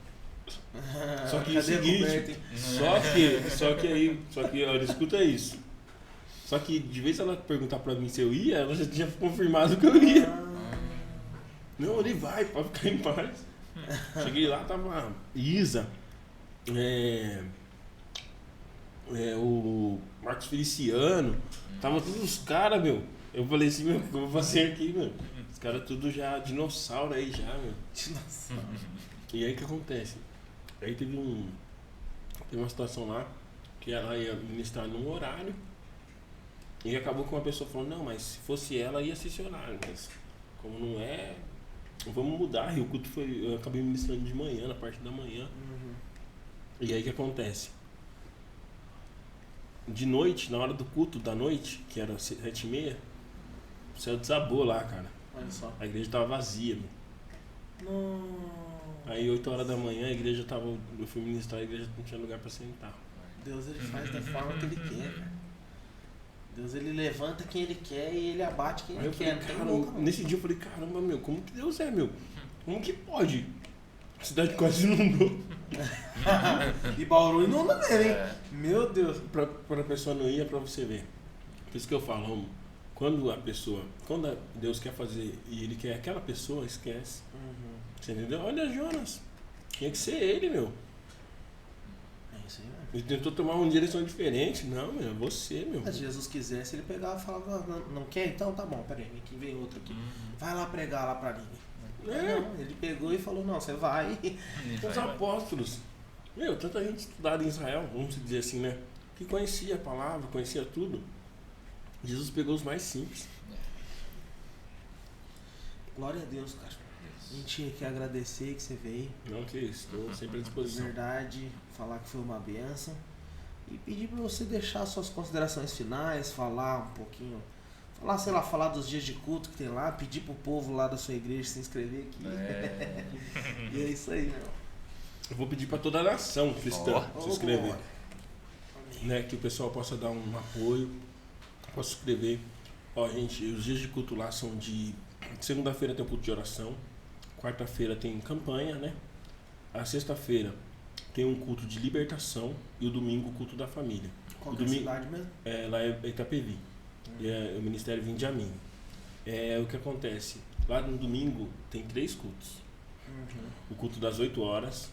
Só que é o seguinte, só que, olha, escuta isso. Só que de vez ela perguntar pra mim se eu ia, ela já tinha confirmado que eu ia. Não, ele vai, pode ficar em paz. Cheguei lá, tava Isa, o Marcos Feliciano, tava todos os caras, meu. Eu falei assim, meu, o que eu vou fazer aqui, meu? Os caras tudo já, dinossauro aí já, meu. Dinossauro. E aí o que acontece? Aí teve uma situação lá, que ela ia ministrar num horário, e acabou com uma pessoa falando, não, mas se fosse ela ia ser esse horário, mas como não é, vamos mudar. E o culto eu acabei ministrando de manhã, na parte da manhã. E aí o que acontece? De noite, na hora do culto da noite, que era 7h30, o céu desabou lá, cara. Olha só. A igreja tava vazia, meu. Aí 8 horas da manhã a igreja tava. Eu fui ministrar, a igreja não tinha lugar pra sentar. Deus, ele faz da forma que ele quer, cara. Deus, ele levanta quem ele quer e ele abate quem ele quer. Nesse dia eu falei, caramba, meu, como que Deus é, meu? Como que pode? A cidade quase inundou. E Bauru inunda mesmo, hein? Meu Deus. Pra pessoa não ir, é pra você ver. Por isso que eu falo, quando Deus quer fazer e ele quer aquela pessoa, esquece. Você entendeu? Olha, Jonas, tinha que ser ele, meu. É isso aí, velho. Ele tentou tomar uma direção diferente. Não, meu, é você, meu. Se Jesus quisesse, ele pegava e falava, não quer? Então tá bom, peraí, aqui vem outro aqui. Vai lá pregar lá pra ninguém. Não, ele pegou e falou, não, você vai. Os apóstolos. Meu, tanta gente estudada em Israel, vamos dizer assim, né? Que conhecia a palavra, conhecia tudo. Jesus pegou os mais simples. Glória a Deus, cara. A gente quer agradecer que você veio. Não, que isso, estou sempre à disposição. De verdade, falar que foi uma bênção. E pedir para você deixar suas considerações finais, falar um pouquinho. Falar dos dias de culto que tem lá, pedir pro povo lá da sua igreja se inscrever aqui. E é isso aí, meu. Eu vou pedir para toda a nação cristã se inscrever. Né, que o pessoal possa dar um apoio, possa se inscrever. Ó, gente, os dias de culto lá são de... Segunda-feira tem o culto de oração. Quarta-feira tem campanha, né? A sexta-feira tem um culto de libertação. E o domingo o culto da família. Qual que é a cidade mesmo? Lá é Itapevi. É o Ministério Vinde a Mim. O que acontece? Lá no domingo tem 3 cultos. O culto das 8 horas,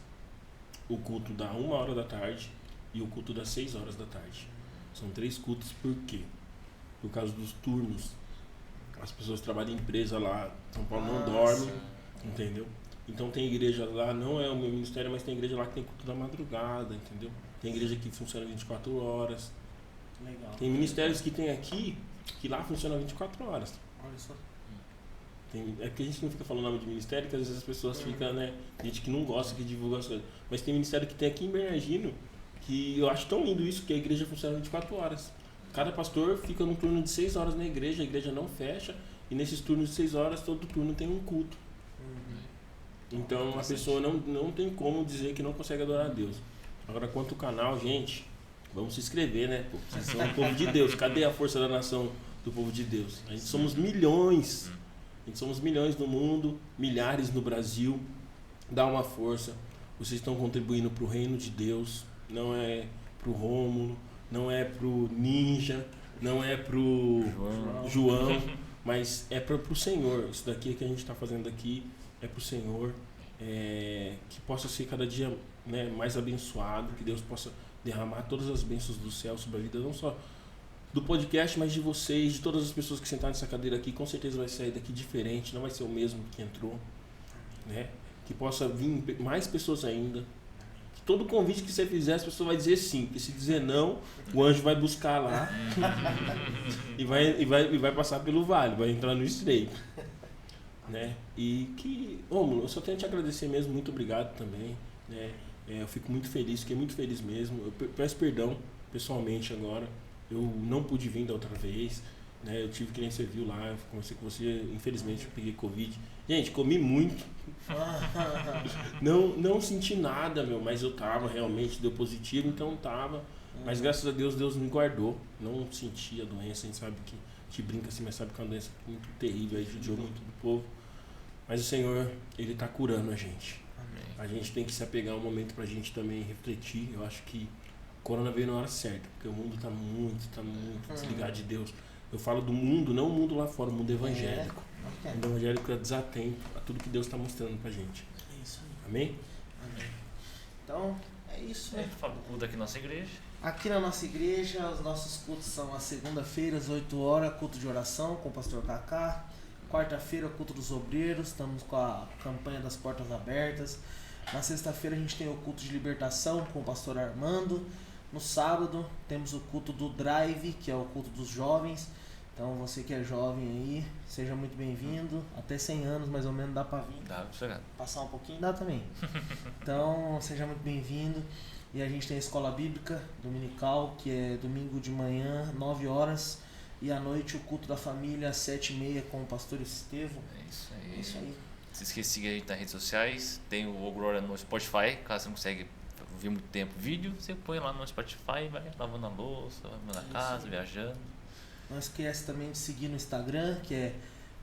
o culto da 1 hora da tarde e o culto das 6 horas da tarde. São 3 cultos, por quê? Por causa dos turnos. As pessoas trabalham em empresa lá, São Paulo não dorme, entendeu? Então tem igreja lá, não é o meu ministério, mas tem igreja lá que tem culto da madrugada, entendeu? Tem igreja que funciona 24 horas. Legal. Tem ministérios que tem aqui, que lá funciona 24 horas. Olha só. É porque a gente não fica falando nome de ministério, que às vezes as pessoas ficam, né? Gente que não gosta, que divulga as coisas. Mas tem ministério que tem aqui em Bernardino, que eu acho tão lindo isso, que a igreja funciona 24 horas. Cada pastor fica num turno de 6 horas na igreja, a igreja não fecha, e nesses turnos de 6 horas, todo turno tem um culto. Então a pessoa não tem como dizer que não consegue adorar a Deus. Agora, quanto ao canal, gente, vamos se inscrever, né? Pô, vocês são o povo de Deus. Cadê a força da nação do povo de Deus? A gente somos milhões. A gente somos milhões no mundo, milhares no Brasil. Dá uma força. Vocês estão contribuindo para o reino de Deus. Não é para o Rômulo, não é para o Ninja, não é para o João, mas é para o Senhor. Isso daqui que a gente está fazendo aqui é para o Senhor. Que possa ser cada dia, né, mais abençoado, que Deus possa derramar todas as bênçãos do céu sobre a vida, não só do podcast, mas de vocês, de todas as pessoas que sentaram nessa cadeira aqui. Com certeza vai sair daqui diferente, não vai ser o mesmo que entrou, né? Que possa vir mais pessoas ainda. Que todo convite que você fizer, as pessoas vão dizer sim, porque se dizer não, o anjo vai buscar lá e vai passar pelo vale, vai entrar no estreito, né? E que, Rômulo, eu só tenho a te agradecer mesmo, muito obrigado também, né? Eu fico muito feliz, fiquei muito feliz mesmo. Eu peço perdão pessoalmente agora. Eu não pude vir da outra vez, né? Eu tive que nem você viu lá, eu conversei com você, infelizmente eu peguei Covid. Gente, comi muito. Não senti nada, meu, mas eu tava realmente, deu positivo, então tava. Mas graças a Deus, Deus me guardou. Não senti a doença, a gente sabe que gente brinca assim, mas sabe que é uma doença muito terrível, aí judiou muito do povo. Mas o Senhor, Ele tá curando a gente. Amém. A gente tem que se apegar um momento pra gente também refletir. Eu acho que o corona veio na hora certa, porque o mundo tá muito desligado de Deus. Eu falo do mundo, não o mundo lá fora, o mundo evangélico. O mundo evangélico é desatento a tudo que Deus está mostrando pra gente. É isso aí. Amém? Amém. Então, é isso. Fala o culto aqui na nossa igreja. Aqui na nossa igreja, os nossos cultos são às segunda-feiras, 8 horas, culto de oração com o pastor Kaká. Quarta-feira, culto dos obreiros, estamos com a campanha das portas abertas. Na sexta-feira a gente tem o culto de libertação com o pastor Armando. No sábado temos o culto do Drive, que é o culto dos jovens. Então você que é jovem aí, seja muito bem-vindo. Até 100 anos mais ou menos dá pra vir. Dá pra chegar. Passar um pouquinho dá também. Então seja muito bem-vindo. E a gente tem a escola bíblica dominical, que é domingo de manhã, 9 horas. E à noite o culto da família, às 7h30, com o pastor Estevão. É isso aí. É isso aí. Se esqueça de seguir a gente nas redes sociais. Tem o Glória no Spotify. Caso você não consegue ouvir muito tempo vídeo, você põe lá no Spotify, vai lavando a louça, vai na casa, viajando. Não esquece também de seguir no Instagram, que é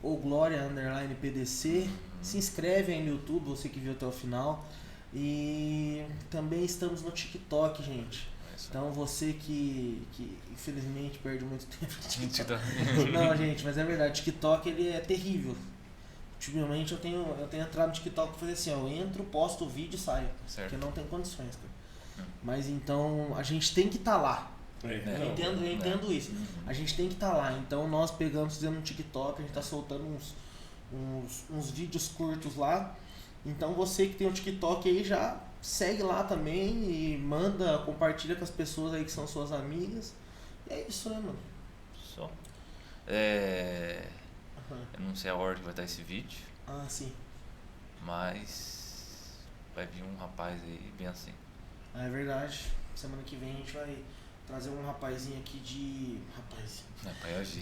oglória_PDC. Se inscreve aí no YouTube, você que viu até o final. E também estamos no TikTok, gente. Então você que infelizmente perde muito tempo no TikTok. Não, gente, mas é verdade, o TikTok ele é terrível. Ultimamente eu tenho entrado no TikTok e fazer assim, ó, eu entro, posto o vídeo e saio. Certo. Porque não tem condições, cara. Mas então a gente tem que estar lá. Eu entendo isso. A gente tem que estar lá. Então nós fizemos um TikTok, a gente tá soltando uns vídeos curtos lá. Então você que tem um TikTok aí já segue lá também e compartilha com as pessoas aí que são suas amigas. E é isso, né, mano? Só. Eu não sei a hora que vai estar esse vídeo. Ah, sim. Mas vai vir um rapaz aí bem assim. Ah, é verdade. Semana que vem a gente vai trazer um rapazinho aqui de...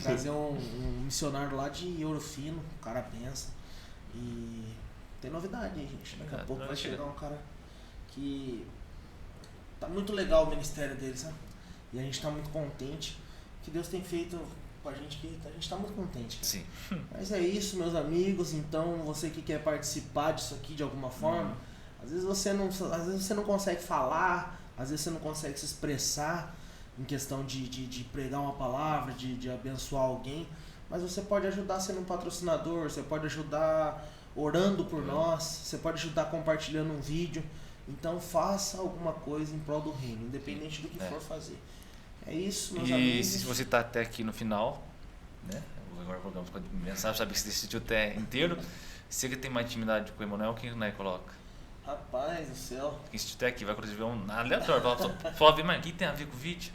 Trazer um missionário lá de Ouro Fino. O cara pensa. E tem novidade aí, gente. Daqui a pouco vai chegar um cara que... Tá muito legal o ministério dele, sabe? E a gente tá muito contente. O que Deus tem feito com a gente aqui, a gente tá muito contente. Sim. Mas é isso, meus amigos. Então, você que quer participar disso aqui de alguma forma, às vezes você não consegue falar, às vezes você não consegue se expressar em questão de pregar uma palavra, de abençoar alguém, mas você pode ajudar sendo um patrocinador, você pode ajudar orando por nós, você pode ajudar compartilhando um vídeo. Então faça alguma coisa em prol do reino, independente do que for fazer. É isso, meus amigos. E se você está até aqui no final, né? Agora colocamos com a mensagem, sabe que você assistiu até inteiro. Se você tem mais intimidade com o Emanuel, quem o Ney coloca? Rapaz do céu. Quem assistiu até aqui vai ver um aleatório. Fala, mas o que tem a ver com o vídeo?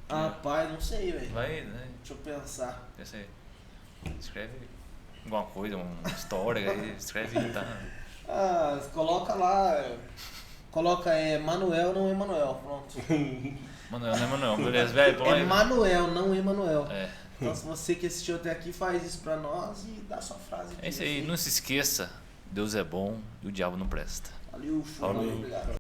Rapaz, não sei, velho. Vai, né? Deixa eu pensar. Pensa aí. Escreve alguma coisa, uma história, aí escreve e tá. Coloca lá. Coloca Manuel, não Emanuel. Pronto. Manuel, não é Manuel. Beleza, velho. É Manuel, não Emanuel. É. Então, se você que assistiu até aqui, faz isso pra nós e dá sua frase. É isso aí. Não se esqueça. Deus é bom e o diabo não presta. Valeu, Falou. obrigado.